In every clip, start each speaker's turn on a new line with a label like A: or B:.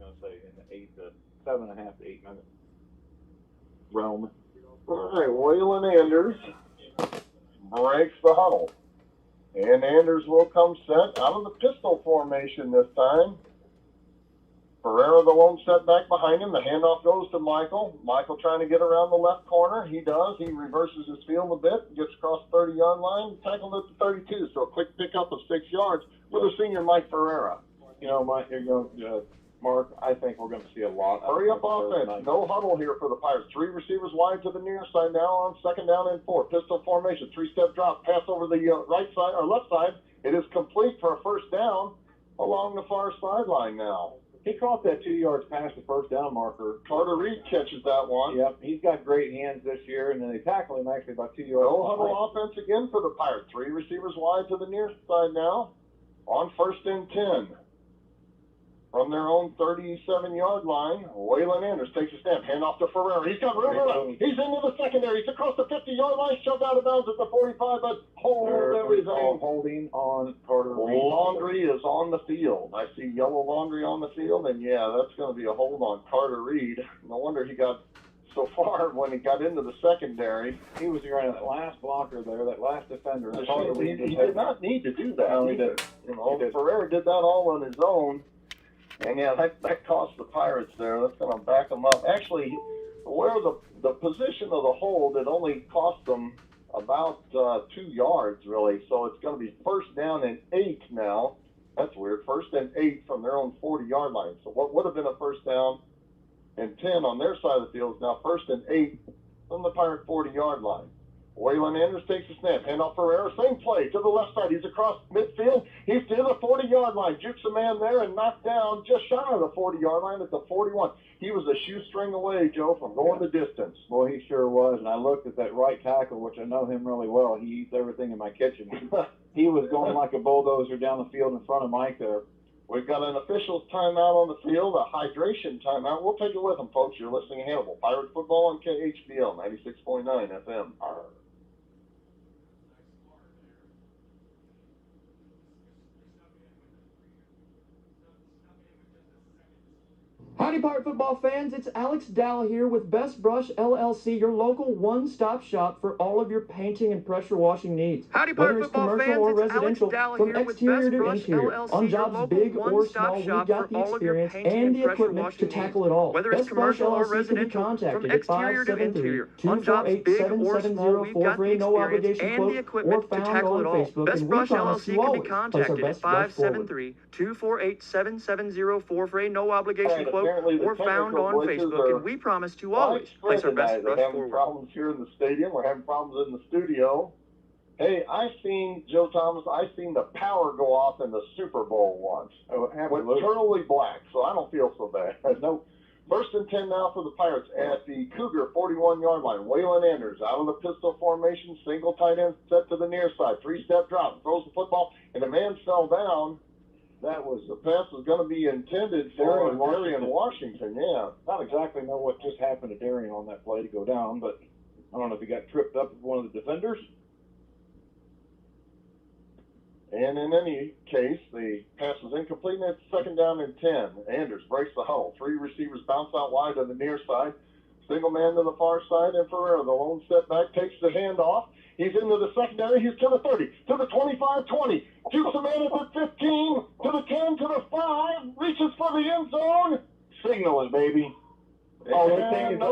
A: going to say in the 7.5 to 8 minute realm.
B: All right, Waylon Anders breaks the huddle. And Anders will come set out of the pistol formation this time. Ferreira, the lone set back behind him. The handoff goes to Michael. Michael trying to get around the left corner. He does. He reverses his field a bit, gets across the 30-yard line, tackled at the 32. So a quick pickup of 6 yards for the senior Mike Ferreira.
A: You know, Mark, I think we're going to see a lot.
B: Hurry up offense. No huddle here for the Pirates. 3 receivers wide to the near side now on 2nd down and 4. Pistol formation. 3-step drop. Pass over the right side or left side. It is complete for a first down along the far sideline now.
A: He caught that 2 yards past the first down marker.
B: Carter Reed catches that one.
A: Yep, he's got great hands this year, and then they tackle him actually about 2 yards.
B: No huddle offense again for the Pirates. 3 receivers wide to the near side now on 1st and 10. From their own 37-yard line, Waylon Anders takes a snap. Hand off to Ferreira. He's got room. He's into the secondary. He's across the 50-yard line. Shoved out of bounds at the 45, but
A: holding on Carter Reed.
B: Laundry is on the field. I see yellow laundry on the field, and yeah, that's going to be a hold on Carter Reed. No wonder he got so far when he got into the secondary.
A: He was around that last blocker there, that last defender.
B: He did not need to do that.
A: No, he did.
B: Ferreira did that all on his own. And yeah, that cost the Pirates there. That's going to back them up. Actually, where the position of the hold, it only cost them about 2 yards, really. So it's going to be 1st down and 8 now. That's weird. 1st and 8 from their own 40-yard line. So what would have been a 1st down and 10 on their side of the field is now 1st and 8 from the Pirate 40-yard line. Waylon Anders takes a snap. Handoff Ferreira. Same play to the left side. He's across midfield. He's to the 40-yard line. Jukes a man there and knocked down just shy of the 40-yard line at the 41. He was a shoestring away, Joe, from going the distance.
A: Boy, he sure was. And I looked at that right tackle, which I know him really well. He eats everything in my kitchen. He was going like a bulldozer down the field in front of Mike there.
B: We've got an official's timeout on the field, a hydration timeout. We'll take it with them, folks. You're listening to Hannibal. Pirate football on KHBL 96.9 FM.
C: Howdy, Pirate football fans. It's Alex Dow here with Best Brush LLC, your local one-stop shop for all of your painting and pressure washing needs.
D: Howdy, Pirate football fans.
C: Or
D: it's
C: residential,
D: Alex Dow
C: from
D: here with
C: exterior
D: Best
C: to
D: Brush
C: interior,
D: LLC,
C: on
D: your
C: jobs
D: local
C: big or
D: one-stop
C: small, we've
D: shop
C: got
D: for
C: the
D: all of your
C: experience
D: painting
C: and the
D: pressure
C: equipment to
D: washing
C: tackle it all.
D: Whether it's
C: Best Brush
D: commercial or
C: LLC can be
D: residential,
C: contacted
D: from
C: at
D: exterior to interior, on jobs
C: 573-248-7704
D: big or small, we've got the
C: no
D: experience
C: obligation
D: and
C: quote,
D: the
C: or
D: equipment to
C: found
D: tackle
C: on
D: it all.
C: Facebook,
D: Best
C: and we
D: Brush
C: promise
D: LLC
C: you
D: can be
C: always place our
D: contacted at
C: best brush forward.
D: 573-248-7704 for a no obligation quote, or found on Facebook, and we promise to always place our best brush
B: forward. We're having
D: forward.
B: problems here in the stadium. We're having problems in the studio. Hey, Joe Thomas, I seen the power go off in the Super Bowl once.
A: Oh,
B: went totally black, so I don't feel so bad. No. 1st and 10 now for the Pirates at the Cougar 41-yard line. Waylon Anders out of the pistol formation, single tight end set to the near side. 3-step drop, throws the football, and the man fell down. The pass was going to be intended for Darian Washington, yeah.
A: Not exactly know what just happened to Darian on that play to go down, but I don't know if he got tripped up with one of the defenders.
B: And in any case, the pass was incomplete, and it's 2nd down and 10. Anders breaks the huddle. 3 receivers bounce out wide to the near side. Single man to the far side, and Ferreira, the lone step back, takes the handoff. He's into the secondary. He's to the 30, to the 25, 20. Jukes a man at the 15, to the 10, to the 5. Reaches for the end zone.
A: Signal it, baby.
B: Oh,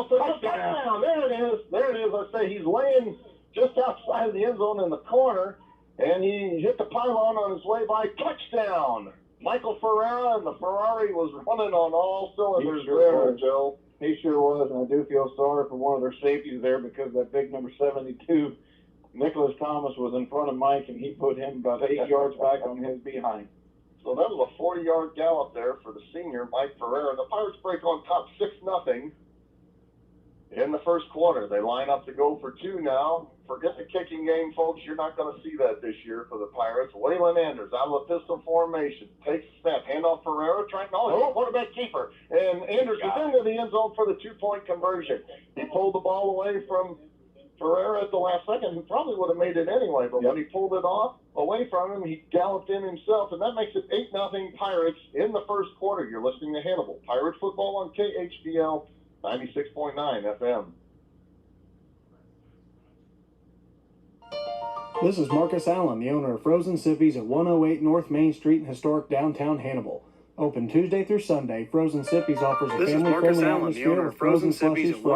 B: touchdown. There it is. I say he's laying just outside of the end zone in the corner. And he hit the pylon on his way by. Touchdown! Michael Ferreira, and the Ferrari was running on all cylinders there, Joe.
A: He sure was, and I do feel sorry for one of their safeties there because that big number 72, Nicholas Thomas, was in front of Mike, and he put him about 8 yards back on his behind.
B: So that was a 40-yard gallop there for the senior, Mike Ferreira. The Pirates break on top 6-0 in the first quarter. They line up to go for 2 now. Forget the kicking game, folks. You're not going to see that this year for the Pirates. Waylon Anders out of the pistol formation. Takes a snap. Handoff Ferreira. Quarterback keeper. And Anders was into the end zone for the 2-point conversion. He pulled the ball away from Ferreira at the last second, who probably would have made it anyway, but when he pulled it off away from him, he galloped in himself, and that makes it 8-0 Pirates in the first quarter. You're listening to Hannibal Pirate Football on KHBL 96.9 FM.
E: This is Marcus Allen, the owner of Frozen Sippies at 108 North Main Street in historic downtown Hannibal. Open Tuesday through Sunday, Frozen Sippies offers a family-friendly atmosphere with frozen slushies for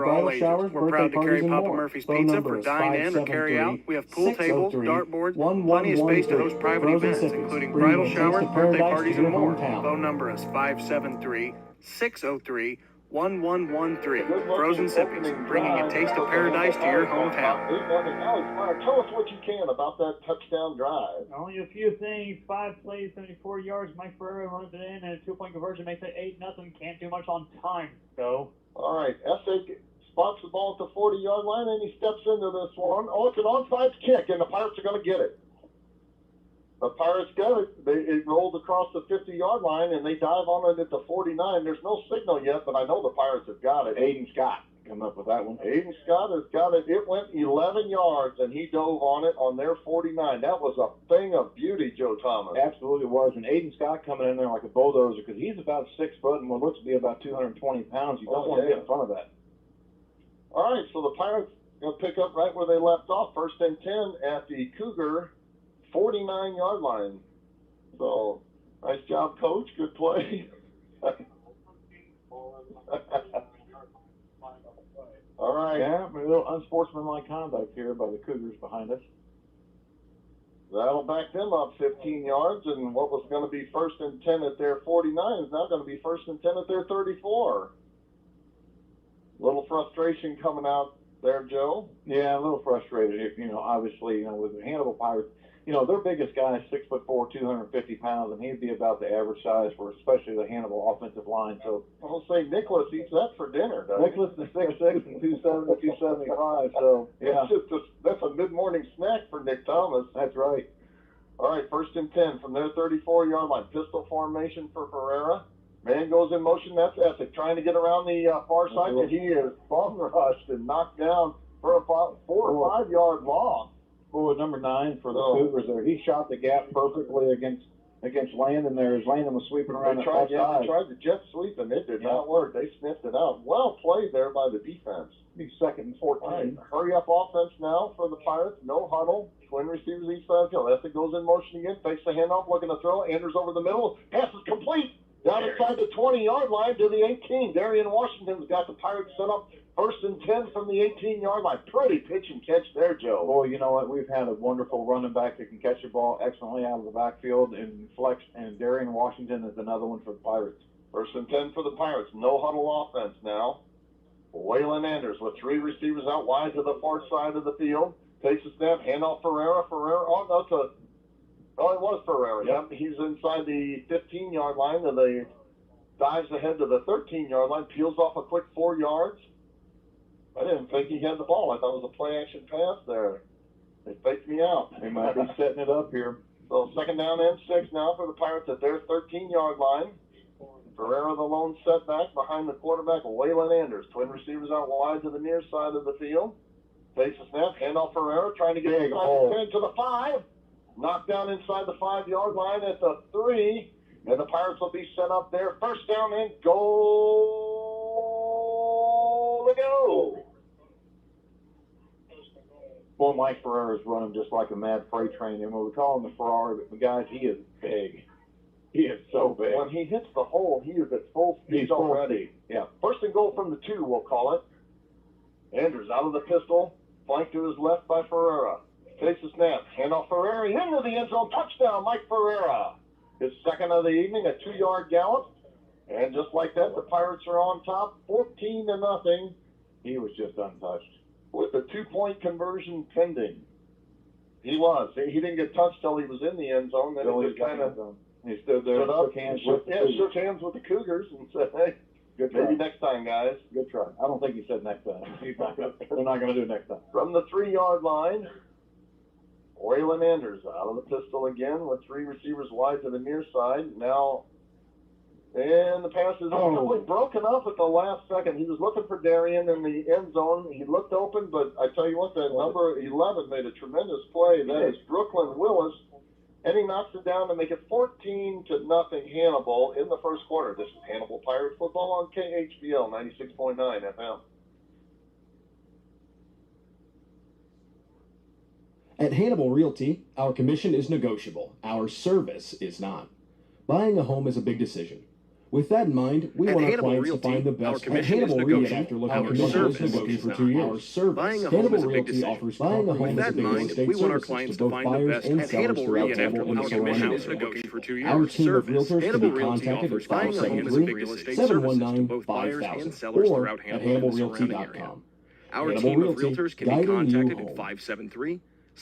E: all ages. We're proud to carry Papa Murphy's Pizza for dine-in or carry-out. We have pool tables, dartboards, plenty of space to host private events, including bridal showers, birthday parties, and more. Phone number is 573-603-1113.
D: Phone number is 573-603-1113. Frozen Sippies, bringing a taste of paradise to your hometown.
B: Tell us what you can about that touchdown drive.
F: Only a few things. 5 plays, 74 yards. Mike Ferreira runs it in, and a 2-point conversion makes it 8-0. Can't do much on time, though.
B: All right, Essig spots the ball at the 40-yard line, and he steps into this one. Oh, it's an onside kick, and the Pirates are going to get it. The Pirates got it. It rolled across the 50-yard line, and they dive on it at the 49. There's no signal yet, but I know the Pirates have got it.
A: Aiden Scott come up with that one.
B: Aiden Scott has got it. It went 11 yards, and he dove on it on their 49. That was a thing of beauty, Joe Thomas.
A: Absolutely was. And Aiden Scott coming in there like a bulldozer because he's about 6 foot and what looks to be about 220 pounds. You don't want to get in front of that.
B: All right, so the Pirates going to pick up right where they left off, 1st and 10 at the Cougar 49-yard line. So, nice job, Coach. Good play. All right.
A: Yeah, a little unsportsmanlike conduct here by the Cougars behind us.
B: That'll back them up 15 yards, and what was going to be 1st and 10 at their 49 is now going to be 1st and 10 at their 34. Little frustration coming out there, Joe.
A: Yeah, a little frustrated. Obviously, with the Hannibal Pirates, their biggest guy is 6'4", 250 pounds, and he'd be about the average size for especially the Hannibal offensive line. So
B: I'll say Nicholas eats that for dinner, doesn't
A: Nicholas is 6'6" and 270, 275. So yeah,
B: that's a mid-morning snack for Nick Thomas.
A: That's right.
B: All right, 1st and 10 from their 34-yard line. Pistol formation for Ferreira. Man goes in motion. That's Essig trying to get around the far side, and he is bum rushed and knocked down for a 4 or 5 yard loss.
A: Boy, number 9 for the Cougars there. He shot the gap perfectly against Landon there as Landon was sweeping around the side.
B: They tried the jet sweep, and it did not work. They sniffed it out. Well played there by the defense.
A: Be 2nd and 14.
B: Right. Hurry up offense now for the Pirates. No huddle. Twin receivers each side of the field. Essig goes in motion again. Fakes the handoff, looking to throw. Andrews over the middle. Pass is complete. Down inside the 20-yard line to the 18. Darian Washington's got the Pirates set up 1st and 10 from the 18-yard line. Pretty pitch and catch there, Joe.
A: Boy, you know what? We've had a wonderful running back that can catch the ball excellently out of the backfield and flex, and Darian Washington is another one for the Pirates.
B: 1st and 10 for the Pirates. No huddle offense now. Waylon Anders with 3 receivers out wide to the far side of the field. Takes a snap, handoff Ferreira. Oh, it was Ferreira. Yep, he's inside the 15-yard line, and they dives ahead to the 13-yard line, peels off a quick 4 yards. I didn't think he had the ball. I thought it was a play-action pass there. They faked me out.
A: They might be setting it up here.
B: So 2nd down and 6 now for the Pirates at their 13-yard line. Ferreira the lone setback behind the quarterback, Waylon Anders. Twin receivers out wide to the near side of the field. Takes a snap, handoff Ferreira, trying to get inside the 10 to the 5. Knocked down inside the 5-yard line at the 3. And the Pirates will be set up there. 1st down and goal to go.
A: Boy, Mike Ferreira's running just like a mad freight train. And when we call him the Ferrari, but guys, he is big. He is so big.
B: When he hits the hole, he is at full speed already.
A: Yeah.
B: 1st and goal from the 2, we'll call it. Andrews out of the pistol, flanked to his left by Ferreira. Takes a snap, handoff Ferreira into the end zone, touchdown, Mike Ferreira. His 2nd of the evening, a 2-yard gallop. And just like that, the Pirates are on top, 14-0.
A: He was just untouched.
B: With a 2-point conversion pending. He was. He didn't get touched till he was in the end zone. Then he just kind of
A: he stood there,
B: shook hands with the Cougars and said, hey,
A: good try.
B: Maybe next time, guys.
A: Good try. I don't think he said next time. They're not going to do it next time.
B: From the 3-yard line, Waylon Anders out of the pistol again with 3 receivers wide to the near side. Now And the pass is broken up at the last second. He was looking for Darian in the end zone. He looked open, but I tell you what, that number 11 made a tremendous play. That is Brooklyn Willis, and he knocks it down to make it 14-0 Hannibal in the first quarter. This is Hannibal Pirate football on KHBL 96.9 FM.
G: At Hannibal Realty, our commission is negotiable. Our service is not. Buying a home is a big decision. With that in mind, we want our clients to find the best. At Hannibal Realty, after looking for negotiable for 2 years. Our service. Hannibal Realty offers buying a home as a big estate services to both buyers and sellers throughout Hannibal and the surrounding area. Our team of realtors can be contacted at 573-719-5000 or at HannibalRealty.com.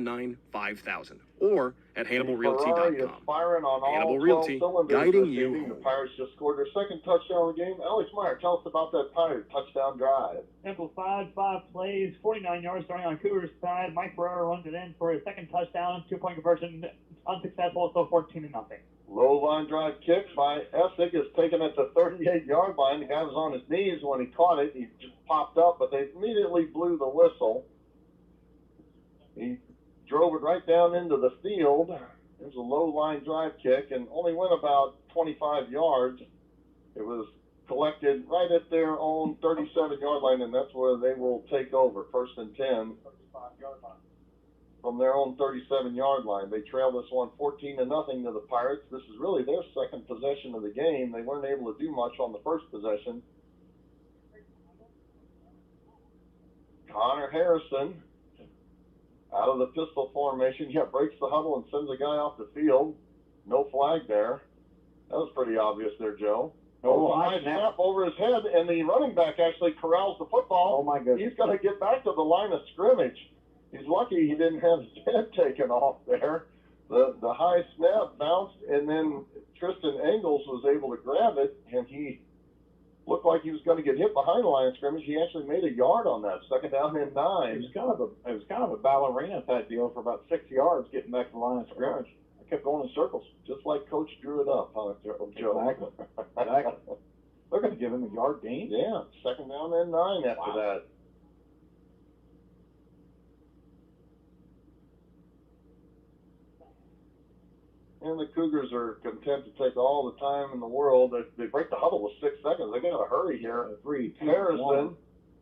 D: Our team of realtors can be contacted at 573-719-5000 or at HannibalRealty.com. Hannibal Realty, guiding you home.
B: The Pirates just scored their second touchdown of the game. Alex Meyer, tell us about that Pirate touchdown drive.
F: Simplified, 5 plays, 49 yards starting on Cougars' side. Mike Ferrera runs it in for his second touchdown, 2-point conversion, unsuccessful, so 14-0.
B: Low line drive kick by Essig is taken at the 38-yard line. The guy was on his knees when he caught it. He just popped up, but they immediately blew the whistle. He drove it right down into the field. It was a low line drive kick and only went about 25 yards. It was collected right at their own 37-yard line, and that's where they will take over, 1st and 10. From their own 37-yard line. They trail this one 14-0 to the Pirates. This is really their second possession of the game. They weren't able to do much on the first possession. Connor Harrison, out of the pistol formation, breaks the huddle and sends a guy off the field. No flag there. That was pretty obvious there, Joe. High snap over his head, and the running back actually corrals the football.
A: Oh, my goodness.
B: He's going to get back to the line of scrimmage. He's lucky he didn't have his head taken off there. The high snap bounced, and then Tristan Engels was able to grab it, and he looked like he was going to get hit behind the line of scrimmage. He actually made a yard on that, 2nd down and 9.
A: It was kind of a ballerina type deal for about 6 yards getting back to the line of scrimmage. I kept going in circles.
B: Just like Coach drew it up, huh, Joe?
A: Exactly. They're going to give him a yard gain.
B: Yeah, 2nd down and 9 after that. And the Cougars are content to take all the time in the world. They break the huddle with 6 seconds. They got to hurry here. Harrison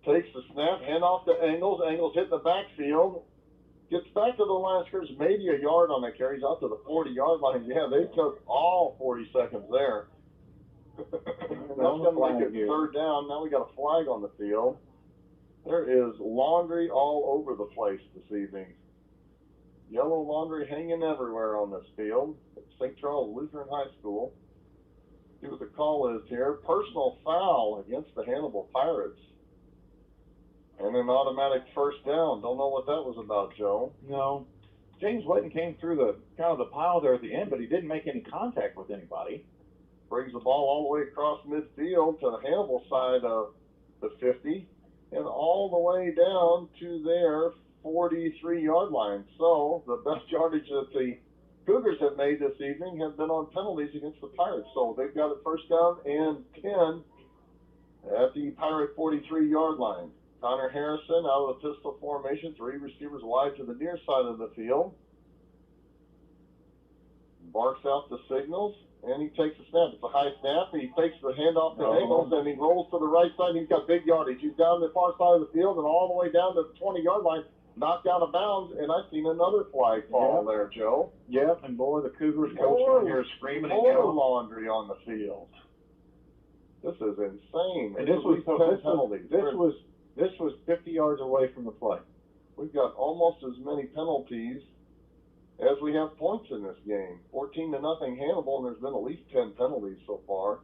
B: takes the snap, hand off to Engels. Engels hit the backfield. Gets back to the line of scrimmage, maybe a yard on that carry. He's out to the 40-yard line. Yeah, they took all 40 seconds there. That's going to make it 3rd down. Now we got a flag on the field. There is laundry all over the place this evening. Yellow laundry hanging everywhere on this field at St. Charles Lutheran High School. See what the call is here. Personal foul against the Hannibal Pirates. And an automatic 1st down. Don't know what that was about, Joe.
A: No. James Whitten came through the pile there at the end, but he didn't make any contact with anybody.
B: Brings the ball all the way across midfield to the Hannibal side of the 50 and all the way down to their 43-yard line. So the best yardage that the Cougars have made this evening have been on penalties against the Pirates. So they've got it 1st down and 10 at the Pirate 43-yard line. Connor Harrison out of the pistol formation, 3 receivers wide to the near side of the field. Barks out the signals, and he takes a snap. It's a high snap. He takes the handoff to Engels, and he rolls to the right side. He's got big yardage. He's down the far side of the field and all the way down to the 20-yard line. Knocked out of bounds, and I've seen another flag fall there, Joe.
A: Yep, and boy, the Cougars coach in here screaming and
B: more
A: yelling.
B: laundry on the field. This is insane.
A: And this was 50 yards away from the play.
B: We've got almost as many penalties as we have points in this game. 14-0 Hannibal, and there's been at least 10 penalties so far.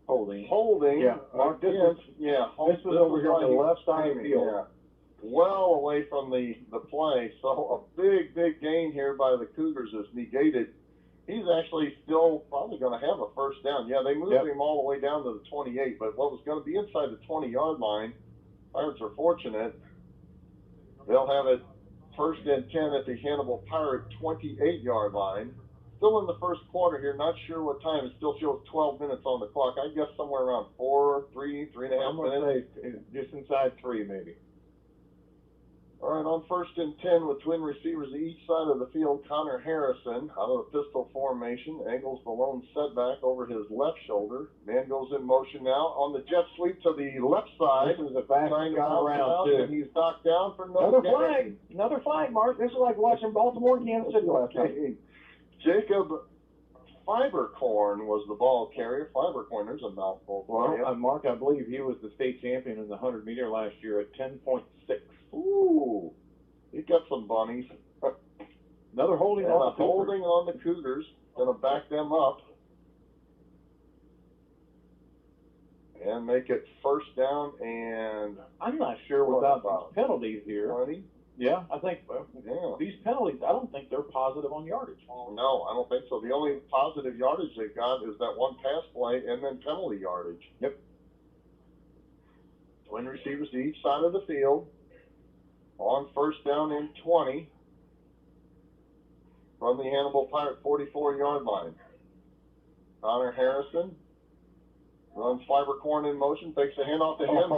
A: Holding.
B: Yeah,
A: Mark, this was over here on the left side of the field.
B: Yeah. Well away from the play. So a big gain here by the Cougars is negated. He's actually still probably going to have a 1st down. Yeah, they moved him all the way down to the 28, but what was going to be inside the 20-yard line, Pirates are fortunate. They'll have it 1st and 10 at the Hannibal Pirate 28-yard line. still in the first quarter here. Not sure what time. It still shows 12 minutes on the clock. I guess somewhere around 3 and a half minutes.
A: I'm going to say just inside 3 maybe.
B: All right, on 1st and 10 with twin receivers each side of the field, Connor Harrison out of the pistol formation angles the lone setback over his left shoulder. Man goes in motion now on the jet sweep to the left side.
A: This is a fast around too.
B: And he's knocked down for
A: another flag. Another flag, Mark. This is like watching Baltimore and Kansas City last night.
B: Jacob Fibercorn was the ball carrier. Fibercorn, there's a mouthful.
A: Well, Mark, I believe he was the state champion in the 100-meter last year at 10.6.
B: Ooh, he got some bunnies.
A: Another holding
B: on the Cougars. Gonna back them up and make it first down. And
A: I'm not sure without penalties here.
B: 20?
A: Yeah, I think these penalties, I don't think they're positive on yardage.
B: No, I don't think so. The only positive yardage they've got is that one pass play and then penalty yardage.
A: Yep.
B: Twin receivers to each side of the field. On 1st down and 20 from the Hannibal Pirate 44-yard line. Connor Harrison runs Fibercorn in motion, takes a handoff to him.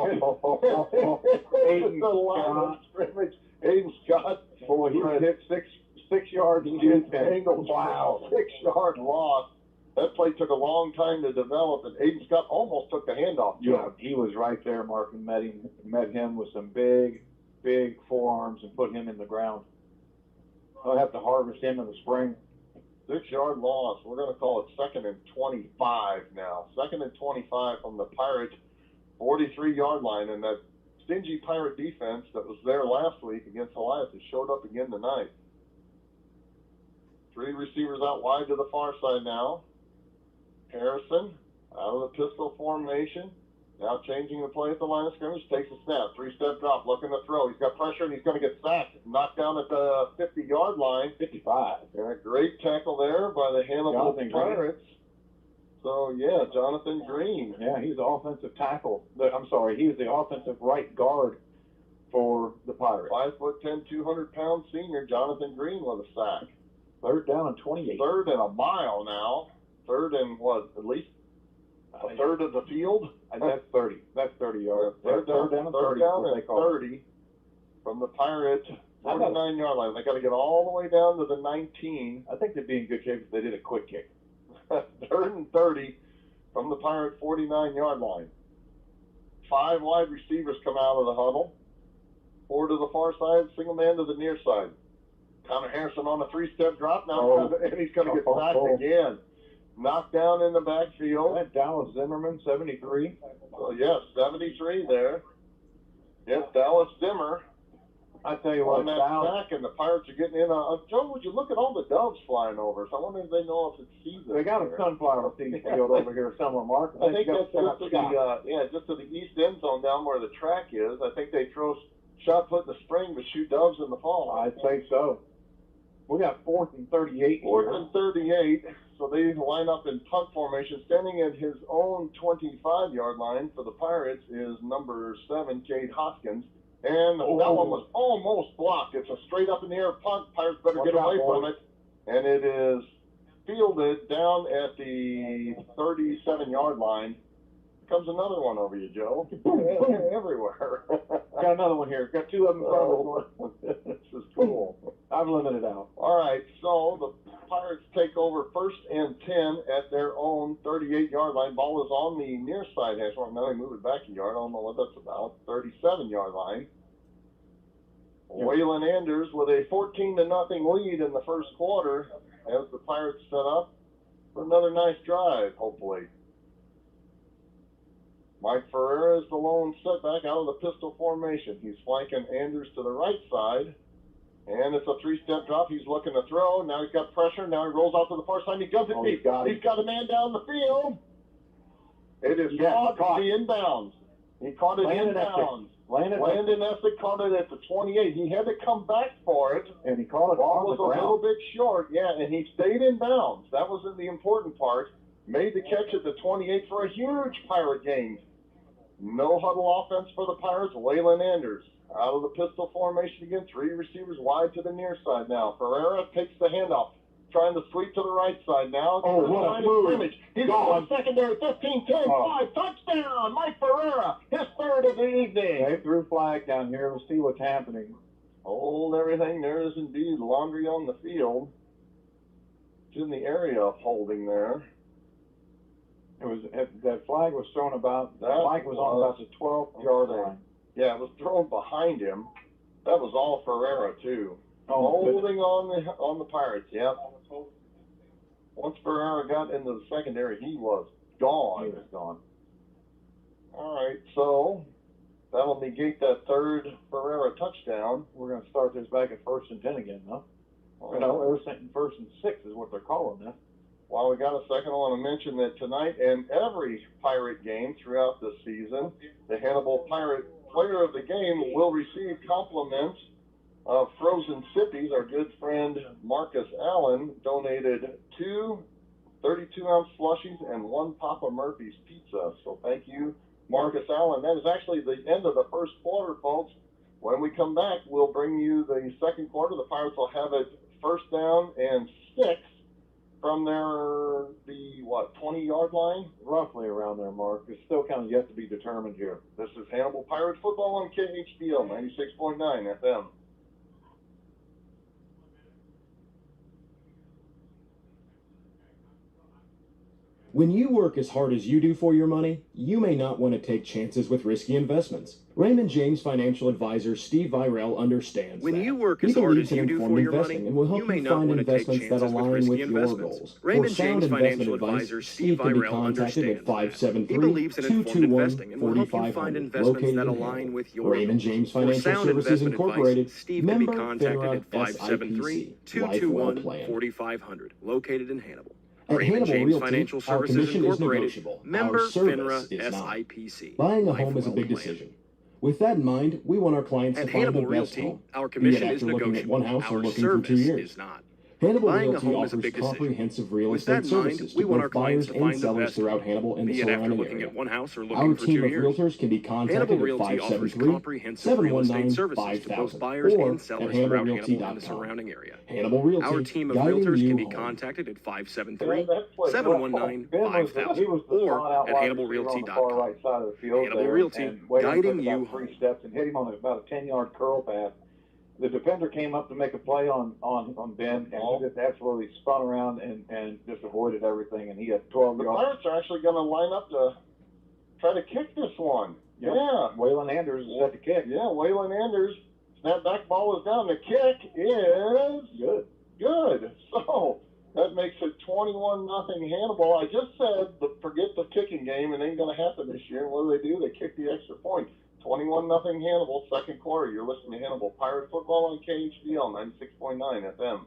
B: Aiden Scott.
A: Boy, he hit 6 yards. He did angle.
B: Wow, 6-yard loss. That play took a long time to develop, and Aiden Scott almost took the handoff.
A: Yeah, he was right there, Mark, and met him with some big forearms and put him in the ground. I'll have to harvest him in the spring.
B: 6-yard loss. We're going to call it 2nd and 25 now. 2nd and 25 from the Pirate 43-yard line, and that stingy Pirate defense that was there last week against Elias has showed up again tonight. 3 receivers out wide to the far side now. Harrison out of the pistol formation. Now changing the play at the line of scrimmage, takes a snap, 3-step drop, looking to throw. He's got pressure and he's going to get sacked. Knocked down at the 50-yard line.
A: 55.
B: And a great tackle there by the Hannibal Pirates. So, yeah, Jonathan Green.
A: Yeah, he's the offensive tackle. I'm sorry, he's the offensive right guard for the Pirates.
B: 5'10", 200-pound senior Jonathan Green with a sack.
A: 3rd down and 28.
B: 3rd and a mile now. 3rd and what, at least a third of the field?
A: That's 30. That's 30 yards.
B: Third down and 30 from the Pirates 49-yard line. They got to get all the way down to the 19.
A: I think they'd be in good shape if they did a quick kick.
B: 3rd and 30 from the Pirate 49-yard line. 5 wide receivers come out of the huddle. 4 to the far side, single man to the near side. Connor Harrison on a 3-step drop now, and he's going to get sacked again. Knocked down in the backfield.
A: That Dallas Zimmerman, 73.
B: Oh, yes, 73 there. Yes, Dallas Zimmer.
A: I tell you what,
B: on that sack, and the Pirates are getting in. Joe, would you look at all the doves flying over? So I wonder if they know if it's season.
A: They got a sunflower seed field over here somewhere, Mark.
B: I think that's just to the just to the east end zone down where the track is. I think they throw shot put in the spring but shoot doves in the fall.
A: I'd say so. We got 4th and 38.
B: 4th and 38. So they line up in punt formation. Standing at his own 25-yard line for the Pirates is number 7, Cade Hoskins. And that one was almost blocked. It's a straight up in the air punt. Pirates better get away from it. And it is fielded down at the 37-yard line. Comes another one over you, Joe. Everywhere.
A: Got another one here. Got 2 of them in front of us.
B: This is cool.
A: I've limited out.
B: All right, so the Pirates take over 1st and 10 at their own 38-yard line. Ball is on the near side hash mark. Now they move it back a yard. I don't know what that's about. 37-yard line. Yeah. Waylon Anders with a 14-0 lead in the first quarter as the Pirates set up for another nice drive, hopefully. Mike Ferreira is the lone setback out of the pistol formation. He's flanking Anders to the right side. And it's a 3-step drop. He's looking to throw. Now he's got pressure. Now he rolls out to the far side. He does it deep. He's got a man down the field. It is caught the inbounds. He caught it inbounds. Landon Essick caught it at the 28. He had to come back for it.
A: And he caught it on the ground.
B: Ball was a little bit short. Yeah, and he stayed in bounds. That was the important part. Made the catch at the 28 for a huge Pirate gain. No huddle offense for the Pirates. Waylon Anders out of the pistol formation again. 3 receivers wide to the near side now. Ferreira takes the handoff. trying to sweep to the right side now.
A: Oh, what a move.
B: He's on secondary, 15, 10, 5, touchdown, Mike Ferreira, his third of the evening.
A: They threw flag down here. We'll see what's happening.
B: Hold everything. There is indeed laundry on the field. It's in the area of holding there.
A: It was that flag was thrown about. The flag was on about the 12-yard line.
B: Yeah, it was thrown behind him. That was all Ferreira too.
A: Oh,
B: holding on the Pirates. Yep. Once Ferreira got into the secondary, he was gone.
A: He was gone.
B: All right, so that'll negate that third Ferreira touchdown.
A: We're going to start this back at 1st and 10 again, huh?
B: Well,
A: No, they're saying 1st and 6 is what they're calling this.
B: While we got a second, I want to mention that tonight and every Pirate game throughout the season, the Hannibal Pirate Player of the Game will receive compliments of Frozen Sippies. Our good friend Marcus Allen donated 2 32-ounce slushies and 1 Papa Murphy's pizza. So thank you, Marcus Allen. That is actually the end of the first quarter, folks. When we come back, we'll bring you the second quarter. The Pirates will have it 1st down and 6 from the 20-yard line?
A: Roughly around there, Mark. It's still kind of yet to be determined here.
B: This is Hannibal Pirate Football on KHBL 96.9 FM.
G: When you work as hard as you do for your money, you may not want to take chances with risky investments. Raymond James financial advisor Steve Virel understands
D: When
G: that.
D: you work
G: He
D: as hard
G: believes
D: as
G: in
D: you do
G: informed
D: for your money,
G: investing and will help
D: you may
G: you
D: not
G: find
D: want to take
G: investments that
D: chances with
G: align
D: risky
G: with your
D: investments.
G: goals.
D: Raymond
G: For sound
D: James
G: investment
D: financial
G: advice,
D: advisor
G: Steve
D: Steve
G: can be
D: Virel
G: contacted at
D: understands that. He believes in informed investing and will help you find
G: 573-221-4500,
D: investments
G: located
D: that
G: in
D: align
G: Hannibal.
D: with your
G: Raymond
D: goals.
G: James
D: For
G: Financial
D: sound
G: Services
D: investment
G: Incorporated,
D: advice, Steve can be
G: member
D: contacted
G: FINRA
D: at 573-221-4500, located in Hannibal.
G: At
D: Raymond
G: Hannibal
D: James
G: Realty,
D: Financial
G: our
D: Services
G: commission is
D: Incorporated,
G: negotiable.
D: member
G: Our service
D: FINRA
G: is not.
D: SIPC.
G: Buying a
D: Life
G: home is a
D: well
G: big
D: planned.
G: decision. With that in mind, we want our clients
D: At
G: to find the
D: Hannibal
G: best
D: Realty,
G: home.
D: our
G: Be it
D: commission is
G: after looking at one
D: negotiable.
G: house or
D: Our
G: looking for 2
D: service
G: years.
D: is not.
G: Hannibal
D: Buying a
G: Realty
D: home is a
G: offers
D: big decision.
G: comprehensive real
D: With
G: estate
D: that in mind,
G: services
D: we
G: to
D: want our
G: both buyers
D: clients to
G: and
D: find the
G: sellers
D: best
G: throughout
D: home,
G: Hannibal and the
D: be it after
G: surrounding
D: looking
G: area.
D: at one house or
G: Our
D: looking for 2
G: team of
D: years.
G: realtors can be
D: Hannibal
G: contacted at
D: Realty offers
G: 573-719-5000
D: comprehensive real estate services to both buyers
G: or
D: and
G: at
D: sellers throughout Hannibal and the
G: HannibalRealty.com.
D: surrounding area.
G: Hannibal Realty,
D: Our team of
G: guiding
D: realtors
G: you
D: can be
G: home.
D: contacted at
A: He was
D: 573-719-5000
A: the
D: or
A: spot out
D: at
A: wide receiver on the far
D: HannibalRealty.com.
A: right side of the field
D: Hannibal
A: there,
D: Realty,
A: and Wade
D: guiding
A: took
D: you
A: about 3
D: home.
A: steps and hit him on about a 10-yard curl pass. The defender came up to make a play on Ben, and he just absolutely spun around and just avoided everything, and he had 12
B: The
A: yards.
B: Pirates are actually going to line up to try to kick this one. Yeah.
A: Waylon Anders is set to kick.
B: Yeah, Waylon Anders. Snapback ball is down. The kick is good. So that makes it 21-0 Hannibal. I just said, forget the kicking game. It ain't going to happen this year. What do? They kick the extra point. 21-0 Hannibal, second quarter. You're listening to Hannibal Pirate Football on KHBL 96.9 FM.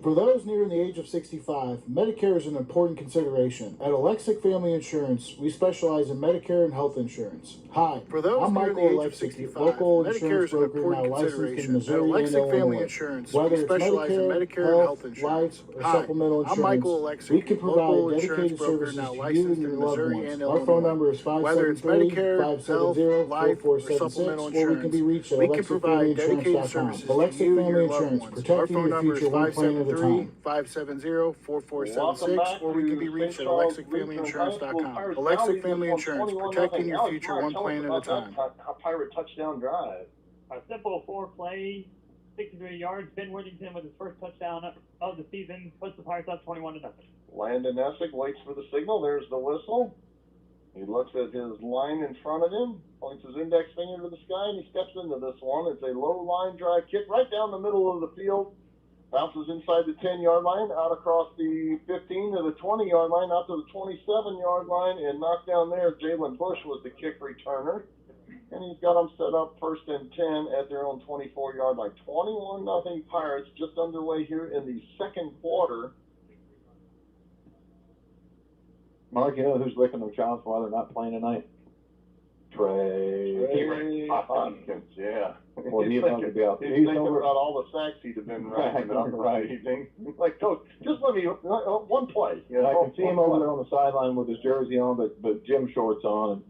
H: For those nearing the age of 65, Medicare is an important consideration. At Alexic Family Insurance, we specialize in Medicare and health insurance. Hi,
I: For those
H: I'm
I: near
H: Michael
I: the age of
H: Alexic,
I: 65,
H: local
I: Medicare
H: insurance
I: is an
H: broker now
I: important
H: licensed in
I: consideration.
H: Missouri
I: At
H: and
I: Alexic Family
H: Illinois.
I: Insurance,
H: Whether
I: we
H: it's
I: specialize in Medicare and health insurance.
H: life, or
I: Hi,
H: supplemental
I: I'm
H: insurance,
I: Michael Alexic,
H: we can provide
I: local
H: dedicated
I: insurance broker
H: services
I: now
H: to you
I: licensed
H: and your
I: in
H: loved
I: Missouri
H: ones.
I: and
H: Our phone
I: Illinois.
H: number is
I: Whether it's Medicare, health,
H: 573-570-4476,
I: life, or supplemental
H: or we can be
I: insurance,
H: reached at
I: we can provide dedicated
H: alexicfamilyinsurance.com.
I: services to
H: Alexic
I: you and
H: Family
I: your loved
H: Insurance,
I: ones. Our
H: protecting
I: phone
H: your
I: number is
H: future one plan at a time.
I: 573-570-4476, or we can be reached at alexicfamilyinsurance.com. Alexic Family Insurance, protecting your future one plan at a time.
B: A Pirate touchdown drive.
F: A simple 4-play, 63 yards. Ben Worthington with his first touchdown of the season puts the Pirates up 21-0.
B: Landon Essig waits for the signal. There's the whistle. He looks at his line in front of him, points his index finger to the sky, and he steps into this one. It's a low line drive kick right down the middle of the field. Bounces inside the 10-yard line, out across the 15 to the 20-yard line, out to the 27-yard line, and knocked down there. Jalen Bush was the kick returner. And he's got them set up 1st and 10 at their own 24-yard line. 21-0 Pirates, just underway here in the second quarter.
A: Mark, you know who's licking their chops while they're not playing tonight? Trey
B: Hopkins, yeah.
A: Well, he's going to be out there.
B: He's thinking about all the sacks he'd have been racking up right evening. Like, Coach, just let me, one play. You know,
A: I can see him over there on the sideline with his jersey on, but gym shorts on.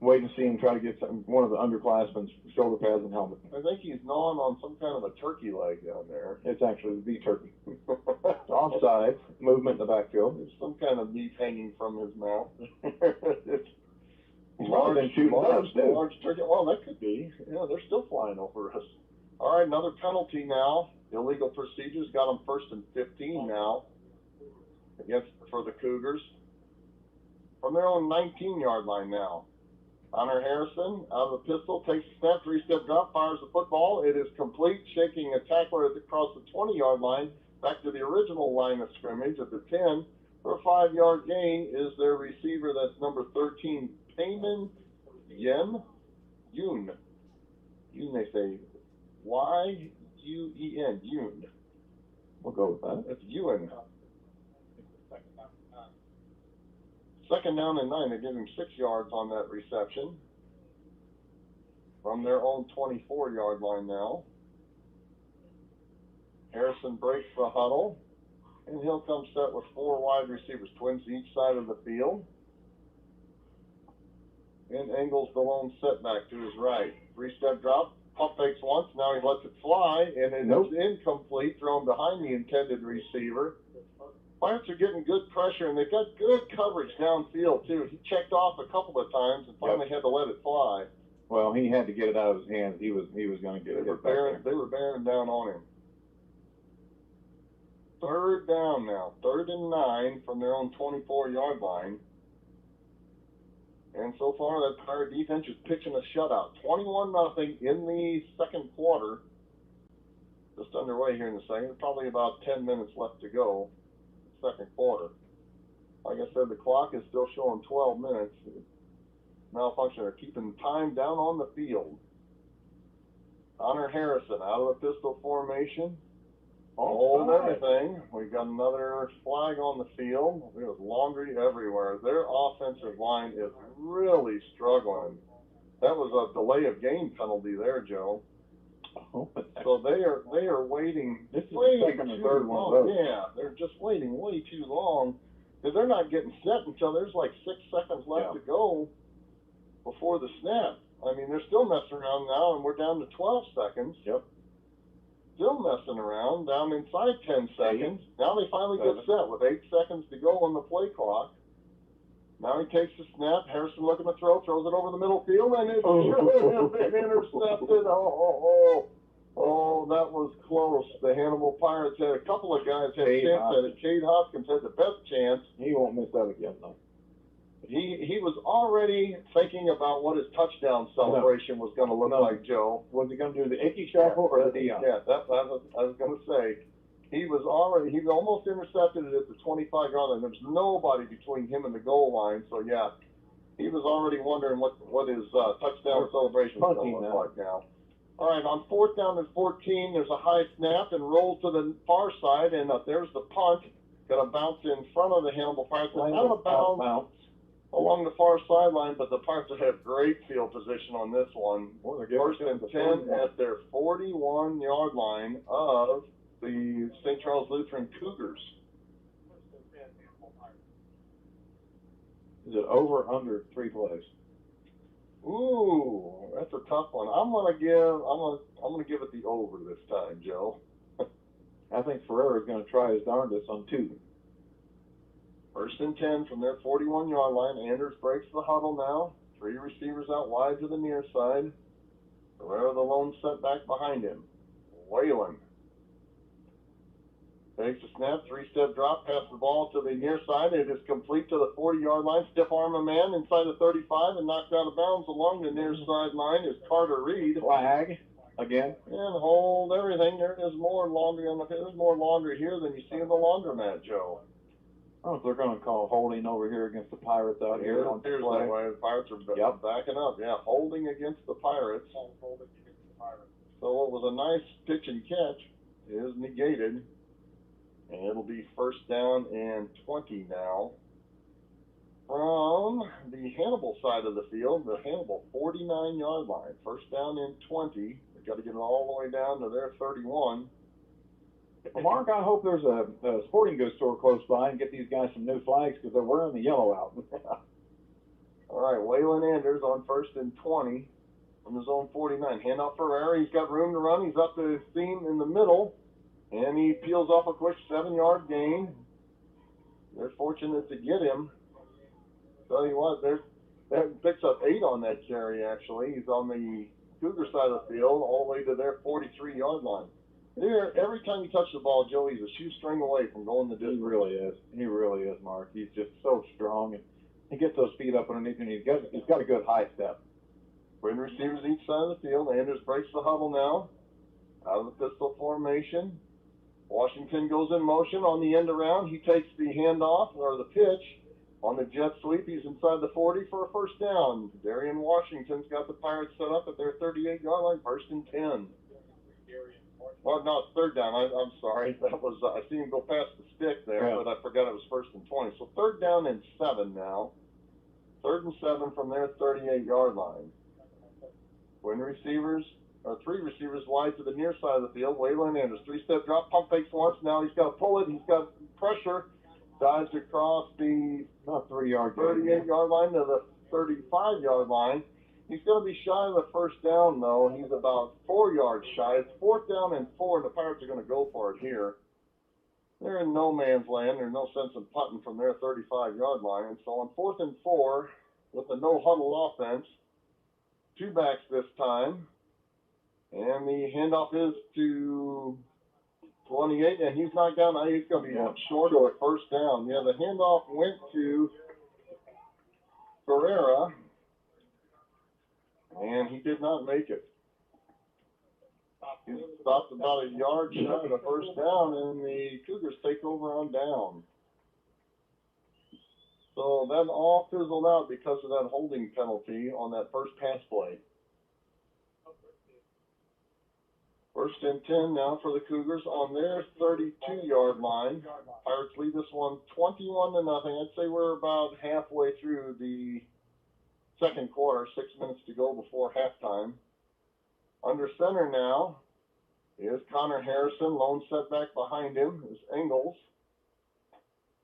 A: waiting to see him try to get one of the underclassmen's shoulder pads and helmet.
B: I think he's gnawing on some kind of a turkey leg down there.
A: It's actually the turkey. Offside, movement in the backfield.
B: There's some kind of meat hanging from his mouth.
A: Large
B: turkey. Well, that could be. Yeah, they're still flying over us. All right, another penalty now. Illegal procedures got them 1st and 15 now for the Cougars. From their own 19-yard line now. Honor Harrison, out of the pistol, takes a snap, 3-step drop, fires the football. It is complete, shaking a tackler across the 20-yard line, back to the original line of scrimmage at the 10. For a 5-yard gain is their receiver, that's number 13, Payman Yun, they say, Y-U-E-N, Yun.
A: We'll go with that.
B: That's Yun. 2nd down and 9. They give him 6 yards on that reception. From their own 24-yard line now. Harrison breaks the huddle, and he'll come set with 4 wide receivers, twins each side of the field. And angles the lone setback to his right. 3-step drop, pump fakes once, now he lets it fly, and it is incomplete, thrown behind the intended receiver. Pirates are getting good pressure, and they've got good coverage downfield, too. He checked off a couple of times and finally had to let it fly.
A: Well, he had to get it out of his hands. He was going to get it back there.
B: They were bearing down on him. 3rd down now. 3rd and 9 from their own 24-yard line. And so far, that Pirate defense is pitching a shutout. 21-0 in the 2nd quarter. Just underway here in the second. Probably about 10 minutes left to go. 2nd quarter. Like I said, the clock is still showing 12 minutes. Malfunction. They're keeping time down on the field. Honor Harrison out of the pistol formation. Hold everything. We've got another flag on the field. There's laundry everywhere. Their offensive line is really struggling. That was a delay of game penalty there, Joe. So they are waiting.
A: This is the 2nd and 3rd one of those.
B: Yeah, they're just waiting way too long because they're not getting set until there's like 6 seconds left to go before the snap. I mean, they're still messing around now, and we're down to 12 seconds.
A: Yep.
B: Still messing around, down inside 10 seconds. Now they finally get set with 8 seconds to go on the play clock. Now he takes the snap. Harrison looking to throw, throws it over the middle field, and it should have been intercepted. Oh, that was close. The Hannibal Pirates had a couple of guys had a chance at it. Cade Hoskins had the best chance.
A: He won't miss that again, though.
B: He was already thinking about what his touchdown celebration was going to look like, Joe.
A: Was he going to do the Icky Shuffle or the Dion?
B: Yeah, I was going to say. He almost intercepted it at the 25-yard line. There was nobody between him and the goal line. So, yeah, he was already wondering what his touchdown celebration was going to look like now. All right, on 4th down and 14, there's a high snap and roll to the far side, and there's the punt. Going to bounce in front of the Hannibal Pirates. Out of bounds along the far sideline, but the Pirates have great field position on this one. 1st and 10 at their 41-yard line of the St. Charles Lutheran Cougars.
A: Is it over or under 3 plays?
B: Ooh, that's a tough one. I'm gonna give it the over this time, Joe.
A: I think Ferreira's going to try his darndest on 2.
B: 1st and 10 from their 41-yard line. Anders breaks the huddle now. 3 receivers out wide to the near side. Ferreira the lone setback behind him. Whalen takes a snap, 3-step drop, pass the ball to the near side. It is complete to the 40-yard line. Stiff arm a man inside the 35 and knocked out of bounds along the near sideline is Carter Reed.
A: Flag again.
B: And hold everything. There's more laundry on the field. There's more laundry here than you see in the laundromat, Joe.
A: I don't know if they're going to call holding over here against the Pirates out here on
B: play. The Pirates are backing up. Yeah, holding against the Pirates. So what was a nice pitch and catch is negated. And it'll be 1st down and 20 now. From the Hannibal side of the field, the Hannibal 49-yard line. 1st down and 20. They've got to get it all the way down to their 31.
A: Well, Mark, I hope there's a sporting goods store close by and get these guys some new flags because they're wearing the yellow out.
B: All right, Waylon Anders on 1st and 20 from the zone 49. Hand off Ferrera. He's got room to run. He's up the seam in the middle, and he peels off a quick 7-yard gain. They're fortunate to get him. Tell you what, that picks up 8 on that carry, actually. He's on the Cougar side of the field all the way to their 43-yard line. There, every time you touch the ball, Joe, he's a shoestring away from going the distance.
A: He really is. He really is, Mark. He's just so strong, and he gets those feet up underneath, and he's got a good high step.
B: Twin receivers each side of the field. Anders breaks the huddle now. Out of the pistol formation. Washington goes in motion on the end around. He takes the handoff, or the pitch, on the jet sweep. He's inside the 40 for a first down. Darian Washington's got the Pirates set up at their 38-yard line, 1st and 10. Well, no, it's 3rd down. I'm sorry. That was I seen him go past the stick there, but I forgot it was 1st and 20. So 3rd down and 7 now. 3rd and 7 from their 38-yard line. Twin receivers, or 3 receivers wide to the near side of the field. Waylon Anders, 3-step drop, pump fakes once. Now he's got to pull it. He's got pressure. Dives across the 38-yard line to the 35-yard line. He's going to be shy of the first down, though. He's about 4 yards shy. It's 4th down and 4, and the Pirates are going to go for it here. They're in no man's land. There's no sense in punting from their 35-yard line. And so on 4th and 4, with the no-huddle offense, 2 backs this time. And the handoff is to 28, and he's not down. He's going to be short of a first down. Yeah, the handoff went to Ferrera, and he did not make it. He stopped about a yard shy of the first down, and the Cougars take over on down. So that all fizzled out because of that holding penalty on that first pass play. 1st and 10 now for the Cougars on their 32-yard line. Pirates lead this one 21-0. I'd say we're about halfway through the second quarter, 6 minutes to go before halftime. Under center now is Connor Harrison. Lone setback behind him is Engels.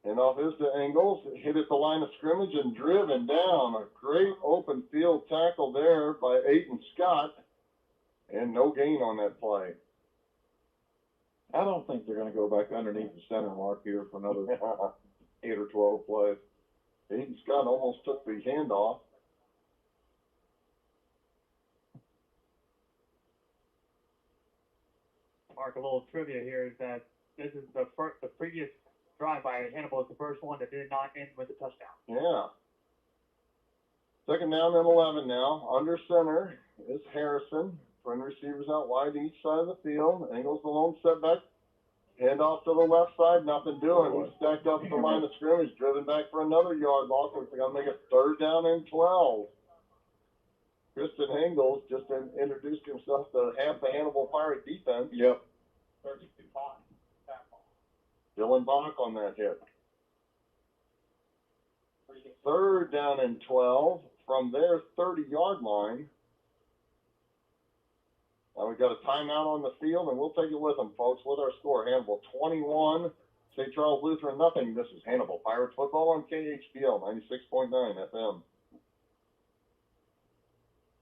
B: And off is to Engels. Hit at the line of scrimmage and driven down. A great open field tackle there by Aiden Scott. And no gain on that play.
A: I don't think they're going to go back underneath the center mark here for another 8 or 12 plays.
B: Aiden Scott almost took the handoff.
F: Mark, a little trivia here is that this is the previous drive by Hannibal is the first one that did not end with a touchdown.
B: Yeah. 2nd down and 11 now. Under center is Harrison. Twin receivers out wide each side of the field. Engels the lone setback. Hand off to the left side. Nothing doing. He's stacked up at the line of scrimmage. Driven back for another yard loss. Looks like I'll make it 3rd down and 12. Kristen Engels just introduced himself to half the Hannibal Pirate defense.
A: Yep.
B: Dylan Bach on that hit. 3rd down and 12 from their 30-yard line. Now we've got a timeout on the field, and we'll take it with them, folks, with our score. Hannibal 21, St. Charles Lutheran nothing. This is Hannibal Pirates football on KHBL 96.9 FM.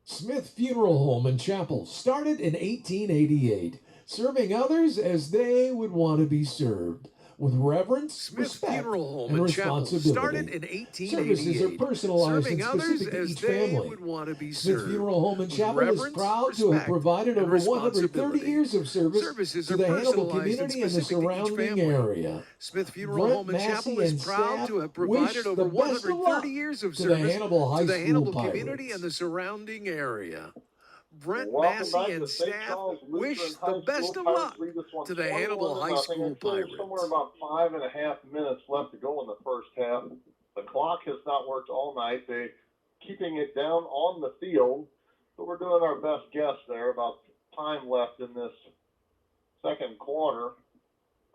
J: Smith Funeral Home and Chapel started in 1888, serving others as they would want to be served. With reverence,
K: Smith
J: respect,
K: Funeral Home
J: and
K: and Chapel
J: responsibility.
K: started in 1888.
J: Services are personalized
K: serving
J: and
K: others
J: specific to
K: as
J: each
K: they
J: family.
K: would want to be
J: Smith
K: served.
J: Funeral Home and
K: With
J: Chapel is
K: reverence,
J: proud to have
K: respect,
J: provided
K: and
J: over 130
K: responsibility.
J: years of service
K: Services
J: to
K: are
J: the Hannibal
K: personalized and
J: community and the
K: specific to each
J: surrounding
K: family.
J: area.
K: Smith Funeral
J: Brent
K: Home and
J: Massey
K: Chapel is
J: and
K: proud
J: staff
K: to have
J: wish
K: provided over
J: the best of luck
K: 130 years of
J: to the
K: service
J: Hannibal High
K: to the
J: School
K: Hannibal
J: Pirates.
K: community and the surrounding area. Brent
B: Welcome
K: Massey
B: back
K: and
B: to St.
K: staff
B: Charles Lutheran
K: wish
B: High
K: the best
B: School.
K: of
B: Pirates
K: luck
B: lead this one
K: to the Hannibal
B: 21-0.
K: High School
B: Actually, there's
K: Pirates.
B: somewhere about 5.5 minutes left to go in the first half. The clock has not worked all night. They're keeping it down on the field, but we're doing our best guess there about time left in this second quarter.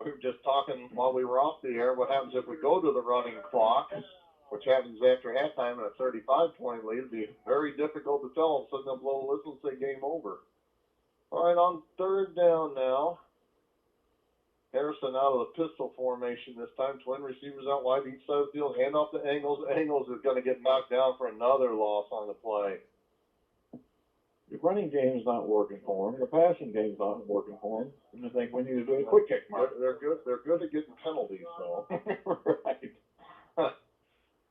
B: We were just talking while we were off the air. What happens if we go to the running clock, which happens after halftime in a 35-point lead? It'd be very difficult to tell. All of a sudden they'll blow a whistle and say game over. All right, on 3rd down now. Harrison out of the pistol formation this time. Twin receivers out wide each side of the field. Hand off to Engels. Engels is going to get knocked down for another loss on the play.
A: The running game's not working for him. The passing game's not working for him. And I think we need to do a quick kick, Mark.
B: They're good. They're good at getting penalties, though.
A: Right.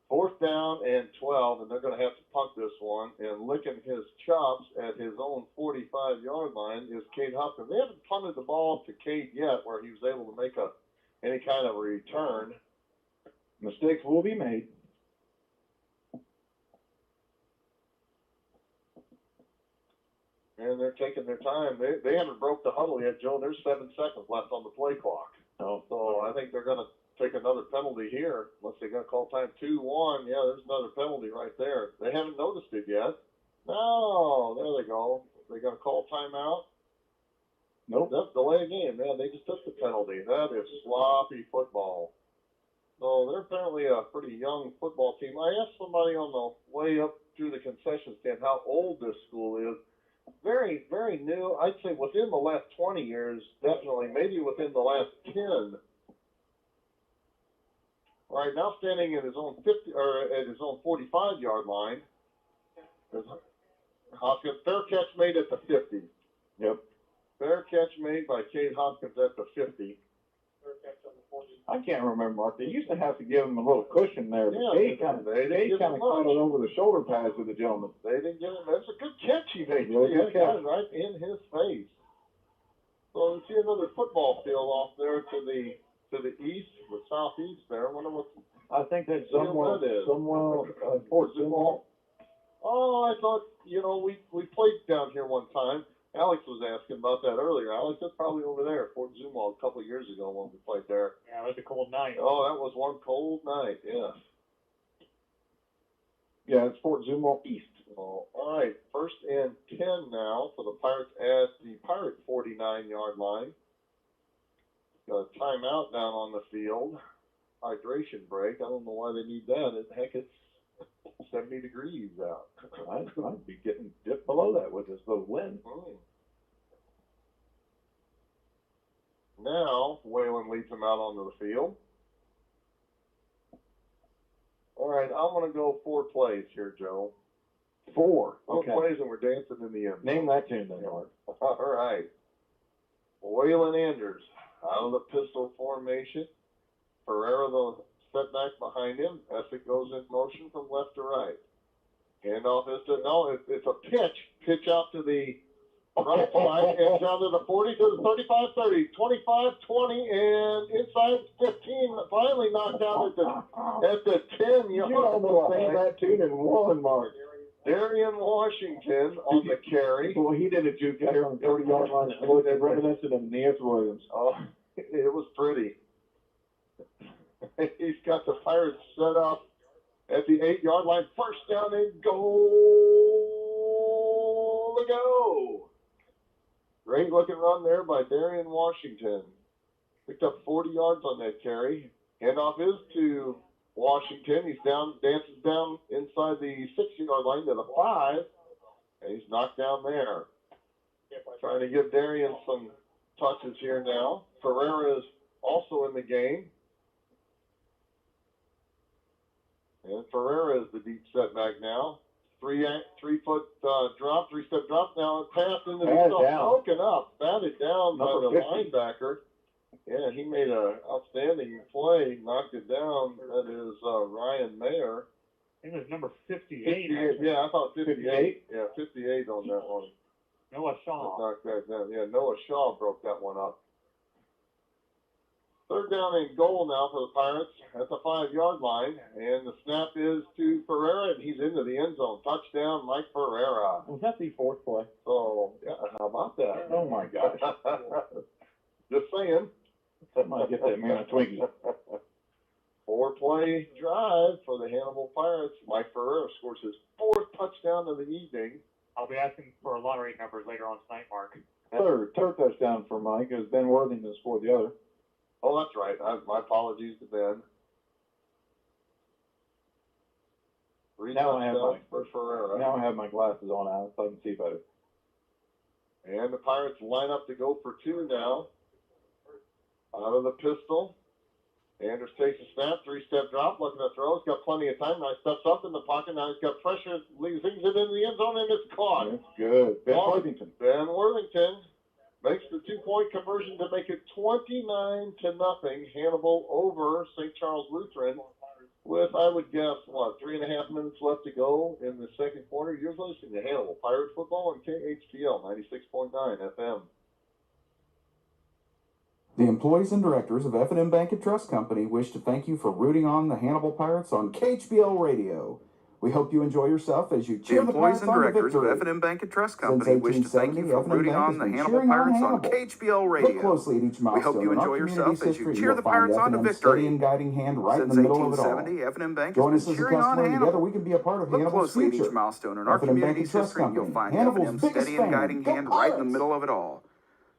B: 4th down and 12, and they're going to have to punt this one. And licking his chops at his own 45-yard line is Cade Hopkins. They haven't punted the ball to Cade yet, where he was able to make any kind of a return.
A: Mistakes will be made.
B: And they're taking their time. They haven't broke the huddle yet, Joe. There's 7 seconds left on the play clock.
A: Oh,
B: so I think they're going to take another penalty here, unless they're going to call time 2-1. Yeah, there's another penalty right there. They haven't noticed it yet. No, there they go. They're going to call timeout.
A: Nope.
B: That's delay game. Man, they just took the penalty. That is sloppy football. So they're apparently a pretty young football team. I asked somebody on the way up through the concession stand how old this school is. Very, very new. I'd say within the last 20 years, definitely. Maybe within the last 10. All right, now standing at his own 45-yard line. Hopkins, fair catch made at the 50.
A: Yep.
B: Fair catch made by Cade Hopkins at the 50.
A: I can't remember, Mark. They used to have to give him a little cushion there.
B: Yeah,
A: Cade kind of caught it over the shoulder pads of the gentleman.
B: They didn't get him. That's a good catch he made.
A: Really good catch.
B: Got it right in his face. So we see another football field off there to the east, the southeast there. I wonder what.
A: I think that's somewhere Fort Zumwalt.
B: Oh, I thought, we played down here one time. Alex was asking about that earlier. Alex, that's probably over there, Fort Zumwalt, a couple of years ago when we played there.
F: Yeah, it was a cold night.
B: Oh, that was one cold night, yes.
A: Yeah, it's Fort Zumwalt East.
B: Oh, all right, 1st and 10 now for the Pirates at the Pirate 49-yard line. Got a timeout down on the field. Hydration break. I don't know why they need that. Heck, it's 70 degrees out.
A: I'd be getting dipped below that with this little wind.
B: Now, Whalen leads them out onto the field. All right, I'm going to go 4 plays here, Joe.
A: 4? Okay.
B: 4 plays and we're dancing in the end.
A: Name that tune then, Mark.
B: All right. Whalen Anders out of the pistol formation. Ferreira, the setback behind him. Essick goes in motion from left to right. Handoff is to, it's a pitch. Pitch out to the right side and down to the 40, to the 35, 30, 25, 20, and inside 15. Finally knocked out at the 10.
A: You almost sang that tune in one, Mark.
B: Darian Washington on the carry.
A: Well, he did a juke out here on the 30-yard line. It was reminiscent of Nancy Williams.
B: Oh, it was pretty. He's got the Pirates set up at the 8-yard line. 1st down and goal to go. Great looking run there by Darian Washington. Picked up 40 yards on that carry. Handoff is to Washington. He's dances down inside the 6-yard line to the 5. And he's knocked down there. Trying to give Darian some touches here now. Ferreira is also in the game. And Ferreira is the deep setback now. 3-foot drop, 3-step drop. Now it passed into the broken up, batted down by the linebacker. Yeah, he made an outstanding play, knocked it down. That is Ryan Mayer.
F: I think it was number 58.
B: 58, yeah, I thought 58. Yeah, 58 on that one.
F: Noah Shaw.
B: Knocked that down. Yeah, Noah Shaw broke that one up. 3rd down and goal now for the Pirates at the 5-yard line. And the snap is to Ferreira, and he's into the end zone. Touchdown, Mike Ferreira.
A: Was that the 4th play?
B: So, yeah, how about that?
A: Oh, my gosh.
B: Just saying.
A: Somebody get that man a Twinkie.
B: 4-play drive for the Hannibal Pirates. Mike Ferreira scores his 4th touchdown of the evening.
F: I'll be asking for lottery numbers later on tonight, Mark.
A: Third touchdown for Mike as Ben Worthington scored the other.
B: Oh, that's right. My apologies to Ben. 3 touchdowns for Ferreira.
A: Now I have my glasses on, Alex, so I can see better.
B: And the Pirates line up to go for 2 now. Out of the pistol. Anders takes a snap, 3-step drop, looking to throw. He's got plenty of time. Now he steps up in the pocket. Now he's got pressure. Leaves it into the end zone, and it's caught.
A: That's good. Ben Worthington.
B: Ben Worthington makes the 2-point conversion to make it 29-0. Hannibal over St. Charles Lutheran with, I would guess, 3.5 minutes left to go in the second quarter. You're listening to Hannibal Pirate Football on KHBL 96.9 FM.
L: The employees and directors of F&M Bank and Trust Company wish to thank you for rooting on the Hannibal Pirates on KHBL Radio. We hope you enjoy yourself as you cheer the Pirates on to victory.
M: The employees and directors of F&M Bank and Trust Company wish to thank you for rooting on the Hannibal Pirates on KHBL Radio.
L: Look closely at each milestone.
M: We hope you enjoy yourself as you cheer the Pirates on to victory.
L: Steady and guiding hand right in the middle of it all.
M: Since 1870, F&M Bank
L: Join
M: has
L: us
M: been
L: as a
M: cheering on
L: customer, and
M: Hannibal.
L: together we can be a part of
M: Look
L: Hannibal's
M: closely
L: future.
M: at each milestone in our
L: F&M Bank and
M: community's
L: Trust
M: history, and you'll
L: Company,
M: find
L: Hannibal's
M: F&M's
L: biggest
M: steady and
L: fan.
M: guiding
L: Go
M: hand right in the
L: Pirates!
M: middle of it all.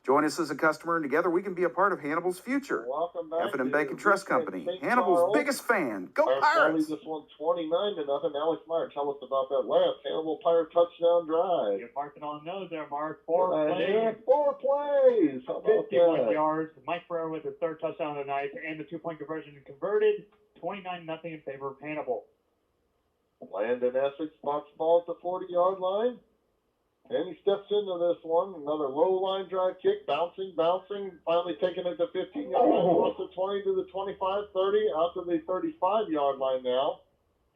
M: Join us as a customer, and together we can be a part of Hannibal's future.
B: Welcome back.
M: F&M Bank and Trust Company, Hannibal's biggest fan. Go Pirates!
B: This one 29-0. Alex Meyer, tell us about that last Hannibal Pirate touchdown drive.
F: You marked it on the nose there, Mark. 4 plays.
B: Yeah, 4 plays. How about
F: 51 yards. Mike Ferrer with his 3rd touchdown of the night, and the 2-point conversion converted. 29-0 in favor of Hannibal.
B: Landon Essex box ball at the 40-yard line. And he steps into this one. Another low line drive kick, bouncing, finally taking it to 15 yards, across the 20 to the 25, 30, out to the 35-yard line now.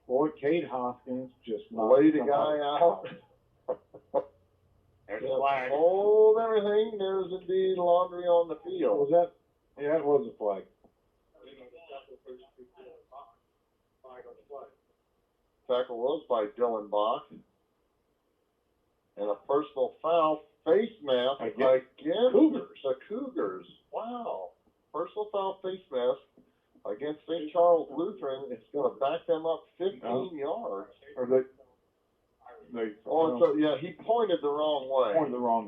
A: Boy, Cade Hoskins just
B: laid a guy out.
F: There's a flag.
B: Hold everything. There's indeed laundry on the field.
A: Was that? Yeah, it was a flag.
B: Tackle was by Dylan Bach. And a personal foul, face mask against the Cougars. Wow. Personal foul, face mask against St. Charles Lutheran. It's going to back them up 15 yards.
A: Or
B: he pointed the wrong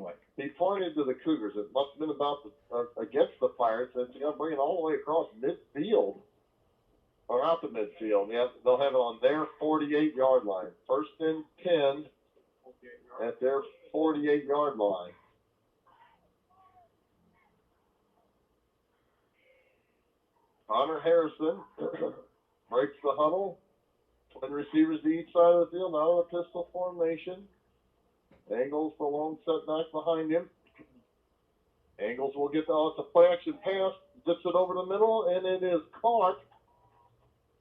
B: way. He pointed to the Cougars. It must have been about against the Pirates. It's going to bring it all the way across midfield. Or out to midfield. Yeah, they'll have it on their 48-yard line. 1st and 10. At their 48-yard line. Connor Harrison breaks the huddle. Twin receivers to each side of the field, out of the pistol formation. Angles the long setback behind him. Angles will get it's a play action pass, dips it over the middle, and it is caught.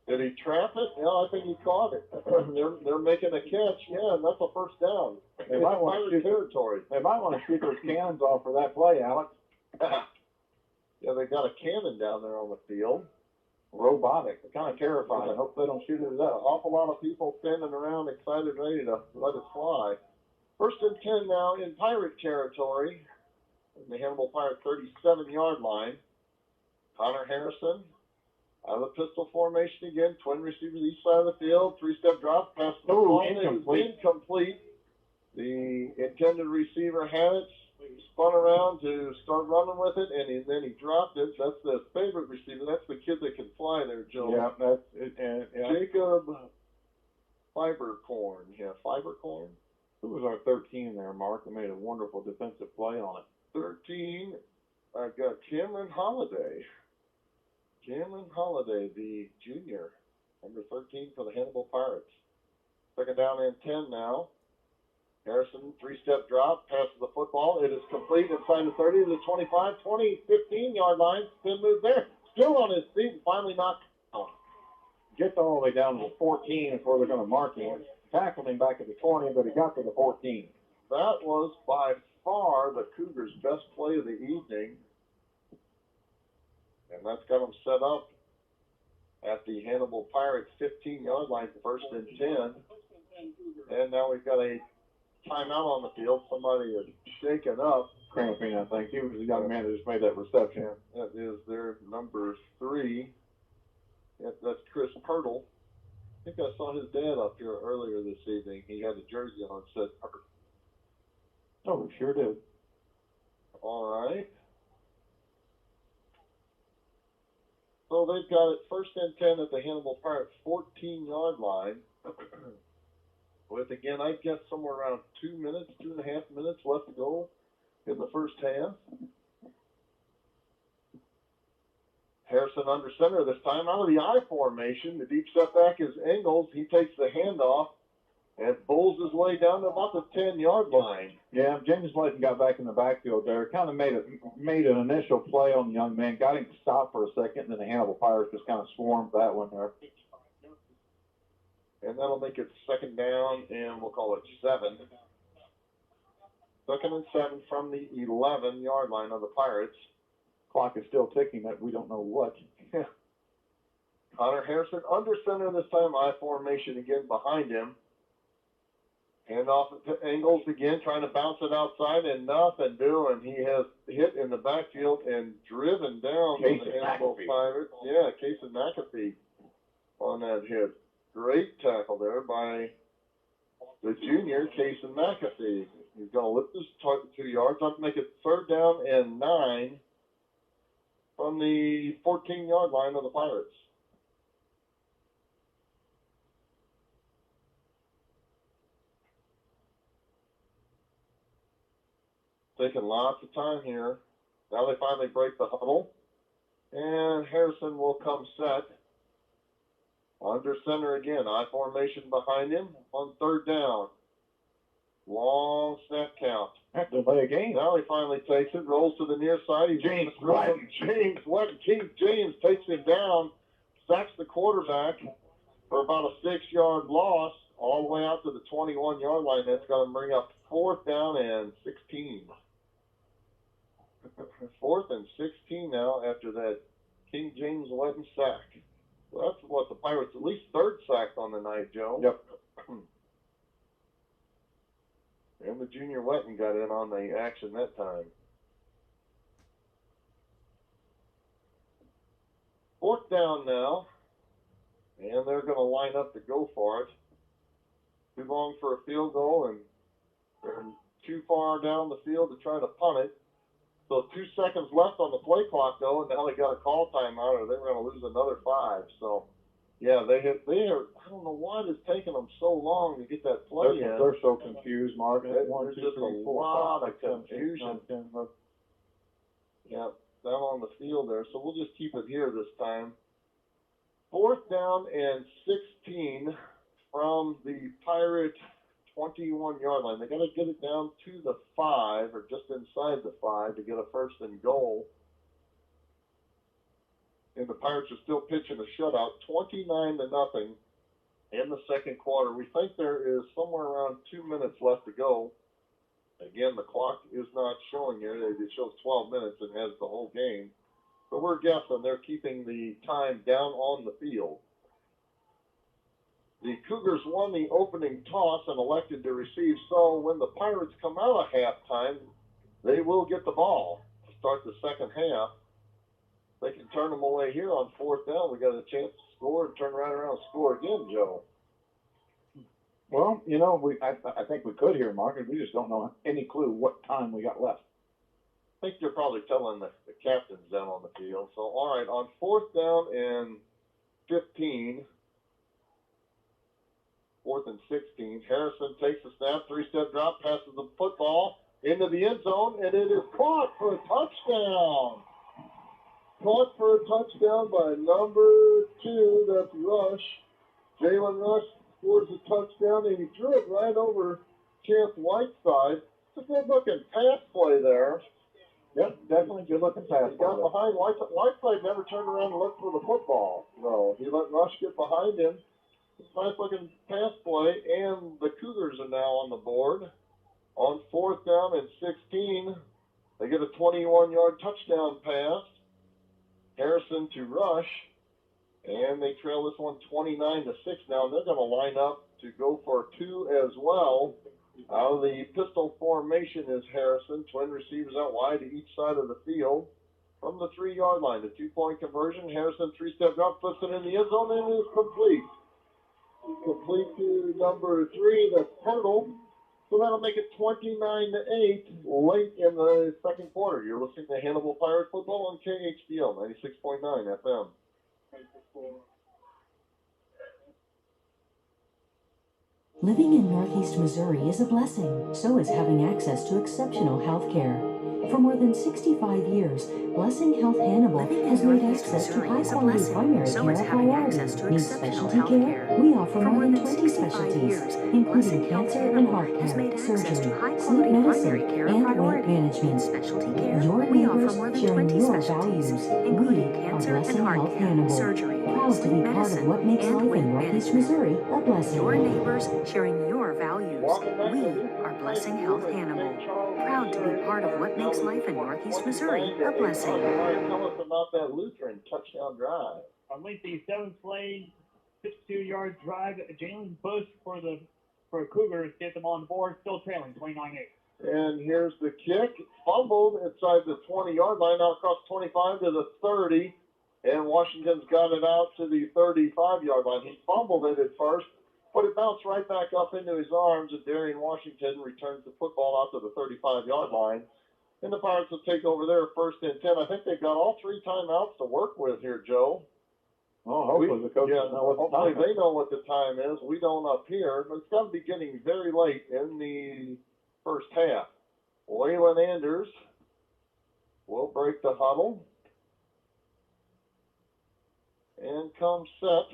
B: Did he trap it? Yeah, I think he caught it. They're making a catch. Yeah, and that's a 1st down.
A: They might want to shoot territory. They might want to shoot those cannons off for that play, Alex.
B: Yeah, they got a cannon down there on the field.
A: Robotic. Kind of terrifying. I hope they don't shoot it up.
B: Awful lot of people standing around excited, ready to let it fly. 1st and 10 now in Pirate territory. In the Hannibal Pirate 37-yard line. Connor Harrison. Out of the pistol formation again. Twin receivers each side of the field. 3-step drop. Pass the ball. Incomplete. The intended receiver had it. Spun around to start running with it, and then he dropped it. That's the favorite receiver. That's the kid that can fly there, Joe.
A: Yeah, that's it.
B: Jacob Fibercorn. Yeah, Fibercorn.
A: Who was our 13 there, Mark? That made a wonderful defensive play on it.
B: 13. I've got Cameron Holiday. Cameron Holiday, the junior, number 13 for the Hannibal Pirates. 2nd down and 10 now. Harrison, 3-step drop, passes the football. It is complete inside the 30 to the 25, 20, 15-yard line. Spin move there. Still on his feet and finally knocked down.
A: Gets all the way down to the 14 is where they're going to mark him. Tackled him back at the 20, but he got to the 14.
B: That was by far the Cougars' best play of the evening. And that's got them set up at the Hannibal Pirates 15-yard line, 1st and 10. And now we've got a timeout on the field. Somebody is shaken up.
A: Cramping, I think. He was the young man that just made that reception.
B: That is their number 3. That's Chris Pirtle. I think I saw his dad up here earlier this evening. He had a jersey on that said Pirtle.
A: Oh, we sure did.
B: All right. So they've got it 1st and 10 at the Hannibal Pirates 14-yard line. With, again, I guess somewhere around 2.5 minutes left to go in the first half. Harrison under center this time out of the I formation. The deep setback is Engels. He takes the handoff and pulls his way down to about the 10-yard line.
A: Yeah, James Layton got back in the backfield there. Kind of made an initial play on the young man. Got him to stop for a second, and then the Hannibal Pirates just kind of swarmed that one there.
B: And that'll make it second down, and we'll call it 7. Second and 7 from the 11-yard line of the Pirates.
A: Clock is still ticking that we don't know what.
B: Connor Harrison under center this time. I formation again behind him. Hand off to Engels again, trying to bounce it outside, and nothing doing. He has hit in the backfield and driven down the Hannibal Pirates. Yeah, Casey McAfee on that hit. Great tackle there by the junior, Casey McAfee. He's going to lift this target 2 yards. I'll make it third down and 9 from the 14-yard line of the Pirates. Taking lots of time here. Now they finally break the huddle. And Harrison will come set. Under center again. I formation behind him on third down. Long snap count.
A: After play a game.
B: Now he finally takes it. Rolls to the near side. James Wetton. James takes him down. Sacks the quarterback for about a 6-yard loss. All the way out to the 21-yard line. That's going to bring up fourth down and 16. Fourth and 16 now after that King James Wetton sack. Well, that's what the Pirates' at least third sack on the night, Joe.
A: Yep.
B: And the junior Wetton got in on the action that time. Fourth down now. And they're going to line up to go for it. Too long for a field goal, and they're too far down the field to try to punt it. So 2 seconds left on the play clock, though, and now they got a call timeout, or they were going to lose another 5. So, yeah, I don't know why it's taking them so long to get that play in.
A: They're so confused, Mark.
B: There's just a lot of confusion. Yeah, down on the field there. So we'll just keep it here this time. Fourth down and 16 from the Pirate 21-yard line. They got to get it down to the 5 or just inside the 5 to get a first and goal. And the Pirates are still pitching a shutout, 29-0 in the second quarter. We think there is somewhere around 2 minutes left to go. Again, the clock is not showing here. It shows 12 minutes and has the whole game. But we're guessing they're keeping the time down on the field. The Cougars won the opening toss and elected to receive, so when the Pirates come out of halftime, they will get the ball to start the second half. They can turn them away here on fourth down. We got a chance to score and turn right around and score again, Joe.
A: Well, I think we could here, Mark, and we just don't know any clue what time we got left.
B: I think they're probably telling the captains down on the field. So, all right, on fourth down and 15, 4th and 16, Harrison takes the snap, 3-step drop, passes the football into the end zone, and it is caught for a touchdown. Caught for a touchdown by number 2, that's Rush. Jalen Rush scores a touchdown, and he threw it right over Chance Whiteside. It's a good-looking pass play there.
A: Yep, definitely good-looking pass play.
B: Got behind Whiteside, never turned around and looked for the football. No, he let Rush get behind him. Nice-looking pass play, and the Cougars are now on the board. On fourth down and 16, they get a 21-yard touchdown pass. Harrison to Rush, and they trail this one 29-6 now. They're going to line up to go for 2 as well. Out of the pistol formation is Harrison. Twin receivers out wide to each side of the field. From the 3-yard line, the 2-point conversion. Harrison 3-step drop, flips it in the end zone, and is complete. Complete to number 3, that's Hurdle. So that'll make it 29-8 late in the second quarter. You're listening to Hannibal Pirate Football on KHBL 96.9 FM.
N: Living in Northeast Missouri is a blessing. So is having access to exceptional health care. For more than 65 years, Blessing Health Hannibal has made access to high-quality primary care a priority. Need specialty care? We offer more than 20 specialties, including cancer and heart care, surgery, sleep medicine, and weight management.
O: Specialty care.
N: Your
O: We offer
N: neighbors
O: more than
N: sharing
O: 20
N: your
O: specialties,
N: values.
O: including
N: We are
O: cancer and
N: Blessing
O: heart
N: Health
O: care,
N: Hannibal.
O: surgery,
N: Proud to
O: sleep
N: be part of
O: medicine,
N: what makes
O: and
N: life
O: weight
N: in Northeast
O: management.
N: Missouri a blessing.
O: Your neighbors sharing your values.
B: Welcome back
O: We
B: to Lutheran
O: are Blessing
B: High
O: Health
B: School in
O: Hannibal.
B: St. Charles,
O: Proud to be
B: Missouri.
O: part of what makes
B: Now
O: life in
B: leading
O: Northeast
B: 29
O: Missouri
B: to
O: a
B: 8.
O: blessing.
B: Ryan, tell us about that Lutheran touchdown drive.
F: On lengthy 7th play, 52-yard drive, Jalen Bush for Cougars get them on the board, still trailing 29-8.
B: And here's the kick. Fumbled inside the 20-yard line, now across 25 to the 30. And Washington's got it out to the 35-yard line. He fumbled it at first, but it bounced right back up into his arms, and Darian Washington returns the football out to the 35-yard line. And the Pirates will take over there 1st and 10. I think they've got all 3 timeouts to work with here, Joe.
A: Oh, hopefully the coaches know what the
B: hopefully
A: time
B: they
A: is.
B: know what the time is. We don't up here, but it's got to be getting very late in the first half. Waylon Anders will break the huddle and come set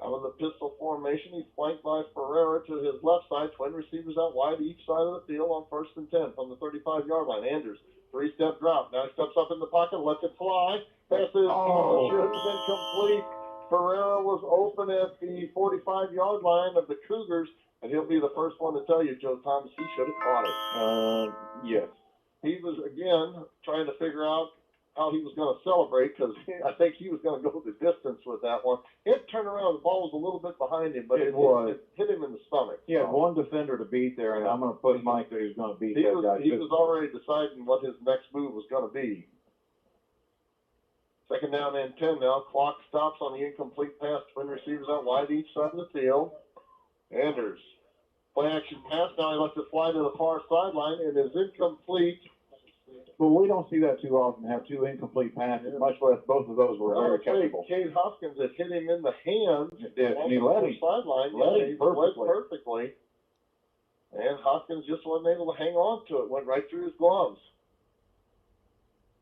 B: out of the pistol formation. He's flanked by Ferreira to his left side. Twin receivers out wide each side of the field on 1st and 10 from the 35-yard line. Anders, 3-step drop. Now he steps up in the pocket, lets it fly. Passes should have been complete. Ferreira was open at the 45-yard line of the Cougars, and he'll be the first one to tell you, Joe Thomas, he should have caught it.
A: Yes.
B: He was, again, trying to figure out how he was going to celebrate, because I think he was going to go the distance with that one. It turned around, the ball was a little bit behind him, but it hit him in the stomach.
A: He had one defender to beat there, and I'm going to put Mike that he's going to beat that guy.
B: He was already deciding what his next move was going to be. 2nd down and 10 now. Clock stops on the incomplete pass. Twin receivers out wide each side of the field. Anders. Play action pass. Now he lets it fly to the far sideline. It is incomplete.
A: But we don't see that too often, have 2 incomplete passes, much less both of those were very catchable.
B: Cade Hoskins had hit him in the hands.
A: And he led him.
B: Sideline.
A: Led him
B: perfectly. And Hoskins just wasn't able to hang on to it. Went right through his gloves.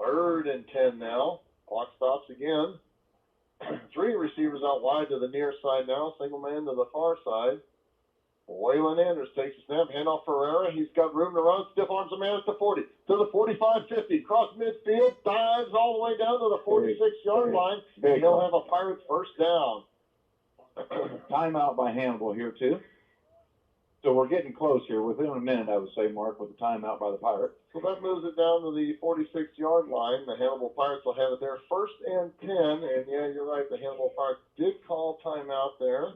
B: 3rd and 10 now. Clock stops again. 3 receivers out wide to the near side now. Single man to the far side. Waylon Anders takes a snap. Hand off Ferreira. He's got room to run. Stiff arms a man at the 40. To the 45-50. Cross midfield. Dives all the way down to the 46-yard line. And he'll have a Pirates first down.
A: Timeout by Hannibal here, too. So we're getting close here. Within a minute, I would say, Mark, with the timeout by the Pirates.
B: So that moves it down to the 46-yard line. The Hannibal Pirates will have it there. 1st and 10. And, yeah, you're right. The Hannibal Pirates did call timeout there.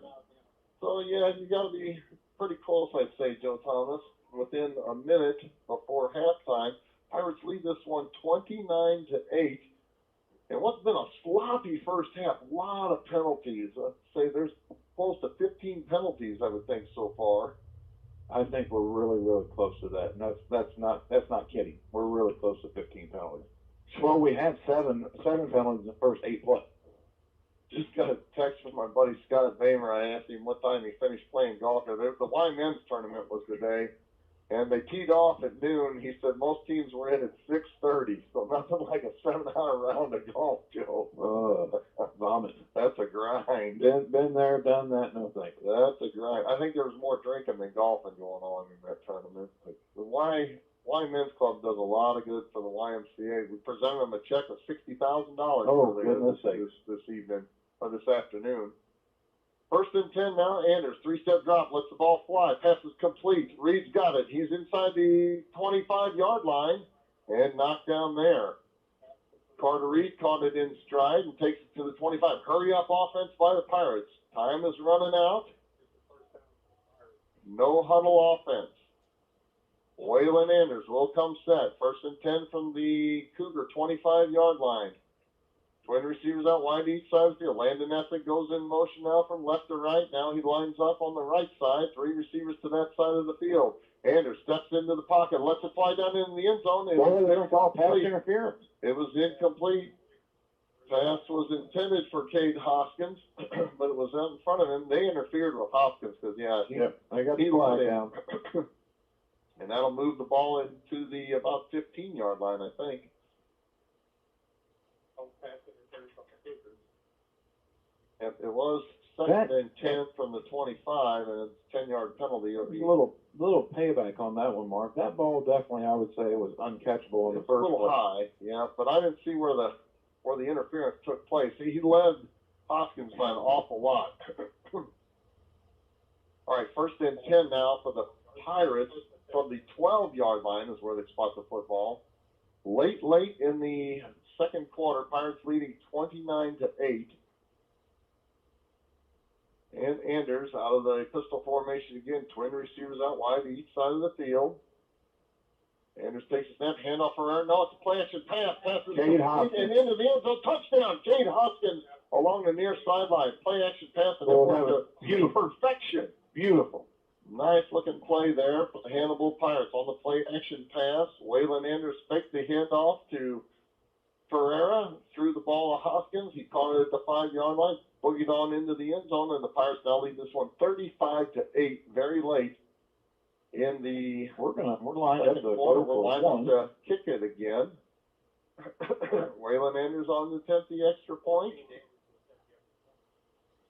B: So, yeah, you got to be pretty close, I'd say, Joe Thomas. Within a minute before halftime, Pirates lead this one 29-8. And what's been a sloppy first half, a lot of penalties. I'd say there's close to 15 penalties, I would think, so far.
A: I think we're really, really close to that. And that's not kidding. We're really close to 15 penalties. Well, we had seven penalties in the first 8 plays.
B: Just got a text from my buddy Scott Bamer. I asked him what time he finished playing golf. The Y Men's tournament was today, and they teed off at noon. He said most teams were in at 6:30, so nothing like a 7-hour round of golf, Joe.
A: Vomit.
B: That's a grind.
A: Been there, done that, no thanks.
B: That's a grind. I think there was more drinking than golfing going on in that tournament. But the Y Men's Club does a lot of good for the YMCA. We presented them a check of $60,000 this evening, or this afternoon. 1st and 10 now. Anders, 3-step drop, lets the ball fly. Pass is complete. Reed's got it. He's inside the 25-yard line and knocked down there. Carter Reed caught it in stride and takes it to the 25. Hurry up offense by the Pirates. Time is running out. No huddle offense. Waylon Anders will come set. 1st and 10 from the Cougar 25-yard line. Twin receivers out wide each side of the field. Landon Ethnic goes in motion now from left to right. Now he lines up on the right side. 3 receivers to that side of the field. Anders steps into the pocket, lets it fly down into the end zone.
A: They don't call pass interference.
B: It was incomplete. Pass was intended for Cade Hoskins, but it was out in front of him. They interfered with Hoskins because,
A: they got the flag down.
B: And that'll move the ball into the about 15-yard line, I think. It was second and 10 from the 25, and it's a 10-yard penalty.
A: A little payback on that one, Mark. That ball definitely, I would say, was uncatchable in the first place.
B: A little high, yeah, but I didn't see where the interference took place. He led Hoskins by an awful lot. All right, first and 10 now for the Pirates from the 12-yard line is where they spot the football. Late in the second quarter, Pirates leading 29-8. And Anders out of the pistol formation again, twin receivers out wide to each side of the field. Anders takes a snap, handoff for Aaron. No, it's a play action pass. Passes
A: Cade Hoskins.
B: And into the end zone, touchdown. Cade Hoskins along the near sideline. Play action pass, and it went to perfection.
A: Beautiful.
B: Nice looking play there for the Hannibal Pirates on the play action pass. Waylon Anders faked the handoff to Ferreira, threw the ball to Hoskins. He caught it at the 5-yard line, boogied on into the end zone, and the Pirates now lead this one 35-8, very late in the
A: we're lined up
B: to kick it again. Waylon Anders on to attempt the extra point.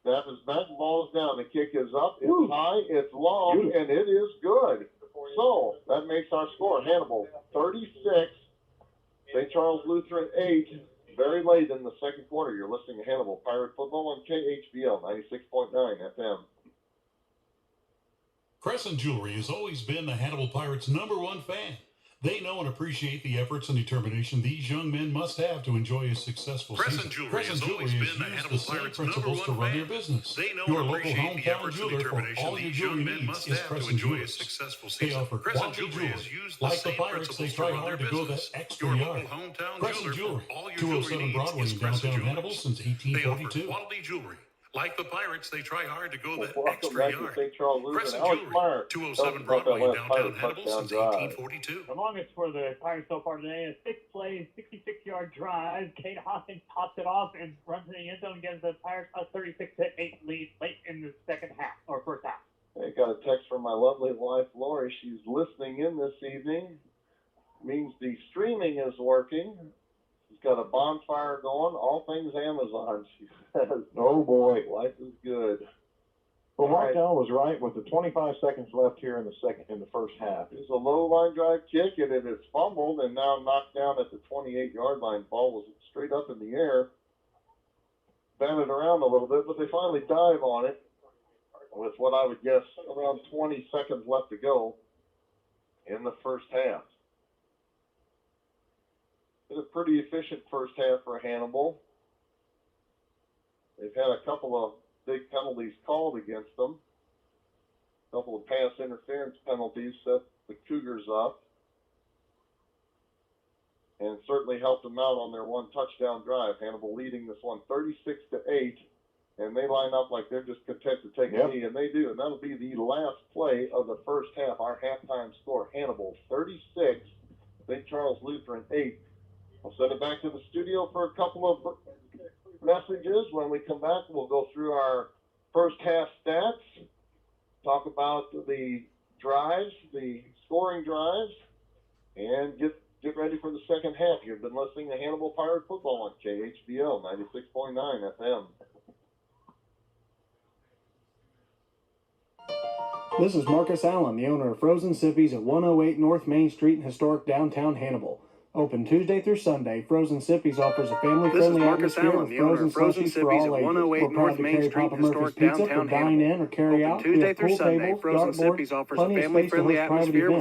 B: Snap is back, ball is down. The kick is up, it's high, it's long, and it is good. So that makes our score Hannibal 36, St. Charles Lutheran 8. Very late in the second quarter. You're listening to Hannibal Pirate Football on KHBL 96.9 FM.
P: Crescent Jewelry has always been the Hannibal Pirates' #1 fan. They know and appreciate the efforts and determination these young men must have to enjoy a successful season. Crescent Jewelry has used the same principles to run their business. Your local hometown jeweler for all your jewelry needs is Crescent Jewelers. They offer quality jewelry. Like the Pirates, they try hard to go that extra yard. Crescent Jewelry, 207 Broadway in downtown Hannibal since 1842.
K: Quality jewelry. Like the Pirates, they try hard to go that
B: Welcome
K: extra
B: back
K: yard.
B: to St. Charles
K: Crescent
B: Lutheran.
K: Jewelry, 207 Broadway in downtown Hannibal since
B: drive.
K: 1842.
F: The longest for the Pirates so far today, a 6-play, 66-yard drive. Cade Hoskins pops it off and runs in the end zone and gives the Pirates a 36-8 lead late in the second half, or first half.
B: I got a text from my lovely wife, Lori. She's listening in this evening. Means the streaming is working. She's got a bonfire going. All things Amazon, she says. Oh, boy, life is good.
A: Well, Markel was right with the 25 seconds left here in the first half.
B: It's a low line drive kick, and it is fumbled and now knocked down at the 28-yard line. Ball was straight up in the air. Batted around a little bit, but they finally dive on it with what I would guess around 20 seconds left to go in the first half. It's a pretty efficient first half for Hannibal. They've had a couple of big penalties called against them. A couple of pass interference penalties set the Cougars up. And certainly helped them out on their one touchdown drive. Hannibal leading this one 36-8. And they line up like they're just content to take a knee, and they do. And that'll be the last play of the first half. Our halftime score, Hannibal 36, St. Charles Lutheran 8. I'll send it back to the studio for a couple of messages. When we come back, we'll go through our first half stats, talk about the drives, the scoring drives, and get ready for the second half. You've been listening to Hannibal Pirate Football on KHBL 96.9 FM.
E: This is Marcus Allen, the owner of Frozen Sippies at 108 North Main Street in historic downtown Hannibal. Open Tuesday through Sunday, Frozen Sippies offers a family-friendly atmosphere with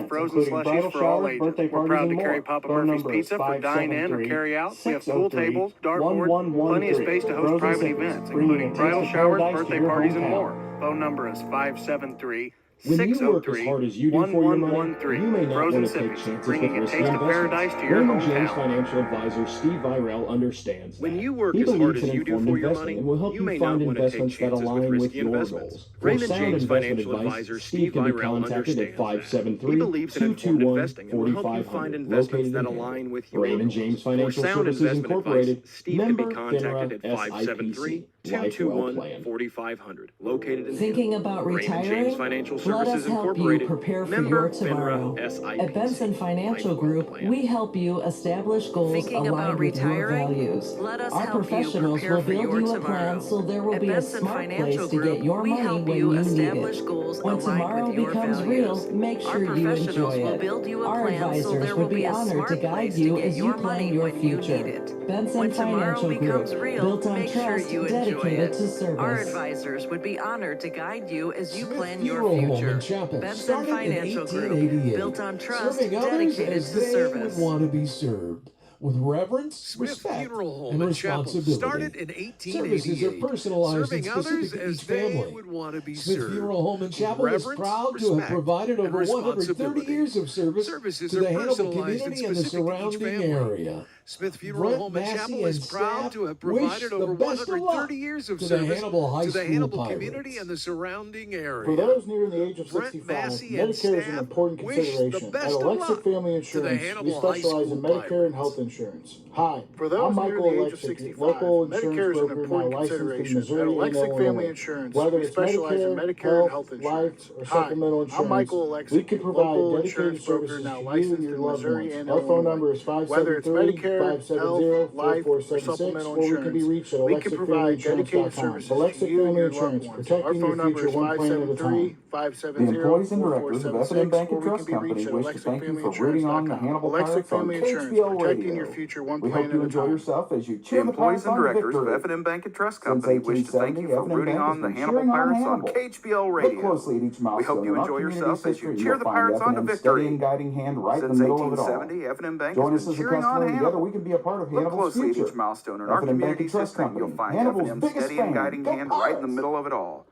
E: frozen slushies for all ages. We're proud to carry Papa Murphy's Pizza for dine-in or carry out. We have pool tables, dartboards, plenty of space to host private events, including bridal showers, birthday parties, and more. Phone number is 573-603-1113.
D: Plenty of space to host private events, including bridal showers, birthday parties, and more. Phone number is 573
G: When you work as hard as you do for your money, you may not want to take chances with risky investments. Raymond James financial advisor Steve Virel understands that.
D: When you work
G: He
D: as hard
G: believes
D: as
G: in
D: you do
G: informed
D: for your
G: investing
D: money,
G: and will help
D: you
G: you
D: may
G: find
D: not want to take
G: investments that
D: chances with
G: align with
D: risky
G: your
D: investments.
G: goals. For
D: Raymond
G: sound
D: James
G: investment
D: financial
G: advice,
D: advisor
G: Steve
D: Steve
G: can be
D: Virel
G: contacted at
D: understands that. He believes in informed investing and will help you find
G: 573-221-4500,
D: investments
G: located
D: that
G: in
D: align
G: Hannibal.
D: with your
G: Raymond
D: goals.
G: James
D: For
G: Financial
D: sound
G: Services
D: investment
G: Incorporated,
D: advice, Steve can be
G: member
D: contacted
G: FINRA
D: at
G: SIPC, Life Well Plan.
D: 573-221-4500, located in
N: Thinking
D: Hannibal.
N: about
D: Raymond James
N: retiring?
D: Financial
M: Services
Q: help
M: Incorporated,
Q: you prepare for
M: member
Q: your tomorrow.
M: FINRA SIPC.
Q: At Benson Financial Group, we help you establish goals
O: Thinking
Q: aligned
O: about
Q: with your
O: retiring?
Q: values.
O: Let us
Q: Our
O: help you
Q: professionals
O: prepare
Q: will
O: for
Q: build
O: your
Q: you a
O: tomorrow.
Q: plan so there will
O: At
Q: be a
O: Benson
Q: smart
O: Financial
Q: place to
O: Group,
Q: get your
O: we
Q: money
O: help
Q: when
O: you
Q: you need
O: establish
Q: it.
O: goals
Q: When
O: aligned
Q: tomorrow
O: with your
Q: becomes
O: values.
Q: real, make
O: Our
Q: sure you
O: professionals
Q: enjoy
O: will
Q: it.
O: build you a
Q: Our
O: plan so
Q: advisors
O: there
Q: would
O: will
Q: be
O: be a
Q: honored
O: smart
Q: to guide
O: place to
Q: you
O: get
Q: as you
O: your
Q: plan
O: money
Q: your
O: when you need
Q: future.
O: it.
Q: Benson
O: When tomorrow
Q: Financial
O: becomes
Q: Group,
O: real,
Q: built on
O: make sure
Q: trust,
O: you enjoy
Q: dedicated
O: it.
Q: to service.
O: Our advisors would be honored to guide you as you
J: Smith
O: plan your
J: Funeral Home
O: future.
J: in Chapel
O: Benson
J: started in
O: Financial Group,
J: 1888,
O: built on trust,
J: serving others
O: dedicated
J: as
O: to
J: they
O: service.
J: would want to be served, with reverence,
R: Smith
J: respect,
R: Funeral Home
J: and
R: in Chapel
J: responsibility.
R: started in
J: Services are
R: 1888,
J: personalized and
R: serving
J: specific
R: others
J: to
R: as
J: each
R: they
J: family.
R: would want to be
J: Smith
R: served.
J: Funeral Home in
R: With
J: Chapel is
R: reverence,
J: proud to have
R: respect,
J: provided
R: and
J: over 130
R: responsibility.
J: years of service
R: Services
J: to
R: are
J: the Hannibal
R: personalized
J: community
R: and
J: and the
R: specific to each
J: surrounding
R: family.
J: area.
R: Smith Funeral
J: Brent
R: Home in
J: Massey
R: Chapel
J: and
R: is proud
J: staff
R: to have
J: wish
R: provided
J: the
R: over
J: best of
R: 130
J: luck
R: years of
J: to the
R: service
J: Hannibal High
R: to the
J: School
R: Hannibal
J: Pirates.
R: community and the surrounding area.
H: For those nearing the age of
R: Brent
H: 65,
R: Massey and
H: Medicare is an
R: staff
H: important
R: wish the
H: consideration. At
R: best of
H: Alexic
R: luck
H: Family
R: to the
H: Insurance, we
R: Hannibal High
H: specialize
R: School
H: in Medicare
R: Pirates.
H: and health insurance. Hi,
I: For those
H: I'm
I: near
H: Michael
I: the age of
H: Alexic,
I: 65,
H: local insurance
I: Medicare is an
H: broker now
I: important
H: licensed in
I: consideration.
H: Missouri
I: At
H: and
I: Alexic Family
H: Illinois.
I: Insurance,
H: Whether
I: we
H: it's
I: specialize in
H: Medicare,
I: Medicare and
H: health,
I: health
H: life,
I: insurance.
H: or
I: Hi,
H: supplemental
I: I'm
H: insurance,
I: Michael
H: we
I: Alexic,
H: can provide
I: local
H: dedicated
I: insurance broker
H: services
I: now
H: to you and
I: licensed
H: your
I: in
H: loved
I: Missouri
H: ones.
I: and
H: Our phone
I: Illinois.
H: number is
I: Whether it's Medicare, health, life, or
H: 573-570-4476,
I: supplemental
H: or we can be
I: insurance,
H: reached at
I: we can provide dedicated
H: alexicfamilyinsurance.com.
I: services to
H: Alexic
I: you and
H: Family
I: your loved
H: Insurance,
I: ones. Our
H: protecting your
I: phone number
H: future
I: is
H: one plan at a time.
I: 573-570-4476,
L: The employees and directors of F&M Bank
I: or
L: and
I: we can
L: Trust
I: be
L: Company
I: reached at
L: wish to thank you for rooting on the
I: alexicfamilyinsurance.com.
L: Hannibal
I: Alexic
L: Pirates on
I: Family Insurance,
L: KHBL
I: protecting your
L: Radio.
I: future one
L: We
I: plan
L: hope
I: at
L: you
I: a
L: enjoy
I: time.
L: yourself as you
M: The
L: cheer the
M: employees
L: Pirates
M: and
L: on to
M: directors of
L: victory.
M: F&M Bank and Trust
L: Since
M: Company wish to thank
L: 1870,
M: you for
L: F&M
M: rooting
L: Bank has
M: on the
L: been
M: Hannibal
L: cheering on
M: Pirates on
L: Hannibal.
M: KHBL
L: Look
M: Radio.
L: closely at each
M: We
L: milestone
M: hope you
L: in our
M: enjoy
L: community's
M: yourself as you
L: history.
M: cheer
L: You'll
M: the
L: find
M: Pirates on to
L: F&M's steady
M: victory.
L: and guiding hand right in the
M: Since
L: middle of it all.
M: 1870, F&M Bank
L: Join
M: has
L: us
M: been
L: as a
M: cheering on
L: customer, and together
M: Hannibal.
L: we can be a part of
M: Look
L: Hannibal's
M: closely at
L: future.
M: each milestone in our
L: F&M Bank and
M: community's
L: Trust
M: history.
L: Company,
M: You'll find
L: Hannibal's
M: F&M's
L: biggest
M: steady and
L: fan.
M: guiding
L: Go
M: hand right in the
L: Pirates!
M: middle of it all.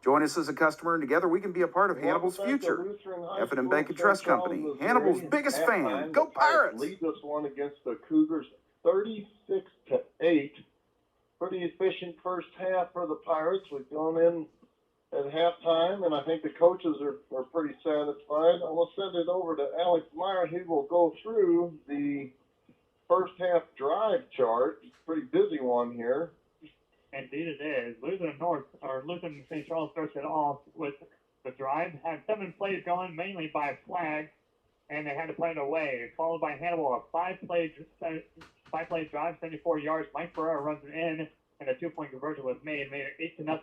M: Join us as a customer, and together we can be a part of Hannibal's future. F&M Bank and Trust Company, Hannibal's biggest fan. Go Pirates!
B: Lead this one against the Cougars 36-8. Pretty efficient first half for the Pirates. We've gone in at halftime, and I think the coaches are pretty satisfied. I'm going to send it over to Alex Meyer. He will go through the first half drive chart. Pretty busy one here.
F: Indeed it is. Lutheran St. Charles starts it off with the drive. Had 7 plays going, mainly by flag, and they had to play it away. Followed by Hannibal, a 5-play drive, 74 yards. Mike Ferreira runs it in, and a 2-point conversion was made it 8-0.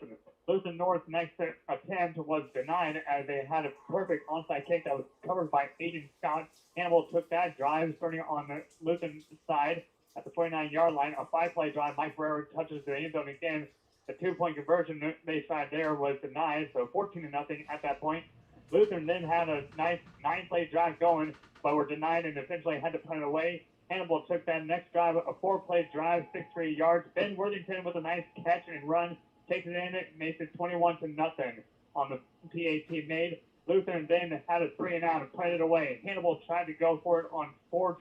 F: Lutheran North's next attempt was denied as they had a perfect onside kick that was covered by Aiden Scott. Hannibal took that drive, starting on the Lutheran side at the 49-yard line. A 5-play drive. Mike Ferreira touches the end zone again. The 2-point conversion they tried there was denied, so 14-0 at that point. Lutheran then had a nice 9-play drive going, but were denied and eventually had to punt it away. Hannibal took that next drive, a 4-play drive, 63 yards. Ben Worthington with a nice catch and run, takes it in, it makes it 21-0 on the PAT made. Lutheran then had a 3-and-out and played it away. Hannibal tried to go for it on 4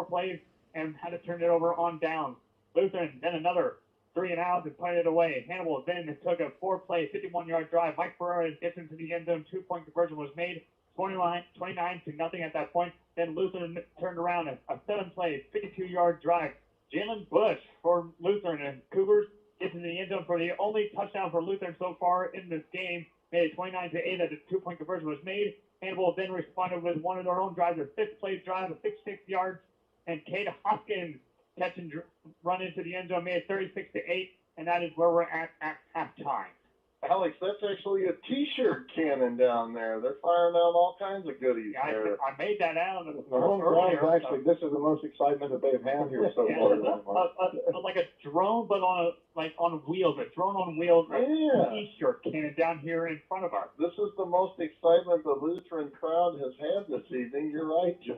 F: plays and had to turn it over on down. Lutheran then another 3-and-out and played it away. Hannibal then took a 4-play, 51-yard drive. Mike Ferreira gets into the end zone. 2-point conversion was made. 29-0 at that point. Then Lutheran turned around a 7-play, 52-yard drive. Jalen Bush for Lutheran, and Cougars gets into the end zone for the only touchdown for Lutheran so far in this game. Made it 29-8 as a 2-point conversion was made. Hannibal then responded with one of their own drives, a 6-play drive of 66 yards. And Cade Hoskins catch and run into the end zone, made it 36-8, and that is where we're at halftime.
B: Alex, that's actually a T-shirt cannon down there. They're firing out all kinds of goodies there.
F: I made that out.
A: The home drive, actually, this is the most excitement that they've had here so far.
F: Like a drone, but on wheels. A drone on wheels.
B: Yeah.
F: T-shirt cannon down here in front of us.
B: This is the most excitement the Lutheran crowd has had this evening. You're right, Josh.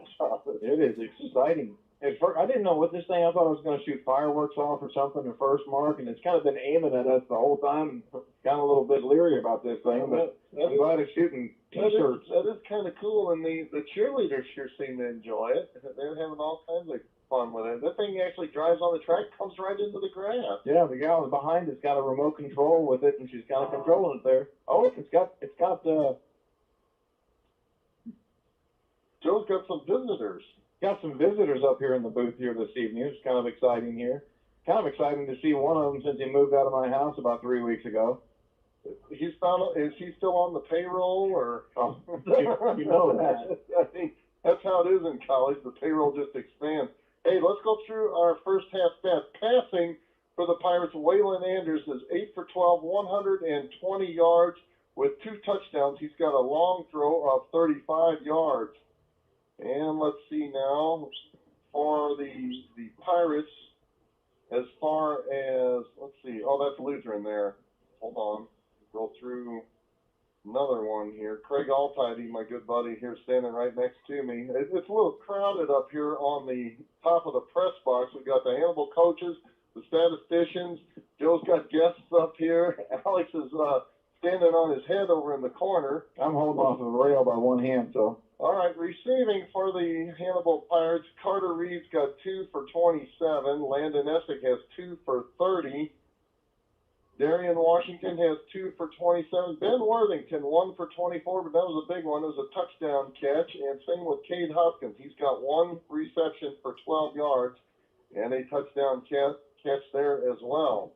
A: It is exciting. At first, I didn't know what this thing. I thought I was going to shoot fireworks off or something the first mark, and it's kind of been aiming at us the whole time. Kind of a little bit leery about this thing, but I'm glad it's shooting T-shirts.
B: That is kind of cool, and the cheerleaders sure seem to enjoy it. They're having all kinds of fun with it. That thing actually drives on the track, comes right into the grass.
A: Yeah, the gal behind has got a remote control with it, and she's kind of controlling it there. Oh, it's got.
B: Joe's got some visitors.
A: Got some visitors up here in the booth here this evening. It's kind of exciting here. Kind of exciting to see one of them since he moved out of my house about 3 weeks ago.
B: Is he still on the payroll, or?
A: Oh, you know that.
B: I think that's how it is in college. The payroll just expands. Hey, let's go through our first half stats. Passing for the Pirates, Waylon Anders is 8 for 12, 120 yards with 2 touchdowns. He's got a long throw of 35 yards. And let's see now for the Pirates, as far as, let's see, oh, that's Lutheran there. Hold on. Go through another one here. Craig Altidy, my good buddy here, standing right next to me. It's a little crowded up here on the top of the press box. We've got the Hannibal coaches, the statisticians. Joe's got guests up here. Alex is standing on his head over in the corner.
A: I'm holding off of the rail by one hand, so.
B: All right, receiving for the Hannibal Pirates, Carter Reeves got 2 for 27. Landon Essick has 2 for 30. Darian Washington has 2 for 27. Ben Worthington, 1 for 24, but that was a big one. It was a touchdown catch. And same with Cade Hopkins. He's got 1 reception for 12 yards and a touchdown catch there as well.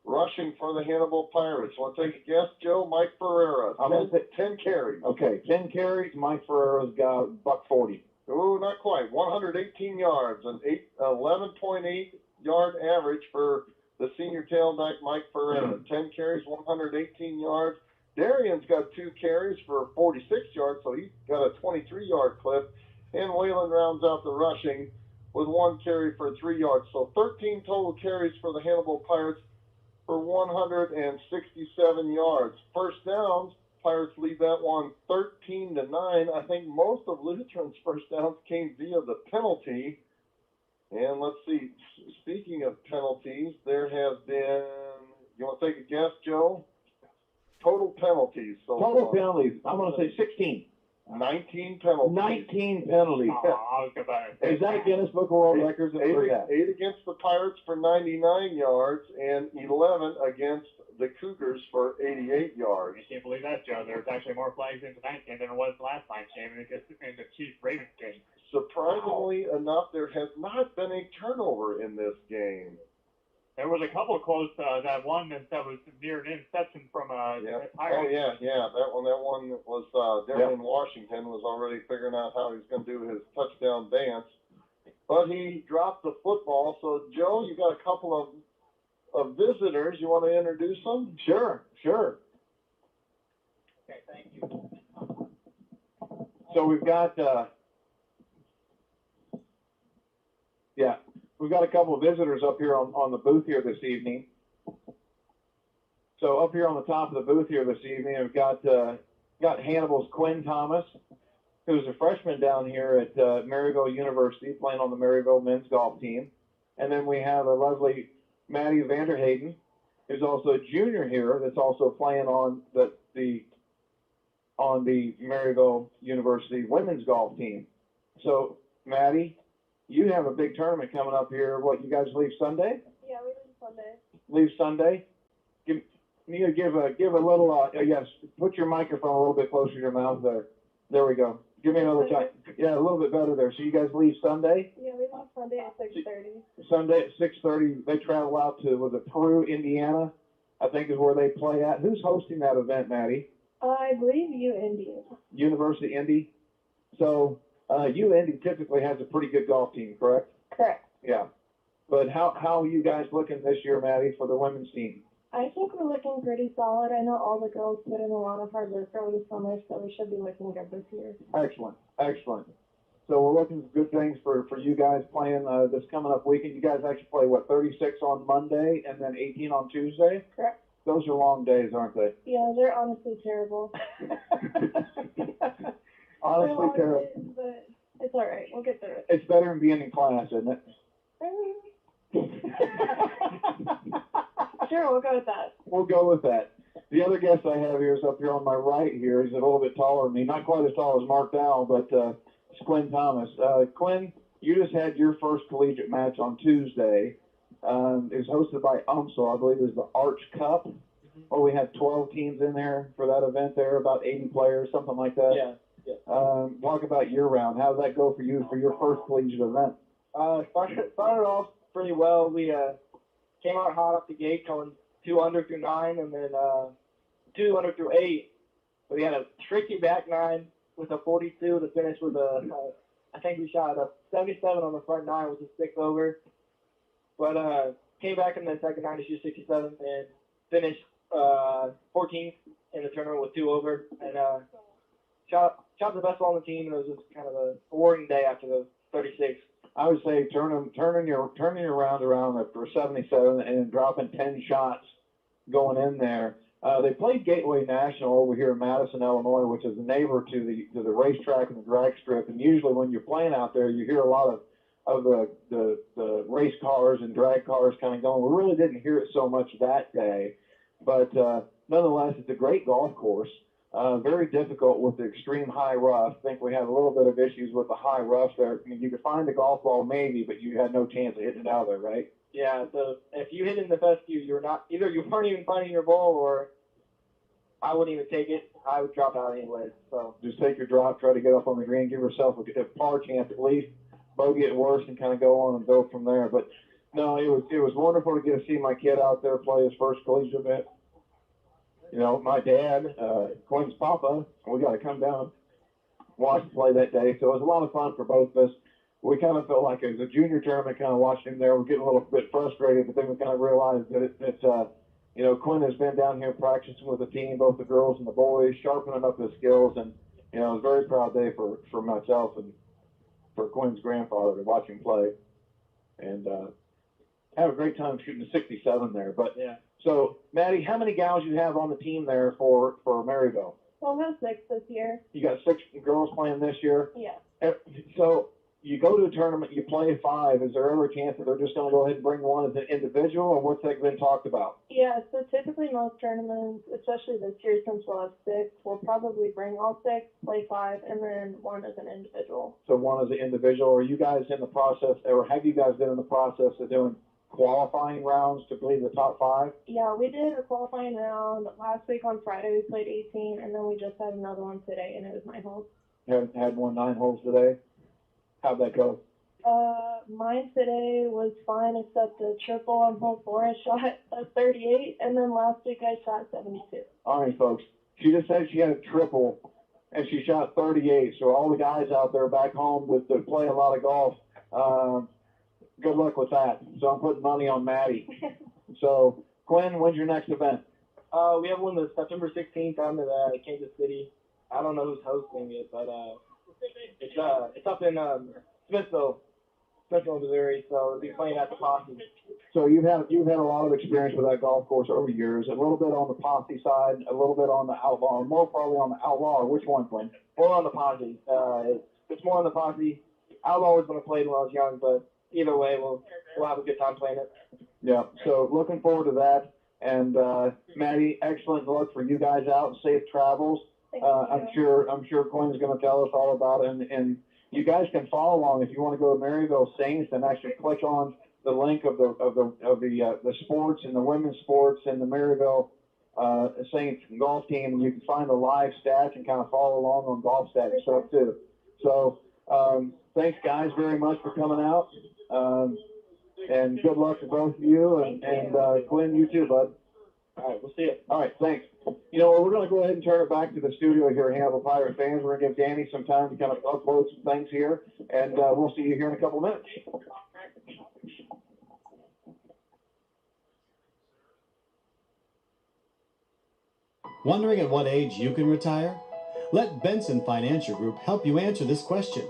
B: Rushing for the Hannibal Pirates. Want to take a guess, Joe? Mike Ferreira. 10 carries.
A: Okay, 10 carries. Mike Ferreira's got $140.
B: Oh, not quite. 118 yards, an 11.8 yard average for the senior tailback Mike Ferreira. 10 carries, 118 yards. Darian's got 2 carries for 46 yards, so he's got a 23-yard clip. And Waylon rounds out the rushing with 1 carry for 3 yards. So 13 total carries for the Hannibal Pirates for 167 yards. First downs, Pirates lead that one 13-9. I think most of Lutheran's first downs came via the penalty. And let's see, speaking of penalties, there have been, you want to take a guess, Joe? Total penalties.
A: Total penalties, I'm going to say 16.
B: 19 penalties.
A: 19 penalties. Is that a Guinness Book of World Records?
B: 8 against the Pirates for 99 yards and 11 against the Cougars for 88 yards.
F: You can't believe that, Joe. There's actually more flags in tonight's game than there was last night's game in the Chiefs-Ravens game.
B: Surprisingly enough, there has not been a turnover in this game.
F: There was a couple of close, that one that was near an interception from
B: Pirates.
F: Oh,
B: yeah. That one was Darian Washington was already figuring out how he's going to do his touchdown dance. But he dropped the football. So, Joe, you got a couple of visitors. You want to introduce them?
A: Sure.
F: Okay, thank you.
A: So we've got, we've got a couple of visitors up here on the booth here this evening. So up here on the top of the booth here this evening, we've got Hannibal's Quinn Thomas, who's a freshman down here at Maryville University, playing on the Maryville men's golf team. And then we have a lovely Maddie Vanderhayden, who's also a junior here, that's also playing on the Maryville University women's golf team. So, Maddie, you have a big tournament coming up here. What, you guys leave Sunday?
S: Yeah, we leave Sunday.
A: Leave Sunday? Give a little, yes, put your microphone a little bit closer to your mouth there. There we go. Give me another time. Yeah, a little bit better there. So you guys leave Sunday?
S: Yeah, we leave Sunday at 6:30.
A: Sunday at 6:30. They travel out to, was it Peru, Indiana, I think is where they play at. Who's hosting that event, Maddie?
S: I believe UIndy.
A: University Indy. So UIndy typically has a pretty good golf team, correct?
S: Correct.
A: Yeah. But how are you guys looking this year, Maddie, for the women's team?
S: I think we're looking pretty solid. I know all the girls put in a lot of hard work over the summer, so we should be looking good this year.
A: Excellent. So we're looking for good things for you guys playing this coming up weekend. You guys actually play, 36 on Monday and then 18 on Tuesday?
S: Correct.
A: Those are long days, aren't they?
S: Yeah, they're honestly terrible.
A: Honestly terrible.
S: Days, but it's all right. We'll get through it.
A: It's better than being in class, isn't it?
S: Sure, we'll go with that.
A: We'll go with that. The other guest I have here is up here on my right here. He's a little bit taller than me. Not quite as tall as Mark Dowell, but it's Quinn Thomas. Quinn, you just had your first collegiate match on Tuesday. It was hosted by UMSL. I believe it was the Arch Cup. Well, we had 12 teams in there for that event there, about 80 players, something like that.
T: Yeah.
A: Talk about your round. How did that go for you for your first collegiate event?
T: Started off pretty well. We came out hot off the gate, going 2 under through 9, and then 2 under through 8. We had a tricky back 9 with a 42 to finish with I think we shot a 77 on the front 9 with a 6 over. But came back in the second 9 to shoot 67 and finished 14th in the tournament with 2 over. And shot the best ball on the team, and it was just kind of a rewarding day after the 36.
A: I would say turning your round around after 77 and dropping 10 shots going in there. They played Gateway National over here in Madison, Illinois, which is a neighbor to the racetrack and the drag strip. And usually when you're playing out there, you hear a lot of the race cars and drag cars kind of going. We really didn't hear it so much that day, but nonetheless, it's a great golf course. Very difficult with the extreme high rough. I think we had a little bit of issues with the high rough there. I mean, you could find the golf ball maybe, but you had no chance of hitting it out of there, right?
T: Yeah, so if you hit in the fescue, you weren't even finding your ball, or I wouldn't even take it. I would drop out anyways. So
A: just take your drop, try to get up on the green, give yourself a par chance at least, bogey it worse, and kind of go on and go from there. But no, it was wonderful to get to see my kid out there play his first collegiate event. You know, my dad, Quinn's papa, we got to come down, watch him play that day. So it was a lot of fun for both of us. We kind of felt like it was a junior tournament, kind of watching him there. We're getting a little bit frustrated, but then we kind of realized that you know, Quinn has been down here practicing with the team, both the girls and the boys, sharpening up his skills. And, you know, it was a very proud day for myself and for Quinn's grandfather to watch him play. And have a great time shooting the 67 there. But
T: yeah.
A: So, Maddie, how many gals you have on the team there for Maryville?
S: Well, we have 6 this year.
A: You got 6 girls playing this year?
S: Yeah.
A: So you go to a tournament, you play 5. Is there ever a chance that they're just going to go ahead and bring one as an individual, or what's that been talked about?
S: Yeah, so typically most tournaments, especially this year since we'll have 6, we'll probably bring all 6, play 5, and then 1 as an individual.
A: So 1 as an individual. Are you guys in the process, or have you guys been in the process of doing qualifying rounds to play the top 5?
S: Yeah, we did a qualifying round last week on Friday. We played 18, and then we just had another one today, and it was 9 holes.
A: Had 9 holes today. How'd that go?
S: Mine today was fine, except the triple on hole 4. I shot a 38, and then last week I shot 72.
A: All right, folks. She just said she had a triple, and she shot 38. So all the guys out there back home that play a lot of golf, good luck with that. So I'm putting money on Maddie. So, Quinn, when's your next event?
T: We have one that's September 16th down to Kansas City. I don't know who's hosting it, but it's up in Smithville, Missouri. So we'll be playing at the Posse.
A: So you've had a lot of experience with that golf course over years. A little bit on the Posse side, a little bit on the Outlaw, more probably on the Outlaw. Which one, Quinn?
T: More on the Posse. It's more on the Posse. Outlaw was when I played when I was young, but either way, we'll have a good time playing it.
A: Yeah, so looking forward to that. And Maddie, excellent luck for you guys out. Safe travels. I'm sure Quinn's going to tell us all about it. And you guys can follow along if you want to go to Maryville Saints and actually click on the link of the sports and the women's sports and the Maryville Saints golf team, and you can find the live stats and kind of follow along on golf stats and stuff too. So. Thanks, guys, very much for coming out, and good luck to both of you, and Quinn, you too, bud.
T: All right, we'll see you.
A: All right, thanks. You know, we're going to go ahead and turn it back to the studio here at Hannibal Pirate Fans. We're going to give Danny some time to kind of upload some things here, and we'll see you here in a couple of minutes.
U: Wondering at what age you can retire? Let Benson Financial Group help you answer this question.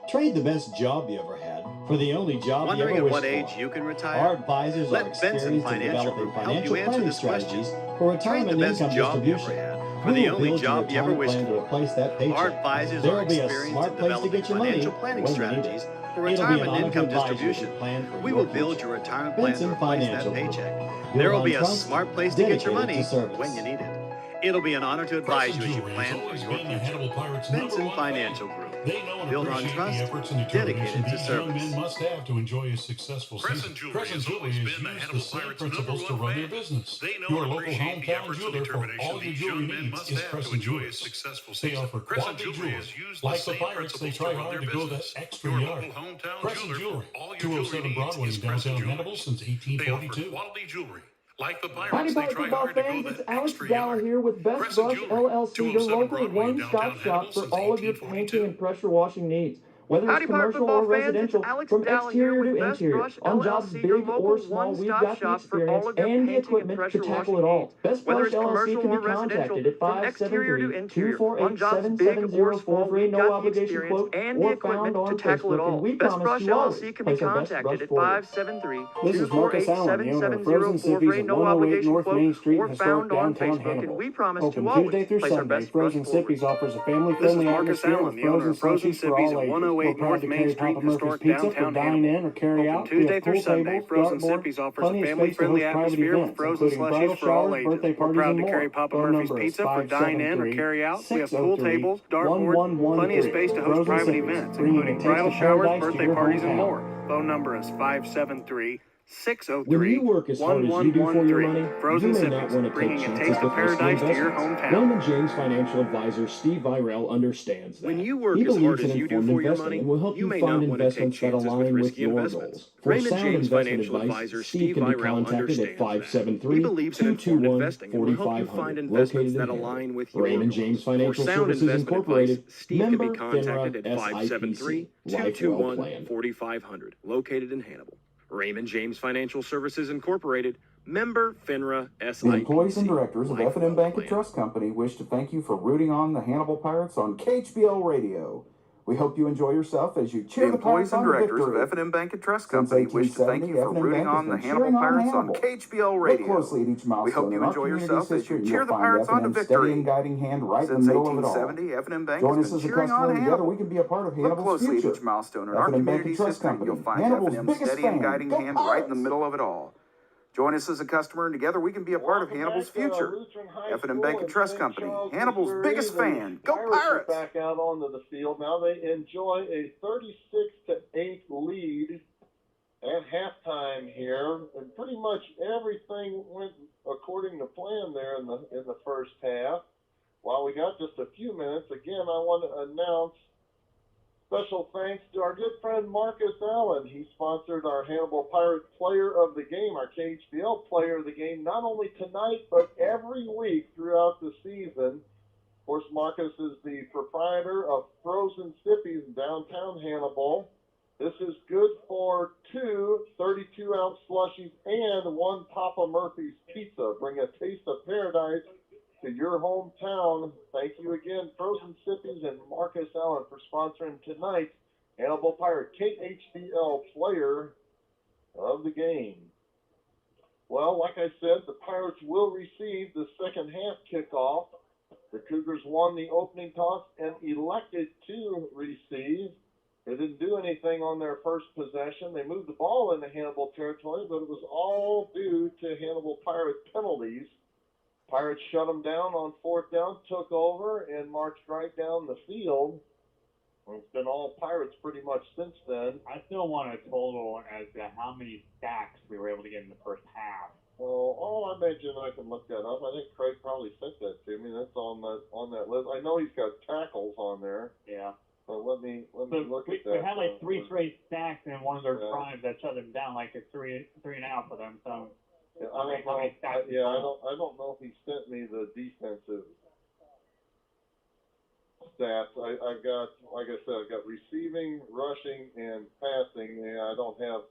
U: Trade the best job you ever had for the only job
V: Wondering
U: you ever
V: at
U: wished
V: what
U: for.
V: age you can retire?
U: Our advisors
V: Let
U: are experienced
V: Benson
U: in
V: Financial
U: developing
V: Group help
U: financial
V: you answer
U: planning
V: this question.
U: strategies for
V: Trade
U: retirement
V: the best
U: income
V: job you ever
U: distribution.
V: had for
U: We
V: the
U: will
V: only
U: build
V: job you
U: your
V: ever
U: retirement
V: wished
U: plan to
V: for.
U: replace that paycheck.
V: Our advisors
U: There
V: are
U: will be a
V: experienced
U: smart
V: in
U: place to
V: developing
U: get your money
V: financial planning
U: when you need
V: strategies
U: it.
V: for
U: It'll be an
V: retirement
U: honor to
V: income
U: advise you
V: distribution.
U: to plan for
V: We
U: your
V: will build
U: future.
V: your retirement plan to
U: Benson
V: replace that
U: Financial Group.
V: paycheck.
U: Built
V: There will
U: on
V: be a
U: trust,
V: smart place to get your money
U: dedicated to service.
V: when you need it. It'll be an honor to advise you as you
P: Jewelry
V: plan
P: has
V: for
P: always
V: your
P: been the
V: future.
P: Hannibal Pirates'
V: Benson
P: #1
V: Financial
P: fan.
V: Group.
P: They know and
V: Built on
P: appreciate
V: trust,
P: the efforts and determination
V: dedicated to
P: these young
V: service.
P: men must have to enjoy a successful
K: Crescent
P: season.
K: Jewelry
P: Crescent
K: has
P: Jewelry
K: always
P: has
K: been the
P: used
K: Hannibal
P: the same
K: Pirates'
P: principles to
K: #1
P: run their
K: fan.
P: business.
K: They know
P: Your
K: and
P: local
K: appreciate the
P: hometown
K: efforts and
P: jeweler for
K: determination
P: all your
K: these
P: jewelry
K: young men
P: needs
K: must
P: is
K: have to
P: Crescent
K: enjoy a
P: Jewelers.
K: successful
P: They
K: season.
P: offer
K: Crescent
P: quality
K: Jewelry
P: jewelry.
K: has used
P: Like
K: the
P: the
K: same
P: Pirates, they
K: principles
P: try
K: to run
P: hard
K: their
P: to go that
K: business.
P: extra
K: Your
P: yard.
K: local hometown
P: Crescent
K: jeweler
P: Jewelry,
K: for all your
P: 207
K: jewelry needs
P: Broadway
K: is
P: in
K: Crescent
P: downtown
K: Jewelry.
P: Hannibal since
K: They offer
P: 1842.
K: quality jewelry Like the
G: Howdy,
K: Pirates, they
G: Pirate
K: try
G: football
K: hard to go
G: fans. It's
K: that
G: Alex
K: extra
G: Gower
K: yard.
G: here with Best
K: Crescent
G: Brush
K: Jewelry,
G: LLC, your
K: 207
G: local
K: Broadway,
G: one-stop
K: downtown
G: shop
K: Hannibal
G: for
K: since
G: all of your
K: 1842.
G: painting and pressure washing needs. Whether
V: Howdy,
G: it's
V: Pirate
G: commercial
V: football
G: or
V: fans. It's
G: residential,
V: Alex
G: from
V: Dowell here
G: exterior
V: with
G: to
V: Best
G: interior,
V: Brush
G: on jobs
V: LLC, your
G: big
V: local
G: or small, we've
V: one-stop
G: got the
V: shop for
G: experience
V: all of your
G: and the
V: painting and
G: equipment to
V: pressure
G: tackle
V: washing
G: it all.
V: needs.
G: Best
V: Whether
G: Brush
V: it's
G: LLC
V: commercial
G: can be
V: or residential,
G: contacted at
V: from exterior to interior, on jobs big or
G: 573-248-7043,
V: small,
G: free,
V: we've
G: no
V: got the
G: obligation
V: experience
G: quote,
V: and the
G: or
V: equipment
G: found
V: to
G: on
V: tackle it
G: Facebook, and
V: all.
G: we
V: Best
G: promise
V: Brush
G: to always
V: LLC can be
G: place our best brush
V: contacted at
G: forward.
V: 573-248-7043,
G: This is Marcus Allen, the owner of Frozen Sippies at
V: no
G: 108
V: obligation
G: North
V: quote,
G: Main Street,
V: or
G: historic
V: found on
G: downtown
V: Facebook, and
G: Hannibal.
V: we promise
G: Open
V: to always
G: Tuesday through
V: place our
G: Sunday,
V: best brush
G: Frozen
V: forward.
G: Sippies offers a
D: This is
G: family-friendly
D: Marcus
G: atmosphere
D: Allen,
G: with
D: the owner
G: frozen
D: of Frozen
G: slushies for
D: Sippies
G: all
D: at
G: ages.
D: 108
G: We're proud
D: North
G: to
D: Main
G: carry
D: Street,
G: Papa Murphy's
D: historic
G: Pizza for
D: downtown
G: dine
D: Hannibal.
G: in or carry
D: Open
G: out. We
D: Tuesday
G: have
D: through
G: pool
D: Sunday,
G: tables,
D: Frozen
G: dartboard,
D: Sippies offers a
G: plenty of space to
D: family-friendly
G: host private
D: atmosphere with
G: events,
D: frozen
G: including
D: slushies
G: bridal
D: for all
G: showers,
D: ages.
G: birthday
D: We're
G: parties,
D: proud
G: and
D: to carry
G: more.
D: Papa
G: Phone
D: Murphy's
G: number is
D: Pizza for dine in or carry out. We have pool tables, dartboard, plenty of space to host
G: Frozen
D: private
G: Sippies,
D: events,
G: bringing a
D: including
G: taste
D: bridal
G: of
D: showers,
G: paradise to
D: birthday
G: your
D: parties, and
G: hometown.
D: more. Phone number is 573-603-1113.
G: When you work as hard as you do for your money,
D: Frozen
G: you may not
D: Sippies,
G: want to take
D: bringing a
G: chances
D: taste
G: with
D: of
G: risky
D: paradise to your
G: investments.
D: hometown.
G: Raymond James financial advisor Steve Virel understands that.
D: When you work
G: He
D: as hard
G: believes in
D: as you do
G: informed
D: for your
G: investing
D: money,
G: and will help
D: you
G: you
D: may
G: find
D: not want to take
G: investments that
D: chances with
G: align with
D: risky
G: your
D: investments.
G: goals. For
D: Raymond
G: sound
D: James
G: investment
D: financial
G: advice,
D: advisor
G: Steve
D: Steve
G: can be
D: Virel
G: contacted at
D: understands that. He believes in informed investing and will help you find
G: 573-221-4500,
D: investments
G: located in
D: that
G: Hannibal.
D: align with your
G: Raymond
D: goals.
G: James
D: For
G: Financial
D: sound
G: Services
D: investment
G: Incorporated,
D: advice, Steve can be
G: member
D: contacted
G: FINRA
D: at
G: SIPC, Life Well Plan.
D: 573-221-4500, located in Hannibal. Raymond James Financial Services Incorporated, member FINRA SIPC.
L: The employees and directors of
D: Life
L: F&M
D: Well
L: Bank and
D: Plan.
L: Trust Company wish to thank you for rooting on the Hannibal Pirates on KHBL Radio. We hope you enjoy yourself as you cheer
M: The
L: the
M: employees
L: Pirates
M: and
L: on to
M: directors of
L: victory.
M: F&M Bank and Trust
L: Since
M: Company wish to thank
L: 1870,
M: you for
L: F&M
M: rooting
L: Bank has
M: on the
L: been
M: Hannibal
L: cheering on
M: Pirates on
L: Hannibal.
M: KHBL
L: Look
M: Radio.
L: closely at each milestone
M: We hope you
L: in our
M: enjoy
L: community's
M: yourself as
L: history,
M: you
L: and
M: cheer
L: you'll
M: the
L: find
M: Pirates on to
L: F&M's steady
M: victory.
L: and guiding hand right in the
M: Since
L: middle of it all.
M: 1870, F&M Bank
L: Join
M: has
L: us
M: been
L: as a
M: cheering
L: customer,
M: on
L: and together
M: Hannibal.
L: we can be a part of
M: Look
L: Hannibal's
M: closely
L: future.
M: at each milestone in our
L: F&M Bank and
M: community's
L: Trust
M: history, and
L: Company,
M: you'll find
L: Hannibal's
M: F&M's
L: biggest
M: steady and
L: fan.
M: guiding
L: Go
M: hand right in the
L: Pirates!
M: middle of it all. Join us as a customer, and together we can be a part of Hannibal's future. F&M Bank and Trust Company, Hannibal's biggest fan. Go Pirates!
B: Back out onto the field. Now they enjoy a 36-8 lead at halftime here, and pretty much everything went according to plan there in the first half. While we got just a few minutes, again, I want to announce special thanks to our good friend Marcus Allen. He sponsored our Hannibal Pirate Player of the Game, our KHBL Player of the Game, not only tonight, but every week throughout the season. Of course, Marcus is the proprietor of Frozen Sippies in downtown Hannibal. This is good for 2 32-ounce slushies and 1 Papa Murphy's Pizza. Bring a taste of paradise to your hometown. Thank you again, Frozen Sippies and Marcus Allen, for sponsoring tonight's Hannibal Pirate KHBL Player of the Game. Well, like I said, the Pirates will receive the second half kickoff. The Cougars won the opening toss and elected to receive. They didn't do anything on their first possession. They moved the ball into Hannibal territory, but it was all due to Hannibal Pirate penalties. Pirates shut them down on fourth down, took over, and marched right down the field. It's been all Pirates pretty much since then.
F: I still want a total as to how many sacks we were able to get in the first half.
B: Well, I imagine I can look that up. I think Craig probably sent that to me. That's on that list. I know he's got tackles on there.
F: Yeah.
B: So let me look at that.
F: We had like 3 straight sacks in one of their drives that shut them down, like a 3 and out for them. So
B: yeah, I don't know if he sent me the defensive stats. I've got, like I said, I've got receiving, rushing, and passing. Yeah, I don't have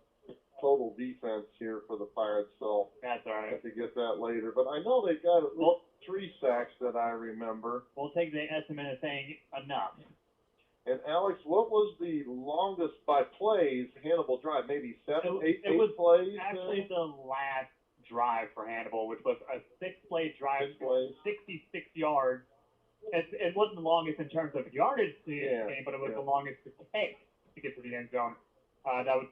B: total defense here for the Pirates, so
F: that's all right.
B: I have to get that later. But I know they've got at least 3 sacks that I remember.
F: We'll take the estimate of saying enough.
B: And Alex, what was the longest by plays Hannibal drive? Maybe 8 plays?
F: Actually, the last drive for Hannibal, which was a 6-play drive, 66 yards. It wasn't the longest in terms of yardage to the game, but it was the longest to take to get to the end zone. That was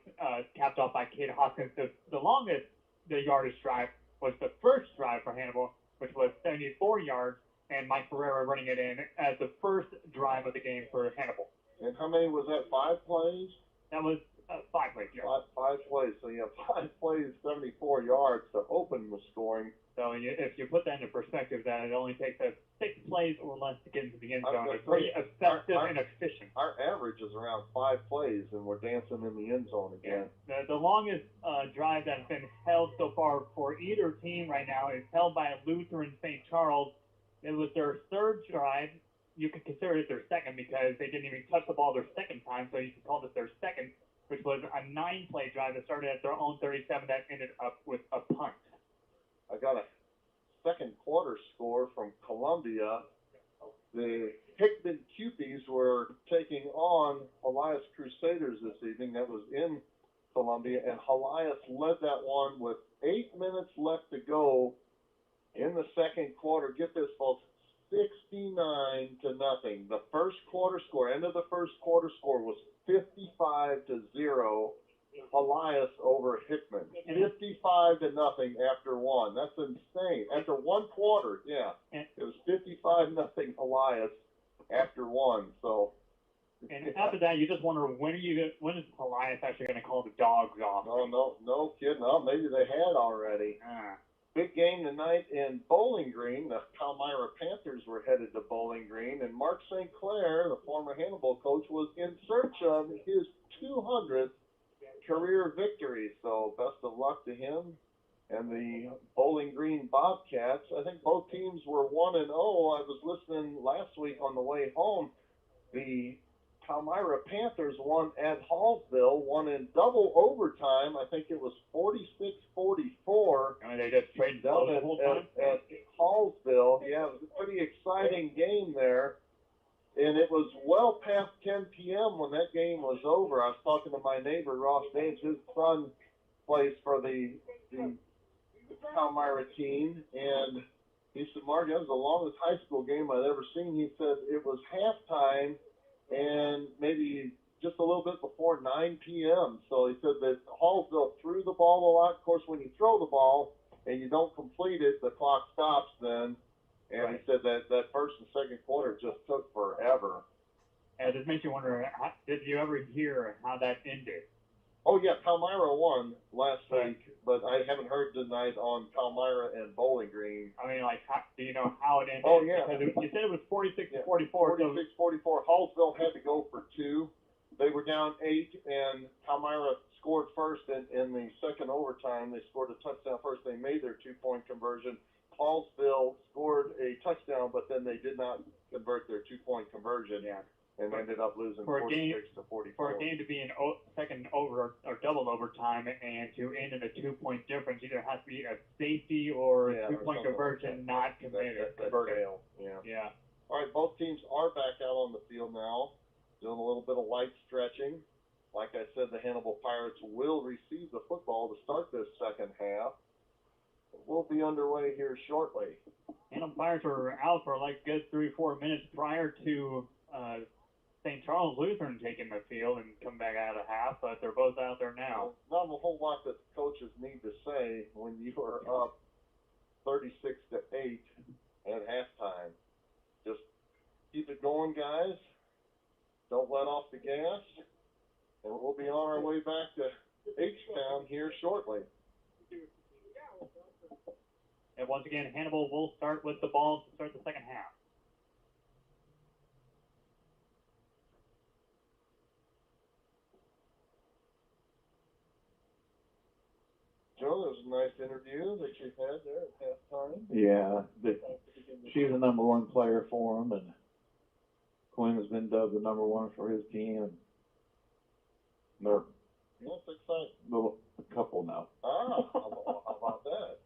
F: capped off by Kate Hoskins. The longest yardage drive was the first drive for Hannibal, which was 74 yards, and Mike Ferreira running it in as the first drive of the game for Hannibal.
B: And how many was that? 5 plays?
F: That was 5 plays, yeah.
B: Five plays. So you have 5 plays, 74 yards to open the scoring.
F: So if you put that into perspective, that it only takes us 6 plays or less to get into the end zone. It's pretty effective and efficient.
B: Our average is around 5 plays, and we're dancing in the end zone again.
F: Yeah. The longest drive that's been held so far for either team right now is held by Lutheran St. Charles. It was their 3rd drive. You could consider it their 2nd because they didn't even touch the ball their 2nd time, so you can call this their 2nd, which was a 9-play drive that started at their own 37 that ended up with a punt.
B: I got a second quarter score from Columbia. The Hickman Cupies were taking on Elias Crusaders this evening. That was in Columbia, and Elias led that one with 8 minutes left to go in the second quarter. Get this, folks, 69-0. The first quarter score, end of the first quarter score was 55-0. Elias over Hickman, 55-0 after one. That's insane. After one quarter, yeah, it was 55-0 Elias after one. So,
F: and after that, you just wonder when is Elias actually going to call the dogs off?
B: No kidding. Oh, maybe they had already. Big game tonight in Bowling Green. The Palmyra Panthers were headed to Bowling Green, and Mark St. Clair, the former Hannibal coach, was in search of his 200th career victory. So best of luck to him and the Bowling Green Bobcats. I think both teams were 1-0. I was listening last week on the way home. The Palmyra Panthers won at Hallsville, won in double overtime. I think it was 46-44.
F: And they just traded
B: down the whole time at Hallsville. Yeah, it was a pretty exciting game there. And it was well past 10 p.m. when that game was over. I was talking to my neighbor, Ross Dames. His son plays for the Palmyra team. And he said, Mark, that was the longest high school game I'd ever seen. He said it was halftime and maybe just a little bit before 9 p.m. So he said that Hallsville threw the ball a lot. Of course, when you throw the ball and you don't complete it, the clock stops then. And right. He said that first and second quarter just took forever.
F: And it makes you wonder, did you ever hear how that ended?
B: Oh, yeah, Palmyra won last week, but I haven't heard tonight on Palmyra and Bowling Green.
F: I mean, like, do you know how it ended?
B: Oh, yeah.
F: Because you said it was 46-44.
B: 46-44. Hallsville had to go for 2. They were down 8, and Palmyra scored first in the second overtime. They scored a touchdown first. They made their 2-point conversion. Hallsville scored a touchdown, but then they did not convert their 2-point conversion. Yeah. And ended up losing 46-44.
F: For a game to be in second over or double overtime and to end in a 2-point difference, either has to be a safety or a 2-point conversion not committed.
B: That failed. Yeah. All right, both teams are back out on the field now, doing a little bit of light stretching. Like I said, the Hannibal Pirates will receive the football to start this second half. We'll be underway here shortly.
F: Hannibal Pirates were out for like good 3-4 minutes prior to St. Charles Lutheran taking the field and come back out of half, but they're both out there now.
B: Not a whole lot that coaches need to say when you are up 36-8 at halftime. Just keep it going, guys. Don't let off the gas, and we'll be on our way back to H-Town here shortly.
F: And once again, Hannibal will start with the ball to start the second half.
B: Joe, that was a nice interview that you had there at halftime.
A: Yeah, she's the number 1 player for him, and Quinn has been dubbed the number 1 for his team. And they're
B: That's exciting.
A: A couple now.
B: How about that?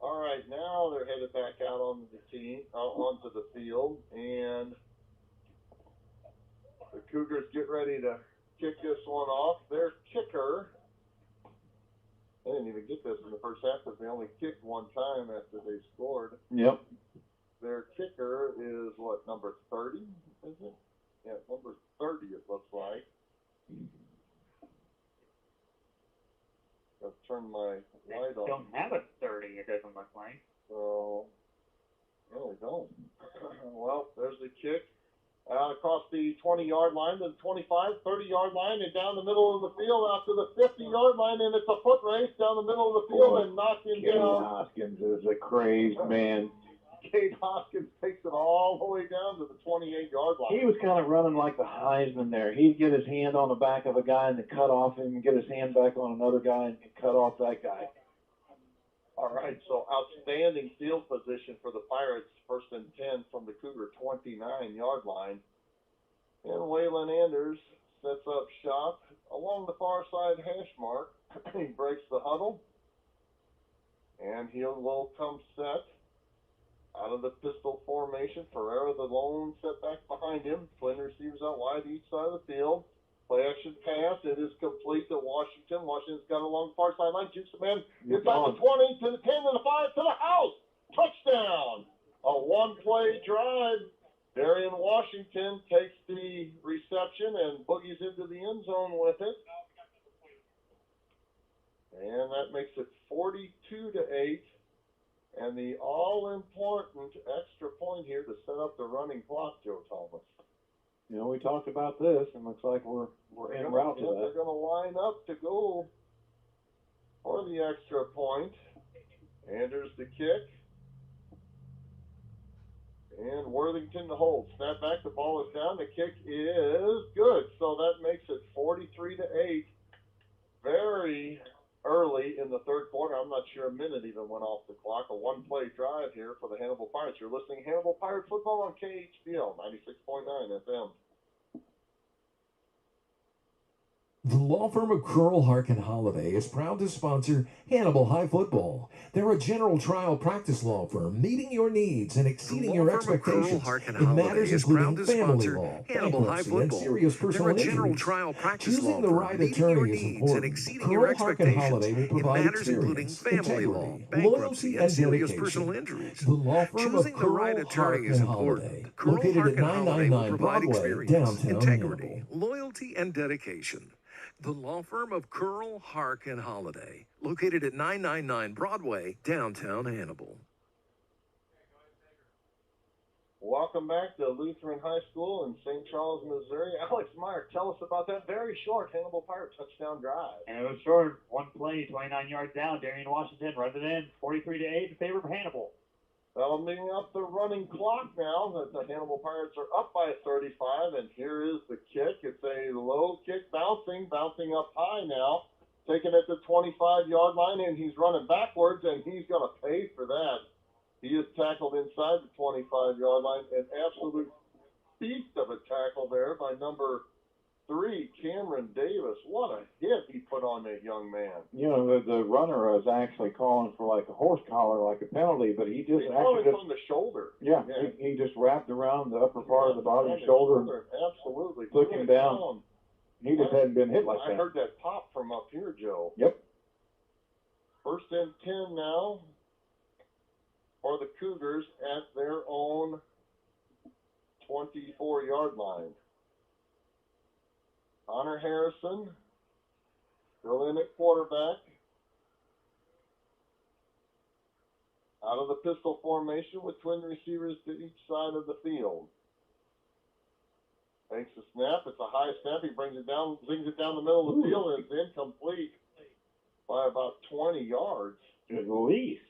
B: All right, now they're headed back out onto the field, and the Cougars get ready to kick this one off. Their kicker, they didn't even get this in the first half because they only kicked one time after they scored.
A: Yep.
B: Their kicker is what, number 30, is it? Yeah, number 30 it looks like. I've turned my light on.
F: Don't have a 30, it doesn't look like.
B: So, no, we don't. Well, there's the kick. across the 20-yard line to the 25, 30-yard line, and down the middle of the field out to the 50-yard line, and it's a foot race down the middle of the field and knocked him down.
A: Hoskins is a crazed man.
B: Kate Hoskins takes it all the way down to the 28-yard line.
A: He was kind of running like the Heisman there. He'd get his hand on the back of a guy and then cut off him, and get his hand back on another guy and cut off that guy.
B: All right, so outstanding field position for the Pirates, 1st and 10 from the Cougar 29-yard line. And Waylon Anders sets up shop along the far side hash mark. He breaks the huddle, and he will come set out of the pistol formation. Ferreira, the lone, set back behind him. Twin receivers out wide each side of the field. Play action pass. It is complete to Washington. Washington's got a long far sideline. Jukes the man inside the 20 to the 10 to the 5 to the house. Touchdown. A one-play drive. Darian Washington takes the reception and boogies into the end zone with it. And that makes it 42-8. And the all-important extra point here to set up the running clock, Joe Thomas.
A: You know, we talked about this, and looks like we're en route to that.
B: They're going to line up to go for the extra point. Anders the kick. And Worthington to hold. Snap back, the ball is down. The kick is good. So that makes it 43-8. Very early in the third quarter. I'm not sure a minute even went off the clock. A one-play drive here for the Hannibal Pirates. You're listening to Hannibal Pirate Football on KHBL 96.9 FM.
J: The law firm of Curl, Harkin, Holiday is proud to sponsor Hannibal High Football. They're a general trial practice law firm meeting your needs and exceeding your expectations in matters including family law, bankruptcy, and serious personal injuries. Choosing the right attorney is important. Curl, Harkin, Holiday will provide experience, integrity, loyalty, and dedication. The law firm of Curl, Harkin, Holiday, located at 999 Broadway, downtown Hannibal.
R: Loyalty, and dedication. The law firm of Curl, Hark, and Holiday, located at 999 Broadway, downtown Hannibal.
B: Welcome back to Lutheran High School in St. Charles, Missouri. Alex Meyer, tell us about that very short Hannibal Pirate touchdown drive.
F: And it was short, one play, 29 yards down. Darian Washington run it in, 43-8 in favor of Hannibal.
B: That'll bring up the running clock now that the Hannibal Pirates are up by 35, and here is the kick. It's a low kick bouncing up high now, taken at the 25-yard line, and he's running backwards, and he's going to pay for that. He is tackled inside the 25-yard line, an absolute beast of a tackle there by number 3, Cameron Davis. What a hit he put on that young man.
A: You know, the runner was actually calling for like a horse collar, like a penalty, but he just actually
B: on the shoulder.
A: Yeah, yeah. He just wrapped around the upper part of the bottom shoulder.
B: Absolutely.
A: Took him down. He just hadn't been hit like that.
B: I heard that pop from up here, Joe.
A: Yep.
B: 1st and 10 now for the Cougars at their own 24-yard line. Connor Harrison still in at quarterback. Out of the pistol formation with twin receivers to each side of the field. Takes the snap. It's a high snap. He brings it down, zings it down the middle of the field, and it's incomplete by about 20 yards.
A: At least.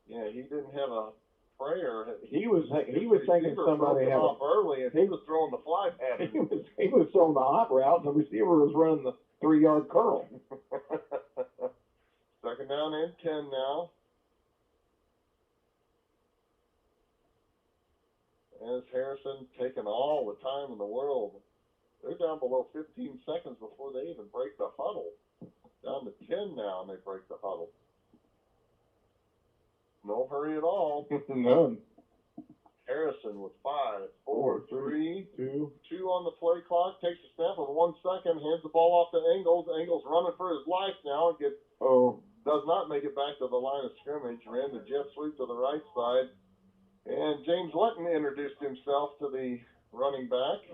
B: Yeah, he didn't have a prayer.
A: He was thinking somebody had
B: off early, and he was throwing the fly pattern.
A: He was throwing the hot route, and the receiver was running the 3-yard curl.
B: 2nd down and 10 now. As Harrison taking all the time in the world. They're down below 15 seconds before they even break the huddle. Down to 10 now, and they break the huddle. No hurry at all.
A: None.
B: Harrison with 5, 4, 3,
A: 2
B: on the play clock. Takes a snap with 1 second. Hands the ball off to Engels. Engels running for his life now. Does not make it back to the line of scrimmage. Ran the jet sweep to the right side. And James Letton introduced himself to the running back.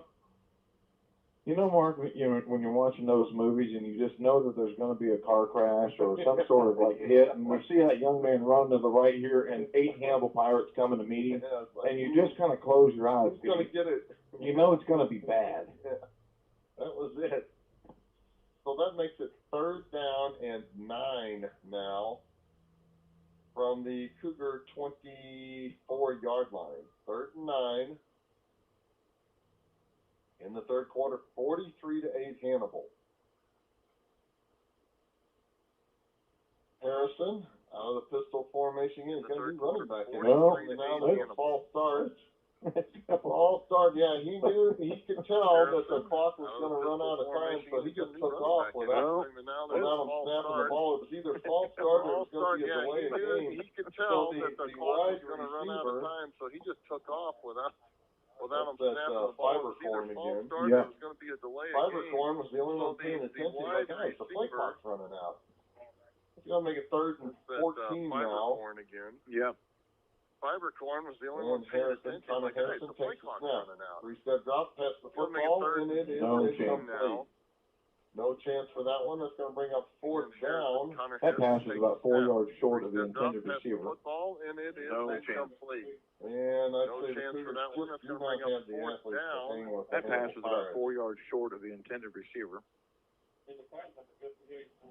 A: You know, Mark, you know, when you're watching those movies and you just know that there's going to be a car crash or some sort of like hit, and you see that young man run to the right here and 8 Hannibal pirates coming to meet him, and you just kind of close your eyes.
B: Who's going to get it?
A: You know it's going to be bad.
B: Yeah, that was it. So that makes it 3rd down and 9 now from the Cougar 24-yard line. 3rd and 9. In the 3rd quarter, 43-8 Hannibal. Harrison out of the pistol formation. He's going to be running back in.
A: Well,
B: now there's a false start. False start. Yeah, he knew, he could tell that the clock was going to run out of time, so he just took off without him snapping the ball. It was either false start or it was going to be a delay in the game. He could tell that the clock was going to run out of time, so he just took off without him snapping the ball.
A: Fibercorn again.
B: Yeah. It was going to be a delay. Fibercorn was the only one paying attention. Like, guys, the play clock's running out. He's going to make it 3rd and 14 now.
C: Again.
B: Yeah.
C: Fibercorn was the only one paying attention.
B: Connor Harrison takes the snap. 3-step drop, pass the
C: He'll make
B: football,
C: it
B: and it is
C: now.
B: No chance for that one. That's going to bring up 4th down.
A: That pass is about 4 yards short of the intended receiver.
C: Football, and it is incomplete.
B: And I'd
C: No
B: say
C: chance
B: the
C: for that one. That's
B: Cougars
C: going to
B: do
C: bring
B: not have
C: up
B: the
C: 4th
B: athletes to hang
C: down.
B: with the
E: That pass is about
B: Pirates.
E: 4 yards short of the intended receiver.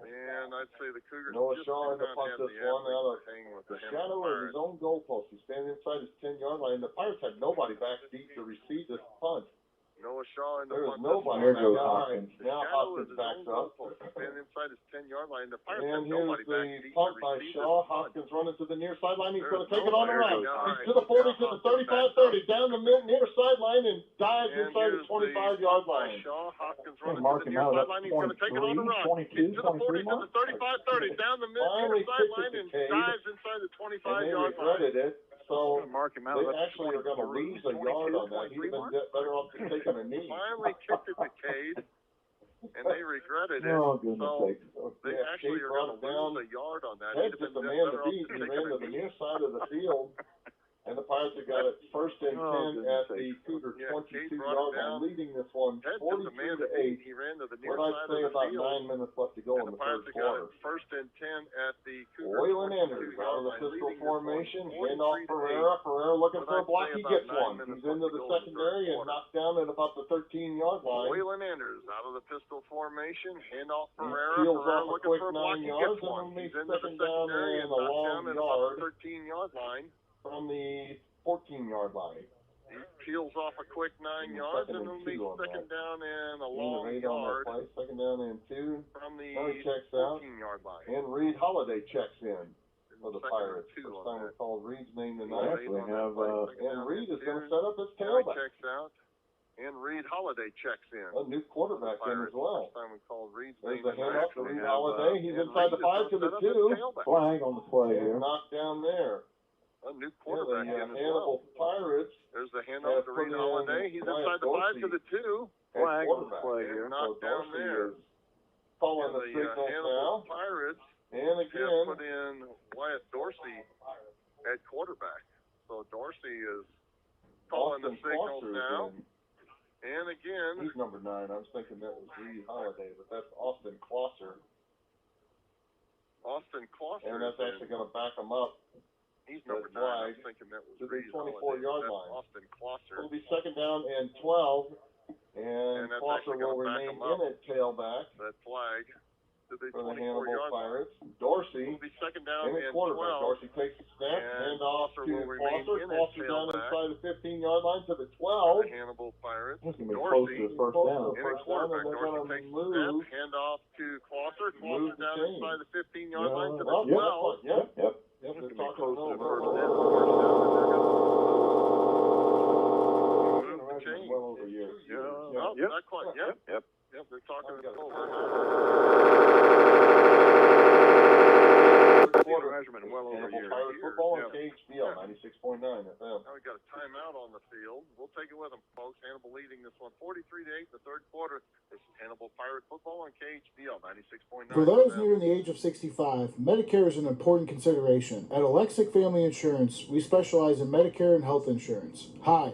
C: And I'd say the Cougars
B: Noah
C: just
B: Shaw
C: do
B: in the
C: not
B: punt
C: have
B: this
C: the
B: one out of
C: athletes to hang with
B: the
C: the
B: shadow of his own goalpost. He's standing inside his 10-yard line. The Pirates had nobody back deep to receive this punt.
C: Noah Shaw in the
B: There was
C: punt.
B: nobody.
A: There goes
B: Now
A: Hopkins.
B: Hopkins backs up.
C: Standing inside his 10-yard line. The Pirates
B: And
C: had nobody
B: here's
C: back
B: the
C: deep
B: punt
C: to
B: by
C: receive
B: Shaw.
C: this punt.
B: Hopkins running to the near sideline. He's going to
C: There's
B: take it on the
C: nobody.
B: run.
C: All
B: He's to the 40, to the 35, 30, down the near sideline and dives
C: And
B: inside the
C: here's
B: 25-yard
C: by
B: line.
C: Shaw. Hopkins
A: Hey,
C: running
A: Mark
C: to the
A: him
C: near
A: out at
C: sideline. He's going to take it on the run.
A: 22,
C: He's to the 40,
A: 23
C: to the 35, 30, down the near
B: Finally
C: sideline
B: kicked it
C: and
B: to Cade.
C: dives inside the
B: And they
C: 25-yard line.
B: regretted it. So
E: Mark him out.
B: they
E: That's
B: actually are going to lose a yard on that. He'd have been better off just taking a knee.
C: Finally kicked it to Cade, and they regretted it.
A: Oh, goodness
C: So
A: sakes.
C: they
B: Yeah,
C: actually
B: Cade
C: are going to
B: brought it down.
C: lose a yard on that.
B: Head
C: He'd have
B: just a
C: been
B: man to
C: better off
B: beat.
C: just
B: He
C: taking
B: ran
C: a
B: to the
C: knee.
B: near side of the field. And the Pirates have got it 1st and 10 at the Cougar
C: Yeah, Cade
B: 22-yard
C: brought it
B: line,
C: down.
B: leading this one
C: Head just a man to
B: 43-8.
C: beat. He ran to the near
B: What I'd
C: side
B: say
C: of the
B: about
C: field.
B: 9 minutes left to go in
C: And
B: the
C: the Pirates
B: 3rd
C: have got
B: quarter.
C: it 1st and 10 at the Cougar
B: Waylon Anders out of the
C: 22-yard line,
B: pistol
C: leading this one
B: formation,
C: 43-8.
B: hand off Pereira. Pereira looking
C: What
B: for a
C: I'd
B: block.
C: say
B: He
C: about
B: gets
C: 9
B: one.
C: minutes
B: He's into
C: left to
B: the
C: go in the
B: secondary
C: third
B: and
C: quarter.
B: knocked down at about the 13-yard line.
C: Waylon Anders out of the pistol formation, hand off
B: He
C: Pereira.
B: peels
C: Pereira
B: off a
C: looking
B: quick
C: for a block.
B: 9
C: He
B: yards,
C: gets
B: and
C: one.
B: it'll be
C: He's into the
B: second down
C: secondary
B: and
C: and
B: a
C: knocked
B: long
C: down at about
B: yard
C: the 13-yard line.
B: from the 14-yard line.
C: He peels off a quick 9 yards, and it'll be second down and a long yard
B: Second down and 2
C: from the
B: Now he checks out.
C: 14-yard line.
B: And Reed Holiday checks in for the
C: Second and
B: Pirates.
C: 2
B: First
C: on
B: time
C: that.
B: we called Reed's name
A: They
B: tonight.
A: actually have,
B: And Reed is going to set up his
C: Now he
B: tailback.
C: checks out, and Reed Holiday checks in.
B: A new quarterback in as well.
C: First time we called Reed's
B: There's
C: name
B: the handoff to
C: tonight.
B: Reed Holiday. He's
C: And
B: inside
C: Reed
B: the 5
C: is gonna
B: to the
C: set up his
B: 2.
C: tailback.
A: flag on the play
B: And
A: here.
B: knocked down there.
C: A new
B: Yeah,
C: quarterback
B: the
C: in as
B: Hannibal
C: well.
B: Pirates
C: There's the
B: have
C: handoff to
B: put
C: Reed
B: in
C: Holiday. He's inside the 5 to the 2.
E: Flag on the
B: quarterback.
E: play
B: And
E: here.
C: knocked
B: so
C: down
B: Dorsey
C: there.
B: is calling
C: And
B: the
C: the
B: signals
C: Hannibal
B: now.
C: Pirates
B: And
C: have
B: again,
C: put in Wyatt Dorsey at quarterback. So Dorsey is calling the
B: Austin
C: signals
B: Foster
C: now.
B: is in.
C: And again,
B: He's number 9. I was thinking that was Reed Holiday, but that's Austin Closser.
C: Austin Closser
B: And that's
C: is
B: actually
C: in.
B: going to back him up.
C: He's number
B: That's
C: 9. I was
B: flag
C: thinking that was
B: to the
C: Reed
B: 24-yard
C: Holiday.
B: line.
C: That's Austin Closser.
B: It'll be second down and 12. And
C: that's
B: Closser
C: actually
B: will
C: gonna back
B: remain
C: him up.
B: in at tailback
C: That flag to the
B: for the Hannibal
C: 24-yard line.
B: Pirates. Dorsey
C: Will be second down
B: in at
C: and
B: quarterback.
C: 12.
B: Dorsey takes the snap,
C: And
B: hand off to
C: Closser will remain
B: Closser.
C: in at
B: Closser down
C: tailback.
B: inside the 15-yard line to the
C: For
B: 12.
C: the Hannibal Pirates.
A: It's going to be close
C: Dorsey
A: to his first down.
C: in at quarterback. Dorsey takes the snap, hand off to Closser.
B: Move
C: Closser
B: the
C: down
B: chain.
C: inside the 15-yard line to the
B: Oh,
C: 12.
B: Yep.
A: Yep.
B: Yep.
E: It's
B: They're
E: gonna be
B: talking
E: close to the
B: over.
E: first down.
C: Move the chain.
B: Well over years.
C: No,
E: Yep.
C: not quite. Yep.
E: Yep.
C: Yep, they're talking
B: I've got
C: it
B: it.
C: over.
E: Quarter measurement well over a
B: Hannibal
E: year.
B: Pirate football on
E: Yep.
B: KHBL 96.9 FM.
C: Now we got a timeout on the field. We'll take it with them, folks. Hannibal leading this one 43-8 in the third quarter. This is Hannibal Pirate football on KHBL 96.9.
H: For those
C: FM.
H: nearing the age of 65, Medicare is an important consideration. At Alexic Family Insurance, we specialize in Medicare and health insurance. Hi,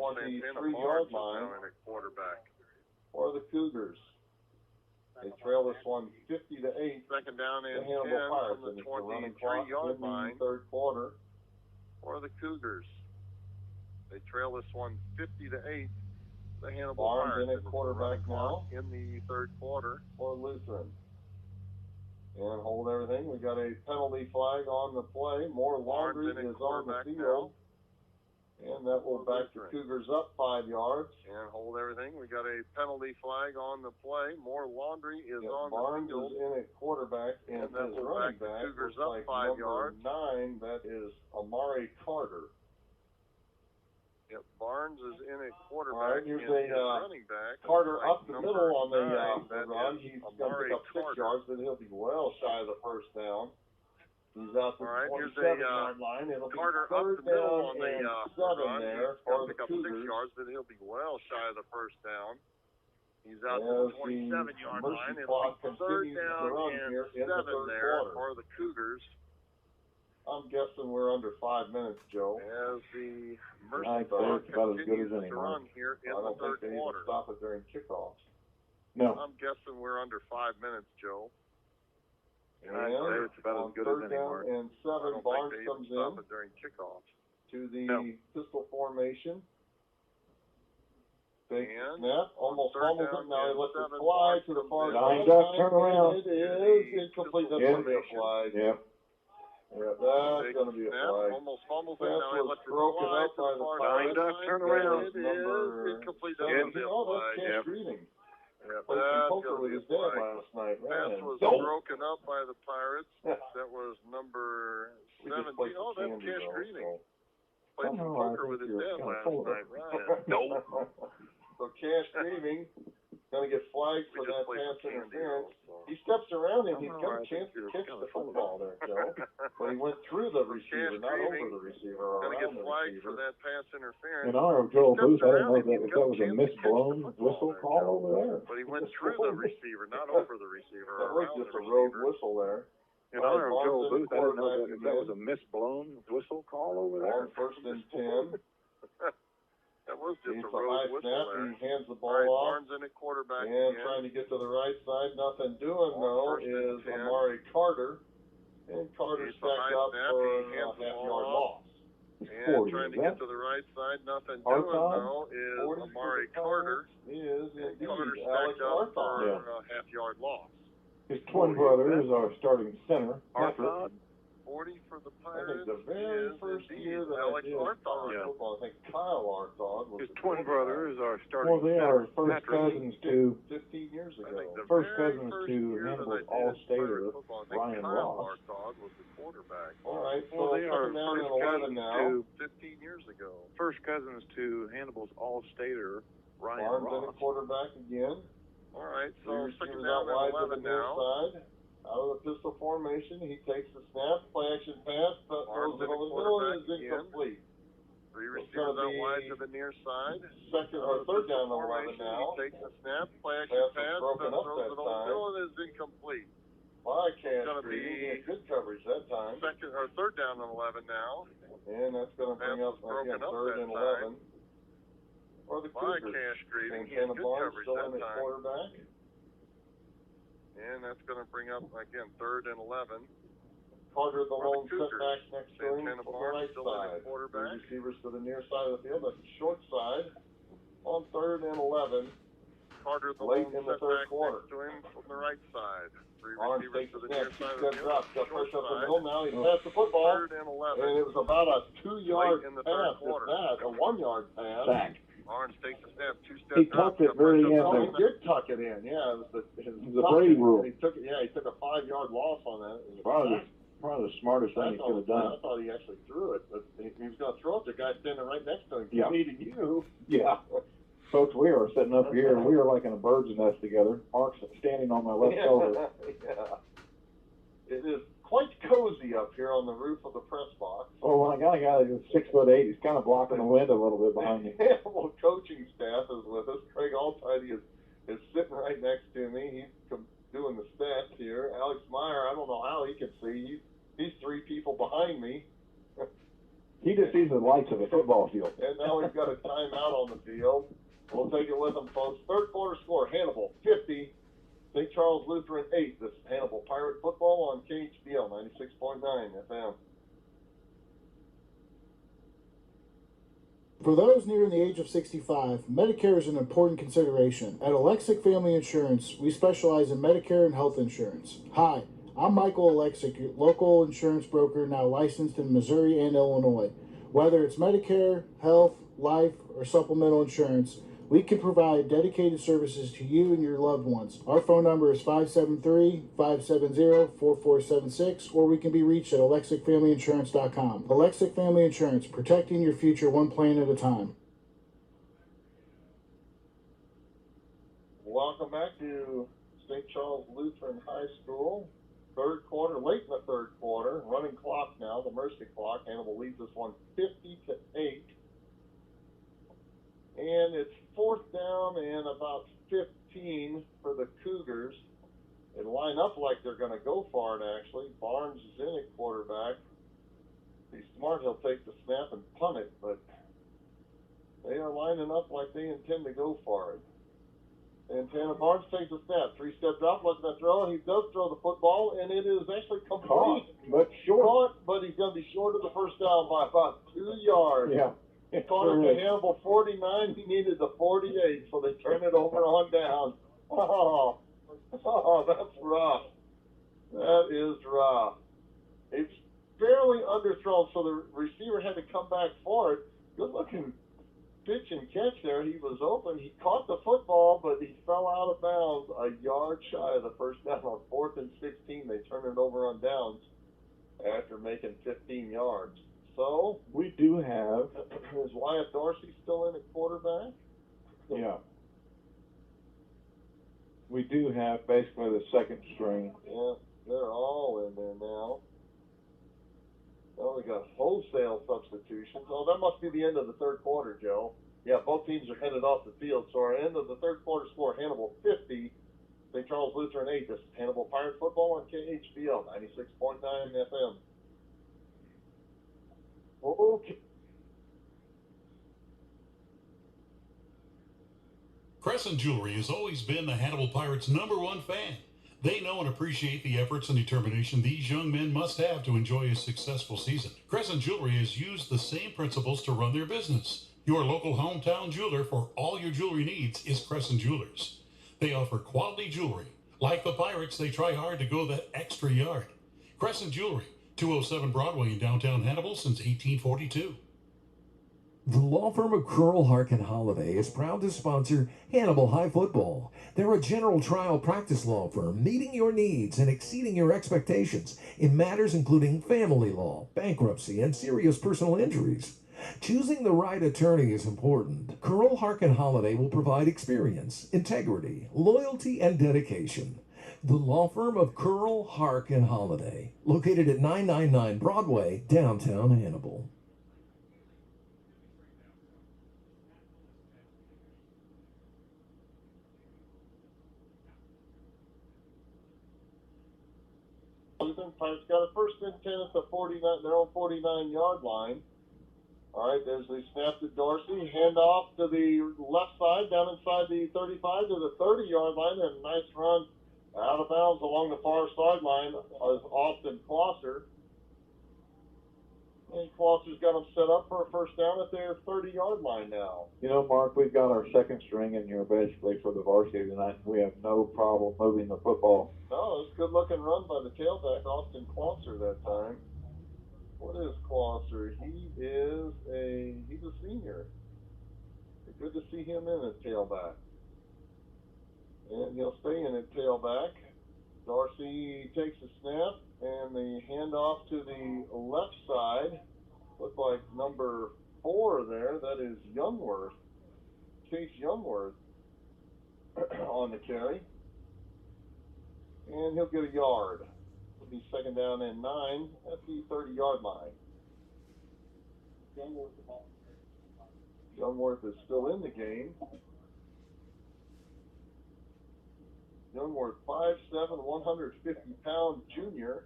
B: 23-yard line for the Cougars. They trail this one 50-8.
C: Second down and 10
B: Pirates,
C: from the
B: and it's a running
C: 23-yard line
B: third quarter.
C: for the Cougars. They trail this one 50-8 the Hannibal
B: Barnes
C: Pirates
B: in at quarterback now
C: in the third quarter.
B: for Lutheran. And hold everything. We got a penalty flag on the play. More laundry is on the field. And that will back the Cougars up 5 yards.
C: And hold everything. We got a penalty flag on the play. More laundry is on
B: Barnes
C: the field.
B: Is in at quarterback, and
C: that
B: his
C: will
B: running
C: back the
B: back
C: Cougars
B: looks
C: up
B: like
C: 5
B: number
C: yards.
B: 9. That is Amari Carter.
C: Yep, Barnes is in at quarterback.
B: All right, here's
C: and
B: a
C: running back.
B: Carter
C: like
B: up the middle on the
C: 9,
B: run. He's going to pick up 6 yards, but he'll be well shy of the first down. He's out to the 27-yard line. It'll
C: Carter
B: be
C: up
B: third
C: the middle
B: down
C: on the
B: and 7
C: run.
B: there
C: He's
B: for
C: going to
B: the
C: pick up 6
B: Cougars.
C: yards, but he'll be well shy of the first down. He's out to the 27-yard line. It'll be third down and 7 there for the Cougars.
B: I'm guessing we're under 5 minutes, Joe.
C: As the
A: I'd
C: mercy
A: say
C: clock
A: it's about as good
C: continues
A: as any,
C: to run
A: Mark.
C: here in
B: I
C: the
B: don't
C: third
B: think they
C: quarter.
B: even stop it during kickoffs.
A: No.
C: I'm guessing we're under 5 minutes, Joe.
B: And
E: I'd say it's about as good as any, Mark.
B: And
C: I
B: 7,
C: don't
B: Barnes
C: think they
B: comes
C: even stop
B: in
C: it during kickoffs.
B: to the pistol formation. Big
C: And
B: snap, almost fumbles it. Now he lets it
C: 7,
B: fly to the far
A: Lined
B: side.
A: up, turn around.
B: It is incomplete. That's going to be a flag.
A: Yeah.
B: Yeah, that's
C: Big
B: going to be a
C: snap,
B: flag.
C: almost fumbles it.
B: Pass
C: Now he
B: was
C: lets it
B: broken
C: fly
B: up
C: to
B: by
C: the
B: the
C: far
B: Pirates.
C: side.
E: Turn around.
C: It is incomplete. That's going to be a
B: Oh,
C: flag.
B: that's Cash Greeting.
C: Yeah,
B: Played
C: that's
B: some poker
C: going to
B: with
C: be a
B: his dad
C: flag.
B: last night.
C: Pass
B: Man.
C: was
B: Nope.
C: broken up by the Pirates. That was number
B: We just
C: 17.
B: played
C: Oh,
B: some
C: that's
B: candy,
C: Cash
B: though,
C: Greeting.
B: so.
C: Played some
A: Somehow I
C: poker
A: think
C: with his
A: you're
C: dad
A: kinda
C: last
A: full of
C: night,
A: it.
C: Ryan.
B: Nope. So Cash Greeting going to get flagged
C: We
B: for
C: just
B: that
C: played
B: pass
C: some candy,
B: interference.
C: though, so.
B: He steps around him. He's
E: Somehow
B: got a
E: I
B: chance
E: think
B: to
E: you're
B: catch
E: kinda
B: the
E: full of
B: football there, Joe. But he went through the receiver, not over the receiver or
C: Going to get
B: around the
C: flagged for
B: receiver.
C: that pass interference.
A: In honor of Joel Booth, I didn't know
C: He's
A: if
C: got
A: that
C: a
A: was a
C: chance to catch the
A: misblown
C: football
A: whistle
C: there,
A: call
C: Joe.
A: over there.
C: But he went through the receiver, not over the receiver.
B: That
C: Or
B: was
C: around
B: just
C: the
B: a rogue
C: receiver.
B: whistle there.
E: In honor of Joel
B: Barnes in
E: Booth, I didn't know
B: quarterback
E: if that was a misblown whistle call over there.
B: On 1st and 10.
C: That was just
B: He's
C: a
B: a high
C: rogue whistle
B: snap.
C: there.
B: He hands the
C: All right,
B: ball off.
C: Barnes in at quarterback
B: And
C: again.
B: trying to get to the right side. Nothing doing,
C: On
B: though,
C: 1st and
B: is
C: 10.
B: Amari Carter. And Carter
C: He's a
B: stacked
C: high
B: up
C: snap.
B: for
C: He
B: a
C: hands the
B: half-yard
C: ball
B: loss.
C: And
A: 40,
C: trying to
A: is
C: get
A: that
C: to the right side. Nothing
A: Arthod?
C: doing, though, is
B: 40
C: Amari
B: for the
C: Carter.
B: Is
C: And
B: indeed
C: Carter
B: Alex
C: stacked up for
B: Arthod.
C: a half-yard loss.
A: His twin brother is our starting center, Patrick.
E: Arthod?
C: 40 for the
B: I
C: Pirates
B: think the very
C: is
B: first
C: indeed
B: year that
C: Alex
B: I did
C: Arthod.
B: college football, I think Kyle Arthod was
E: His
B: the
E: twin
B: quarterback.
E: brother is our starting
A: Well, they
E: center,
A: are first
E: Patrick.
A: cousins to
B: 15 years
C: I
B: ago.
C: think the
A: first
C: very
A: cousins
C: first
A: to
C: year
A: Hannibal's
C: that I did
A: All-Stater,
C: Pirate football, I think
A: Ryan
C: Kyle
A: Ross.
C: Arthod was the quarterback.
B: All right, so
E: Well, they are
B: second down and
E: first
B: 11
E: cousins
B: now.
E: to
C: 15 years ago.
E: first cousins to Hannibal's All-Stater, Ryan
B: Barnes in
E: Ross.
B: at quarterback again.
C: All right,
B: Three
C: so
B: receivers
C: second
B: out
C: down
B: wide
C: and
B: to the
C: 11
B: near
C: now.
B: side. Out of the pistol formation, he takes the snap, play action pass, throws
C: Barnes
B: it
C: in at
B: over the middle and
C: quarterback
B: is
C: again.
B: incomplete.
C: Three
B: It's
C: receivers
B: gonna
C: out
B: be
C: wide to the near side.
B: Second or third down and 11 now.
C: He takes the snap, play action
B: Pass was
C: pass,
B: broken up
C: throws
B: that
C: it over the
B: time.
C: middle and is incomplete.
B: By Cash
C: gonna
B: Greeting,
C: be
B: he had good coverage that time.
C: Second or third down and 11 now.
B: And that's going to bring
C: Pass
B: up,
C: was broken
B: again,
C: up
B: third
C: that
B: and
C: time.
B: 11. Or the
C: By
B: Cougars.
C: Cash Greeting,
B: And
C: he had
B: Santa
C: good
B: Barnes
C: coverage
B: still
C: that
B: in at
C: time.
B: quarterback.
C: And that's going to bring up, again, third and 11.
B: Carter, the
C: For the
B: lone
C: Cougars.
B: setback next to him
C: Santana
B: on the
C: Barnes
B: right
C: still in at
B: side.
C: quarterback.
B: Three receivers to the near side of the field. That's the short side. On third and 11.
C: Carter, the
B: Late
C: lone
B: in the third
C: setback
B: quarter.
C: next to him from the right side. Three
B: Barnes
C: receivers
B: takes
C: to
B: the
C: the near
B: snap,
C: side of
B: keeps
C: the
B: that
C: field.
B: drop, got
C: Short
B: pushed up the
C: side.
B: middle, now he passed the football.
C: Third and 11.
B: And it was about a 2-yard
C: Late in the
B: pass,
C: third
B: if
C: quarter.
B: that, a 1-yard pass.
A: Sack.
C: Barnes takes the snap, two-step
A: He
C: drop.
A: tucked it very in
B: Oh, he
A: there.
B: did tuck it in, yeah. It was the
A: Brady rule.
B: He took it, yeah, he took a 5-yard loss on that. It was a
A: Probably
B: sack.
A: the smartest thing he could have done.
B: I thought he actually threw it, but he was going to throw it to the guy standing right next to him,
A: Yeah.
B: competing you.
A: Yeah. Folks, we are sitting up here, and we are like in a bird's nest together. Mark's standing on my left shoulder.
B: Yeah. It is quite cozy up here on the roof of the press box.
A: Well, when I got a guy that's 6'8", he's kind of blocking the wind a little bit behind me.
B: The Hannibal coaching staff is with us. Craig Altidy is sitting right next to me. He's doing the stats here. Alex Meyer, I don't know how he can see. He's 3 people behind me.
A: He just sees the lights of a football field.
B: And now he's got a timeout on the field. We'll take it with him, folks. Third quarter score, Hannibal 50, St. Charles Lutheran 8. This is Hannibal Pirate Football on KHBL 96.9 FM.
H: For those nearing the age of 65, Medicare is an important consideration. At Alexic Family Insurance, we specialize in Medicare and health insurance. Hi, I'm Michael Alexic, your local insurance broker now licensed in Missouri and Illinois. Whether it's Medicare, health, life, or supplemental insurance, we can provide dedicated services to you and your loved ones. Our phone number is 573-570-4476, or we can be reached at alexicfamilyinsurance.com. Alexic Family Insurance, protecting your future one plan at a time.
B: Welcome back to St. Charles Lutheran High School. Third quarter, late in the third quarter, running clock now, the Mercy clock. Hannibal leads this one 50-8. And it's fourth down and about 15 for the Cougars. They line up like they're going to go for it, actually. Barnes is in at quarterback. He's smart, he'll take the snap and punt it, but they are lining up like they intend to go for it. And Tanner Barnes takes a snap. 3-step drop, looking to throw, and he does throw the football, and it is actually complete.
A: But short.
B: Caught, but he's going to be short of the first down by about 2 yards.
A: Yeah.
B: Caught at the Hannibal 49. He needed the 48, so they turn it over on down. Oh, that's rough. That is rough. It's fairly underthrown, so the receiver had to come back for it. Good looking pitch and catch there. He was open. He caught the football, but he fell out of bounds a yard shy of the first down on 4th and 16. They turn it over on downs after making 15 yards. So
A: we do have.
B: Is Wyatt Dorsey still in at quarterback?
A: Yeah. We do have basically the second string.
B: Yeah, they're all in there now. Well, we got wholesale substitutions. Oh, that must be the end of the third quarter, Joe. Yeah, both teams are headed off the field. So our end of the third quarter score, Hannibal 50, St. Charles Lutheran 8. This is Hannibal Pirate Football on KHBL 96.9 FM. Okay.
P: Crescent Jewelry has always been the Hannibal Pirates' #1 fan. They know and appreciate the efforts and determination these young men must have to enjoy a successful season. Crescent Jewelry has used the same principles to run their business. Your local hometown jeweler for all your jewelry needs is Crescent Jewelers. They offer quality jewelry. Like the Pirates, they try hard to go that extra yard. Crescent Jewelry, 207 Broadway in downtown Hannibal since 1842.
J: The law firm of Curl, Harkin, Holiday is proud to sponsor Hannibal High Football. They're a general trial practice law firm meeting your needs and exceeding your expectations in matters including family law, bankruptcy, and serious personal injuries. Choosing the right attorney is important. Curl, Harkin, Holiday will provide experience, integrity, loyalty, and dedication. The law firm of Curl, Harkin, Holiday, located at 999 Broadway, downtown Hannibal.
B: Pirates got a first and 10 at the 49, their own 49-yard line. All right, there's the snap to Dorsey, hand off to the left side, down inside the 35 to the 30-yard line, and a nice run out of bounds along the far sideline is Austin Closser. And Closser's got them set up for a first down at their 30-yard line now.
A: You know, Mark, we've got our second string in here basically for the varsity tonight. We have no problem moving the football.
B: No, it's a good-looking run by the tailback, Austin Closser, that time. What is Closser? He's a senior. Good to see him in at tailback. And he'll stay in at tailback. Dorsey takes a snap, and the handoff to the left side. Look like number 4 there. That is Youngworth. Chase Youngworth on the carry. And he'll get a yard. It'll be second down and 9 at the 30-yard line. Youngworth is still in the game. Youngworth, 5'7", 150-pound junior.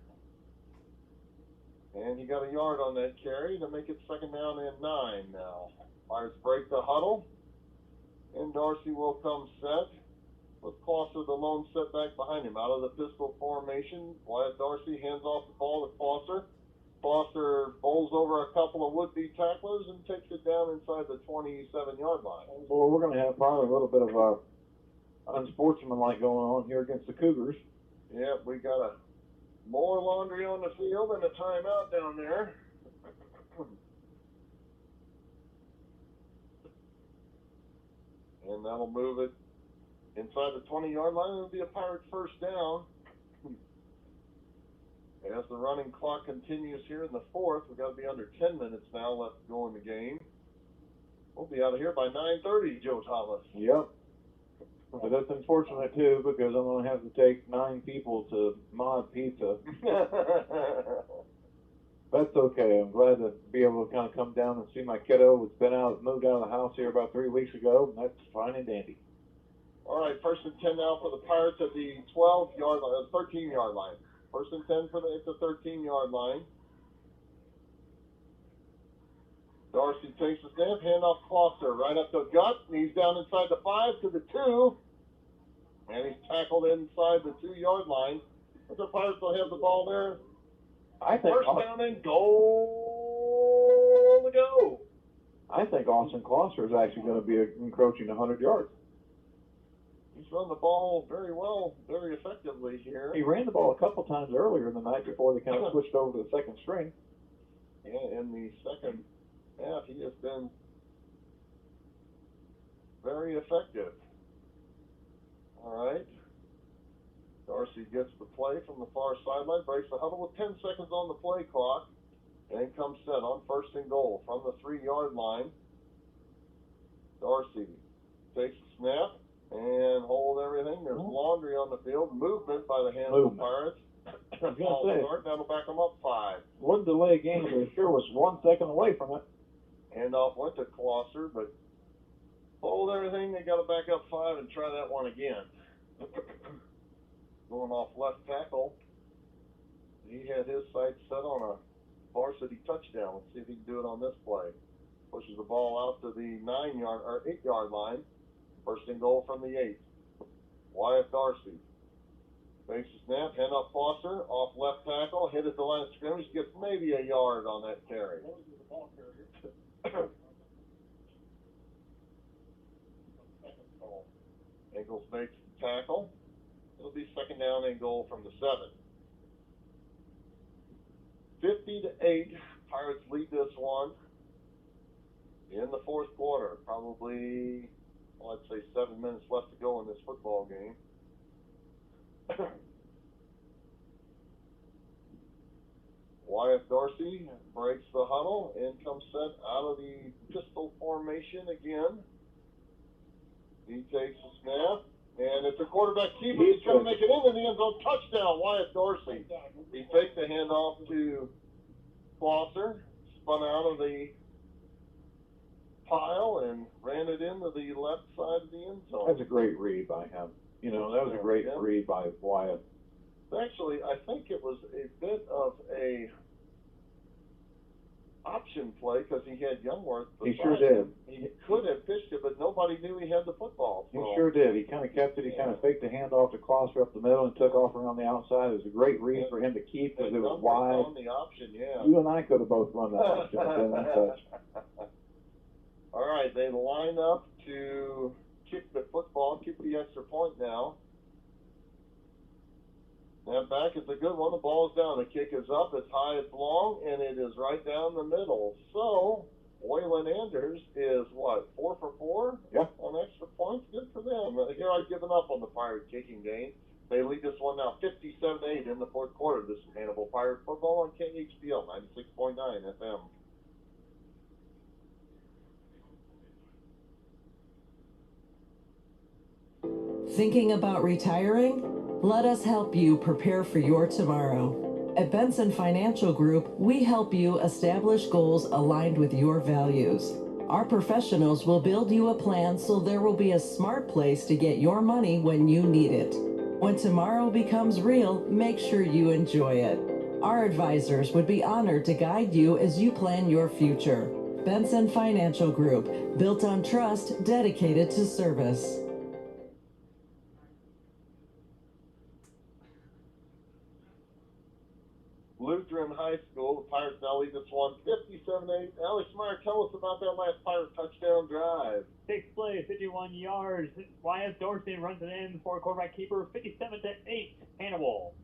B: And he got a yard on that carry to make it second down and 9 now. Pirates break the huddle. And Dorsey will come set. With Closser, the lone setback behind him. Out of the pistol formation, Wyatt Dorsey hands off the ball to Closser. Foster bowls over a couple of would-be tacklers and takes it down inside the 27-yard line.
A: Well, we're going to have probably a little bit of unsportsmanlike going on here against the Cougars.
B: Yeah, we got more laundry on the field and a timeout down there. And that'll move it inside the 20-yard line. It'll be a Pirate first down. As the running clock continues here in the fourth, we've got to be under 10 minutes now left to go in the game. We'll be out of here by 9:30, Joe Thomas.
A: Yep. But that's unfortunate, too, because I'm going to have to take 9 people to Mod Pizza. That's okay. I'm glad to be able to kind of come down and see my kiddo. It's been moved out of the house here about 3 weeks ago, and that's fine and dandy.
B: All right, 1st and 10 now for the Pirates at the 12-yard line, 13-yard line. 1st and 10 for the 13-yard line. Darcy takes the snap, handoff Closter right up the gut, and he's down inside the 5 to the 2. And he's tackled inside the 2-yard line. But the Pirates will have the ball there.
A: I think
B: first down and goal to go.
A: I think Austin Closter is actually going to be encroaching 100 yards.
B: He's run the ball very well, very effectively here.
A: He ran the ball a couple times earlier in the night before they kind of switched over to the second string.
B: Yeah, in the second half, he has been very effective. All right. Darcy gets the play from the far sideline, breaks the huddle with 10 seconds on the play clock, and comes set on 1st and goal from the 3-yard line. Darcy takes the snap and hold everything. There's laundry on the field. Movement by the Hannibal Pirates.
A: I was going to say,
B: that'll back them up 5.
A: One delay game, but it sure was 1 second away from it.
B: Handoff went to Closter, but hold everything. They got to back up 5 and try that one again. Going off left tackle. He had his sights set on a varsity touchdown. Let's see if he can do it on this play. Pushes the ball out to the 8-yard line. 1st and goal from the 8. Wyatt Darcy makes the snap, hand off Foster, off left tackle, hit at the line of scrimmage, gets maybe a yard on that carry. Ingles makes the tackle. It'll be 2nd down and goal from the 7. 50-8. Pirates lead this one in the 4th quarter. Probably, I'd say 7 minutes left to go in this football game. Wyatt Darcy breaks the huddle and comes set out of the pistol formation again. He takes the snap, and it's a quarterback keeper. He's going to make it into the end zone. Touchdown, Wyatt Darcy. He takes the handoff to Foster, spun out of the pile, and ran it into the left side of the end zone.
A: That's a great read by him. You know, that was a great read by Wyatt.
B: Actually, I think it was a bit of a option play because he had Youngworth.
A: He sure did.
B: He could have pitched it, but nobody knew he had the football.
A: So. He sure did. He kind of kept it. He kind of faked the handoff to Closter up the middle and took off around the outside. It was a great read for him to keep because it was wide.
B: On the option, yeah.
A: You and I could have both run that option.
B: All right, they line up to kick the football, kick the extra point now. That back is a good one. The ball's down. The kick is up. It's high. It's long, and it is right down the middle. So Waylon Anders is what, 4 for 4?
A: Yeah.
B: On extra points. Good for them. Here I've given up on the Pirate kicking game. They lead this one now 57-8 in the 4th quarter. This is Hannibal Pirate football on KHBL 96.9 FM.
O: Thinking about retiring? Let us help you prepare for your tomorrow. At Benson Financial Group, we help you establish goals aligned with your values. Our professionals will build you a plan so there will be a smart place to get your money when you need it. When tomorrow becomes real, make sure you enjoy it. Our advisors would be honored to guide you as you plan your future. Benson Financial Group, built on trust, dedicated to service.
B: Lutheran High School, the Pirates now lead this one 57-8. Alex Meyer, tell us about that last Pirate touchdown drive.
F: 6 plays, 51 yards. Wyatt Dorsey runs it in for quarterback keeper, 57-8, Hannibal.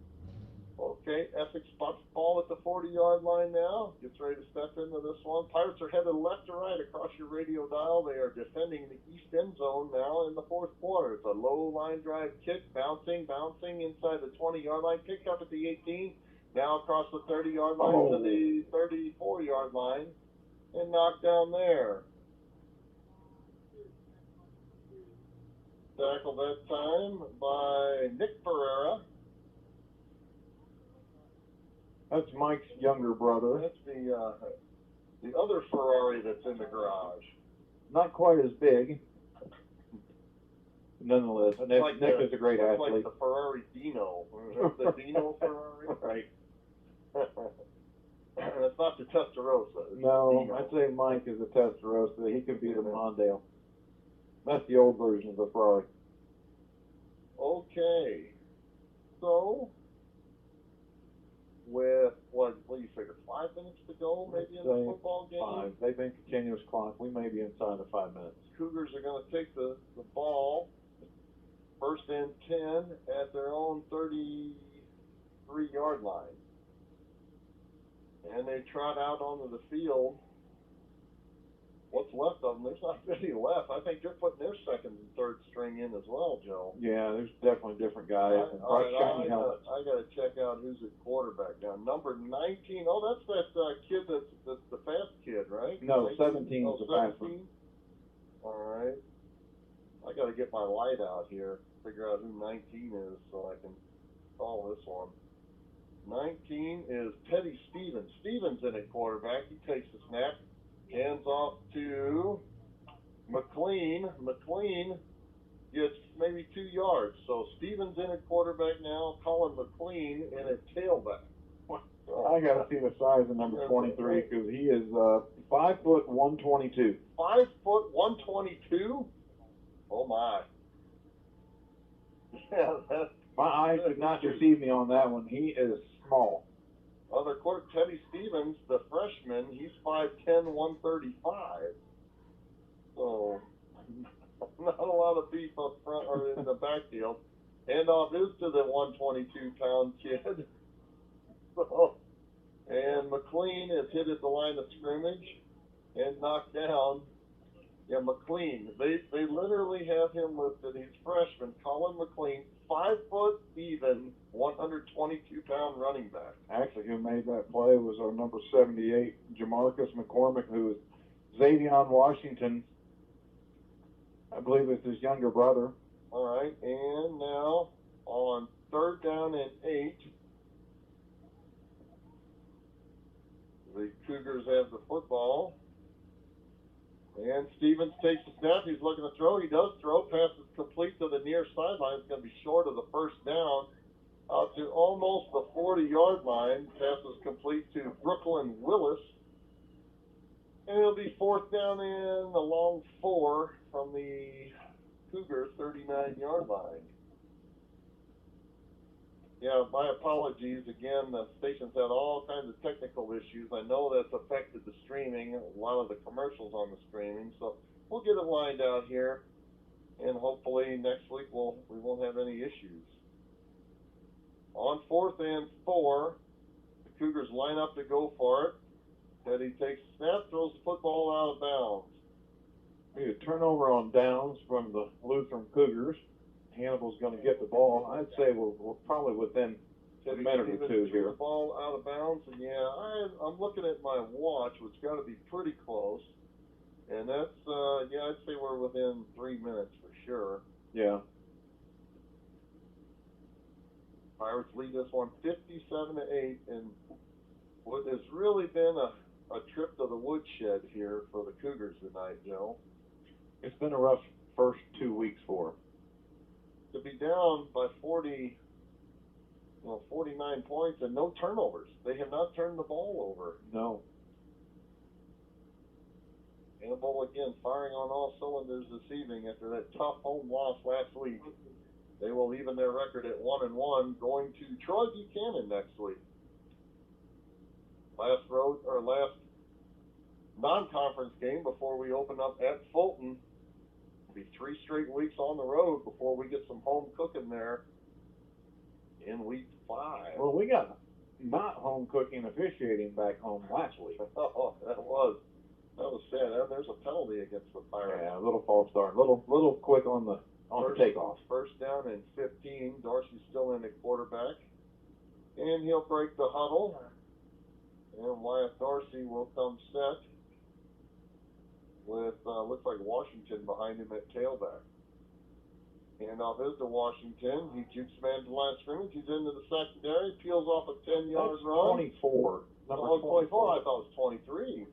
B: Okay, Essex spots the ball at the 40-yard line now. Gets ready to step into this one. Pirates are headed left to right across your radio dial. They are defending the east end zone now in the fourth quarter. It's a low line drive kick, bouncing inside the 20-yard line. Picked up at the 18. Now across the 30-yard line to the 34-yard line. And knocked down there. Tackled that time by Nick Pereira.
A: That's Mike's younger brother.
B: That's the other Ferrari that's in the garage.
A: Not quite as big. Nonetheless, Nick is a great athlete.
B: Like the Ferrari Dino. The Dino Ferrari?
A: Right.
B: That's not the Testarossa.
A: No, I'd say Mike is a Testarossa. He could be the Mondale. That's the old version of the Ferrari.
B: Okay. So, with, what do you figure, 5 minutes to go maybe in the football game?
A: 5. They've been continuous clock. We may be inside of 5 minutes.
B: Cougars are going to take the ball, 1st and 10 at their own 33-yard line. And they trot out onto the field. What's left of them? There's not many left. I think they're putting their second and third string in as well, Joe.
A: Yeah, there's definitely different guys.
B: I got to check out who's at quarterback now. Number 19. Oh, that's that kid that's the fast kid, right?
A: No, 17 is the fast one.
B: All right. I got to get my light out here, figure out who 19 is so I can call this one. 19 is Teddy Stevens. Stevens in at quarterback. He takes the snap. Hands off to McLean. McLean gets maybe 2 yards. So Stevens in at quarterback now. Colin McLean in at tailback.
A: I got to see the size of number 23 because he is 5 foot 122.
B: 5 foot 122? Oh my. Yeah,
A: my eyes did not deceive me on that one. He is small.
B: Other quarter, Teddy Stevens, the freshman, he's 5'10", 135. So, not a lot of beef up front or in the backfield. Handoff is to the 122-pound kid. So, and McLean is hit at the line of scrimmage and knocked down. Yeah, McLean. They literally have him listed. He's freshman, Colin McLean, 5 foot even, 122-pound running back.
A: Actually, who made that play was our number 78, Jamarcus McCormick, who is Xavion Washington. I believe it's his younger brother.
B: All right, and now on 3rd down and 8, the Cougars have the football. And Stevens takes the snap. He's looking to throw. He does throw. Pass is complete to the near sideline. It's going to be short of the 1st down. Out to almost the 40-yard line. Pass is complete to Brooklyn Willis. And it'll be 4th down in a long 4 from the Cougar 39-yard line. Yeah, my apologies. Again, the station's had all kinds of technical issues. I know that's affected the streaming, a lot of the commercials on the streaming. So we'll get it lined out here, and hopefully next week we won't have any issues. On 4th and 4, the Cougars line up to go for it. Teddy takes the snap, throws the football out of bounds.
A: We had a turnover on downs from the Lutheran Cougars. Hannibal's going to get the ball. I'd say we're probably within a minute or two here.
B: The ball out of bounds, and yeah, I'm looking at my watch, which got to be pretty close. And that's, yeah, I'd say we're within 3 minutes for sure.
A: Yeah.
B: Pirates lead this one 57-8, and what has really been a trip to the woodshed here for the Cougars tonight, Joe.
A: It's been a rough first 2 weeks for them.
B: To be down by 49 points and no turnovers. They have not turned the ball over.
A: No.
B: Hannibal again firing on all cylinders this evening after that tough home loss last week. They will even their record at 1-1, going to Troy Buchanan next week. last non-conference game before we open up at Fulton. It'll be 3 straight weeks on the road before we get some home cooking there in week 5.
A: Well, we got not home cooking officiating back home last week.
B: Oh, that was sad. There's a penalty against the Pirates.
A: Yeah, a little false start, little quick on the takeoff.
B: First down and 15. Dorsey's still in at quarterback, and he'll break the huddle. And Wyatt Dorsey will come set with looks like Washington behind him at tailback. Handoff is to Washington. He jukes man to the line of scrimmage. He's into the secondary. Peels off a 10-yard run.
A: 24.
B: Number 24. I thought it was 23.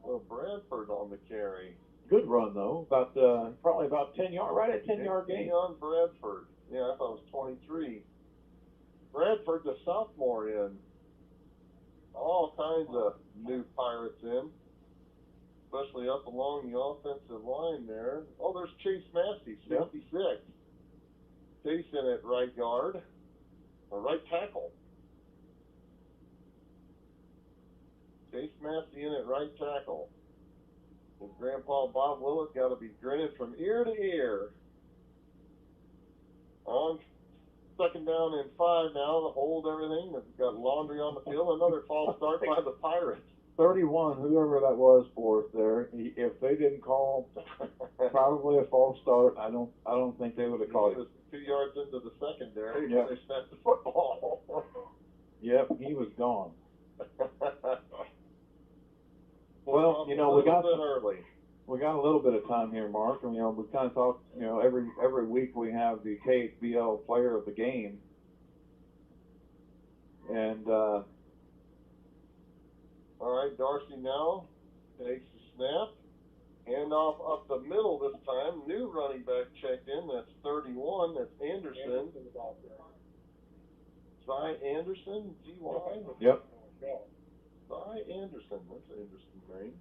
B: Well, Bradford on the carry.
A: Good run though. Probably about 10 yard, right at 10-yard gain.
B: On Bradford. Yeah, I thought it was 23. Bradford, the sophomore in. All kinds of new Pirates in, especially up along the offensive line there. Oh, there's Chase Massey, 66. Yep. Chase in at right guard, or right tackle. Chase Massey in at right tackle. His grandpa Bob Willett got to be grinning from ear to ear. On second down and 5 now to hold everything. They've got laundry on the field. Another false start by the Pirates.
A: 31, whoever that was for us there. If they didn't call, probably a false start. I don't think they would have called it.
B: He was 2 yards into the secondary.
A: Yep.
B: They snapped the football.
A: Yep, he was gone. Well, we got
B: early.
A: We got a little bit of time here, Mark. And, we kind of talk. Every week we have the KHBL Player of the Game, and
B: all right, Dorsey now takes the snap, handoff up the middle this time. New running back checked in. That's 31. That's Anderson. Zy Anderson, G-Y.
A: Yep.
B: Zy Anderson. That's an interesting name.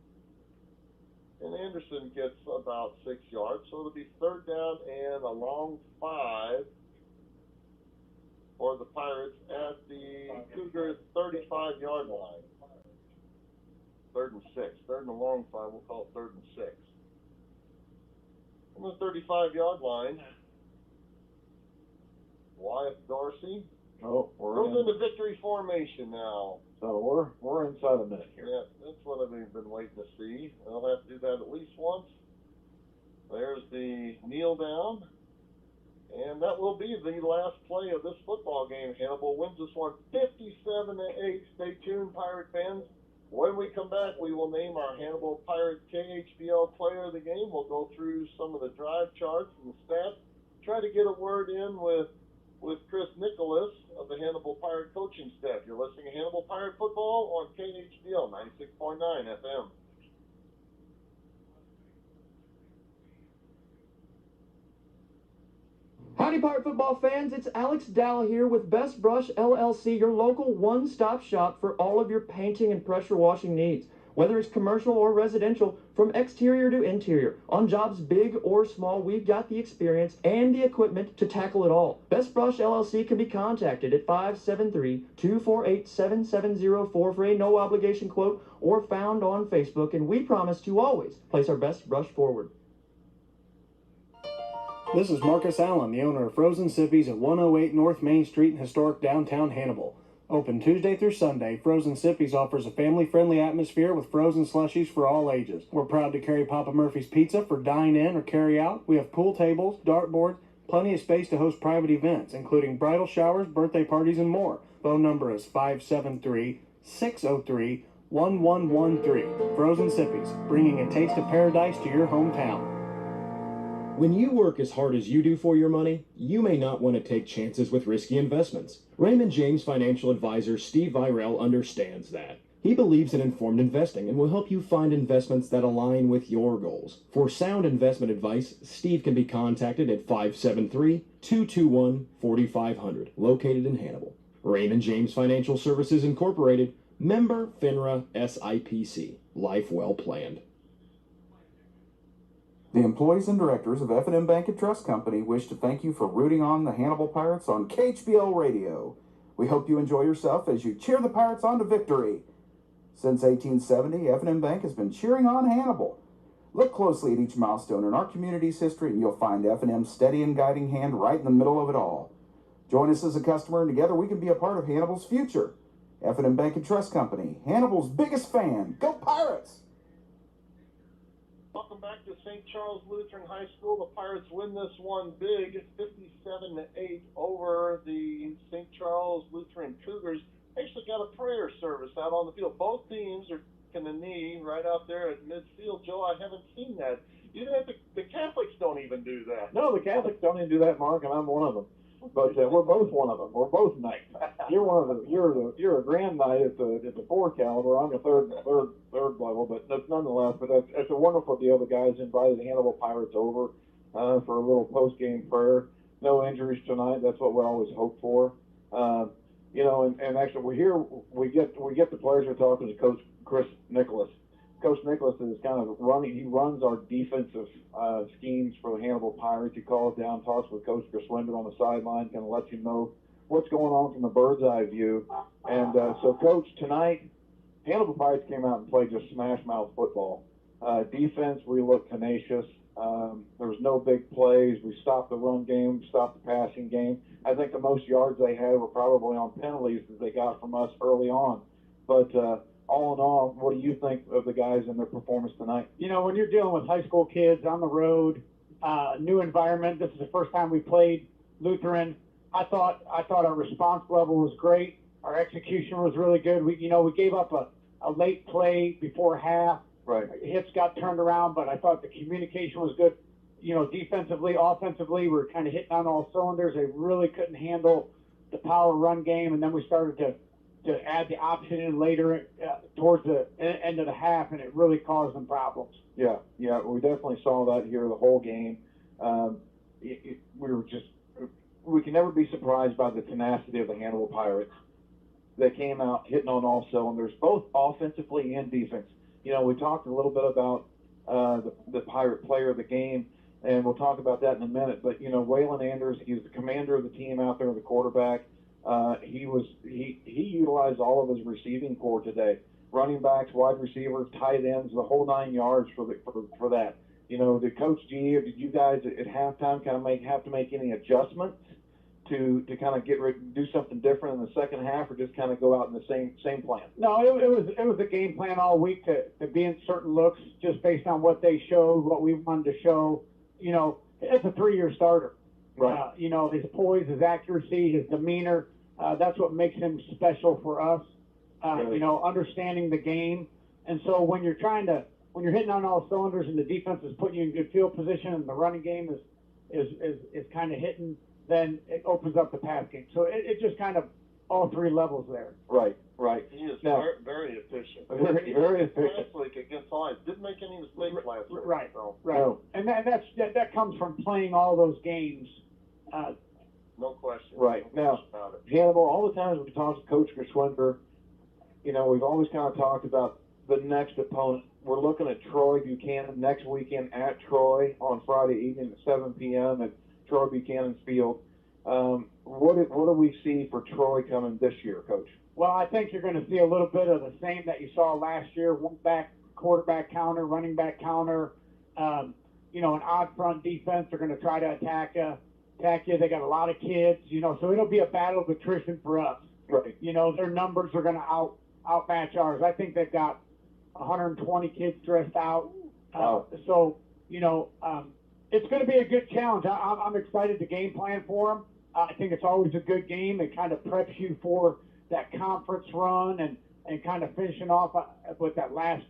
B: And Anderson gets about 6 yards, so it'll be third down and a long 5 for the Pirates at the Cougars' 35-yard line. Third and 6. Third and a long 5. We'll call it third and 6. On the 35-yard line, Wyatt Dorsey
A: goes
B: into victory formation now.
A: So we're inside a minute here.
B: Yeah, that's what I've been waiting to see. They'll have to do that at least once. There's the kneel down. And that will be the last play of this football game. Hannibal wins this one 57-8. Stay tuned, Pirate fans. When we come back, we will name our Hannibal Pirate KHBL Player of the Game. We'll go through some of the drive charts and the stats. Try to get a word in with Chris Nicholas of the Hannibal Pirate coaching staff. You're listening to Hannibal Pirate Football on KHBL 96.9 FM.
V: Howdy, Pirate football fans. It's Alex Dow here with Best Brush LLC, your local one-stop shop for all of your painting and pressure washing needs. Whether it's commercial or residential, from exterior to interior, on jobs big or small, we've got the experience and the equipment to tackle it all. Best Brush LLC can be contacted at 573-248-7704 for a no-obligation quote, or found on Facebook, and we promise to always place our best brush forward.
D: This is Marcus Allen, the owner of Frozen Sippies at 108 North Main Street in historic downtown Hannibal. Open Tuesday through Sunday, Frozen Sippies offers a family-friendly atmosphere with frozen slushies for all ages. We're proud to carry Papa Murphy's Pizza for dine-in or carry-out. We have pool tables, dartboards, plenty of space to host private events, including bridal showers, birthday parties, and more. Phone number is 573-603-1113. Frozen Sippies, bringing a taste of paradise to your hometown.
G: When you work as hard as you do for your money, you may not want to take chances with risky investments. Raymond James financial advisor Steve Virel understands that. He believes in informed investing and will help you find investments that align with your goals. For sound investment advice, Steve can be contacted at 573-221-4500, located in Hannibal. Raymond James Financial Services Incorporated, member FINRA SIPC. Life well planned.
L: The employees and directors of F&M Bank and Trust Company wish to thank you for rooting on the Hannibal Pirates on KHBL Radio. We hope you enjoy yourself as you cheer the Pirates on to victory. Since 1870, F&M Bank has been cheering on Hannibal. Look closely at each milestone in our community's history and you'll find F&M's steady and guiding hand right in the middle of it all. Join us as a customer and together we can be a part of Hannibal's future. F&M Bank and Trust Company, Hannibal's biggest fan. Go Pirates!
B: Welcome back to St. Charles Lutheran High School. The Pirates win this one big, 57-8 over the St. Charles Lutheran Cougars. Actually got a prayer service out on the field. Both teams are taking a knee right out there at midfield. Joe, I haven't seen that. Even the Catholics don't even do that.
A: No, the Catholics don't even do that, Mark, and I'm one of them. But we're both one of them. We're both knights. You're one of them. You're a grand knight at the 4 caliber. I'm a third level, but nonetheless. But it's a wonderful deal. The guys invited the Hannibal Pirates over for a little post game prayer. No injuries tonight. That's what we always hope for. You know, and actually we're here. We get the pleasure of talking to Coach Chris Nicholas. Coach Nicholas is kind of running. He runs our defensive schemes for the Hannibal Pirates. He calls down, talks with Coach Gerswinder on the sideline, kind of lets you know what's going on from the bird's eye view. And so, Coach, tonight, Hannibal Pirates came out and played just smash mouth football. Defense, we looked tenacious. There was no big plays. We stopped the run game, stopped the passing game. I think the most yards they had were probably on penalties that they got from us early on. But all in all, what do you think of the guys and their performance tonight?
N: You know, when you're dealing with high school kids on the road, new environment, this is the first time we played Lutheran. I thought our response level was great. Our execution was really good. We gave up a late play before half.
A: Right.
N: Hits got turned around, but I thought the communication was good. You know, defensively, offensively, we were kind of hitting on all cylinders. They really couldn't handle the power run game, and then we started to add the option in later towards the end of the half, and it really caused them problems.
A: Yeah, we definitely saw that here the whole game. We can never be surprised by the tenacity of the Hannibal Pirates. They came out hitting on all cylinders, both offensively and defense. You know, we talked a little bit about the Pirate player of the game, and we'll talk about that in a minute. But, you know, Waylon Anders, he was the commander of the team out there, the quarterback. He utilized all of his receiving core today. Running backs, wide receivers, tight ends, the whole 9 yards for that. You know, did Coach G or did you guys at halftime kind of have to make any adjustments to kind of do something different in the second half, or just kind of go out in the same plan?
N: No, it was a game plan all week to be in certain looks just based on what they showed, what we wanted to show. You know, it's a 3-year starter.
A: Right.
N: You know, his poise, his accuracy, his demeanor. That's what makes him special for us.
A: Really?
N: You know, understanding the game. And so when you're hitting on all cylinders and the defense is putting you in good field position and the running game is kind of hitting, then it opens up the pass game. So it just kind of all 3 levels there.
A: Right.
B: He is very efficient.
A: Very efficient.
B: Last week against Lions, didn't make any mistakes last week.
N: Right.
B: So.
N: Right.
A: No.
N: And that comes from playing all those games.
B: No question.
A: Right.
B: No
A: Now,
B: question about it.
A: Hannibal, all the times we talked to Coach Gerswinder, you know, we've always kind of talked about the next opponent. We're looking at Troy Buchanan next weekend at Troy on Friday evening at 7 p.m. at Troy Buchanan's Field. What do we see for Troy coming this year, Coach?
N: Well, I think you're going to see a little bit of the same that you saw last year. One back, quarterback counter, running back counter. You know, an odd front defense. They're going to try to attack you. They got a lot of kids, you know, so it'll be a battle of attrition for us.
A: Right.
N: You know, their numbers are going to outmatch ours. I think they've got 120 kids dressed out. So, you know, it's going to be a good challenge. I'm excited to game plan for them. I think it's always a good game. It kind of preps you for that conference run and kind of finishing off with that last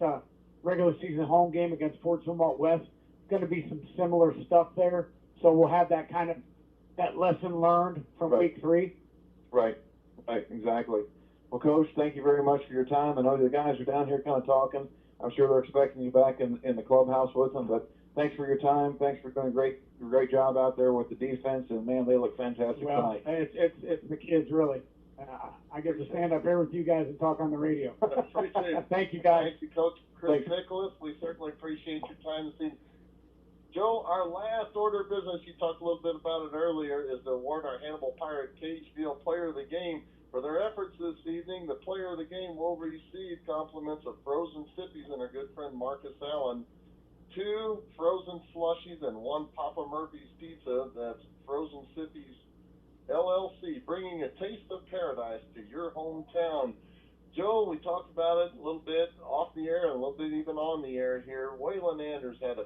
N: regular season home game against Fort Zumwalt West. It's going to be some similar stuff there. So we'll have that kind of that lesson learned from week 3.
A: Right, exactly. Well, Coach, thank you very much for your time. I know the guys are down here kind of talking. I'm sure they're expecting you back in the clubhouse with them, but thanks for your time. Thanks for doing a great job out there with the defense, and man, they look fantastic tonight.
N: It's the kids, really. I get to stand up here with you guys and talk on the radio.
B: Appreciate it.
N: Thank you, guys.
B: Thank you, Coach Chris Nicholas. We certainly appreciate your time this evening. Joe, our last order of business, you talked a little bit about it earlier, is to award our Hannibal Pirate KHBL Player of the Game For their efforts this evening, the player of the game will receive compliments of frozen sippies and our good friend Marcus Allen, 2 frozen slushies and 1 Papa Murphy's pizza. That's Frozen Sippies LLC, bringing a taste of paradise to your hometown. Joe, we talked about it a little bit off the air and a little bit even on the air here. Waylon Anders had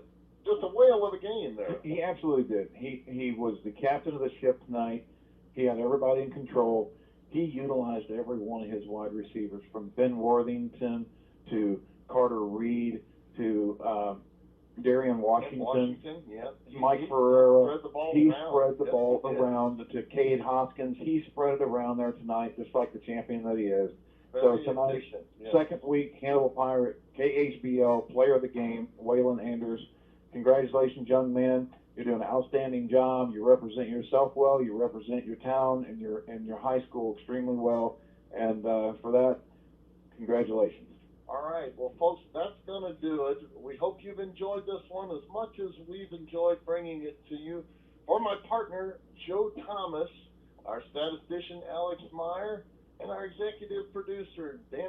B: just a whale of a game there.
A: He absolutely did. He was the captain of the ship tonight. He had everybody in control. He utilized every one of his wide receivers, from Ben Worthington to Carter Reed to Darian Washington,
B: yeah.
A: Mike Ferreira.
B: He
A: spread the ball around to Cade Hoskins. He spread it around there tonight, just like the champion that he is. So tonight, second week, Hannibal Pirate, KHBL, player of the game, Waylon Anders. Congratulations, young man. You're doing an outstanding job. You represent yourself well. You represent your town and your high school extremely well. And for that, congratulations.
B: All right. Well, folks, that's going to do it. We hope you've enjoyed this one as much as we've enjoyed bringing it to you. For my partner, Joe Thomas, our statistician, Alex Meyer, and our executive producer, Dan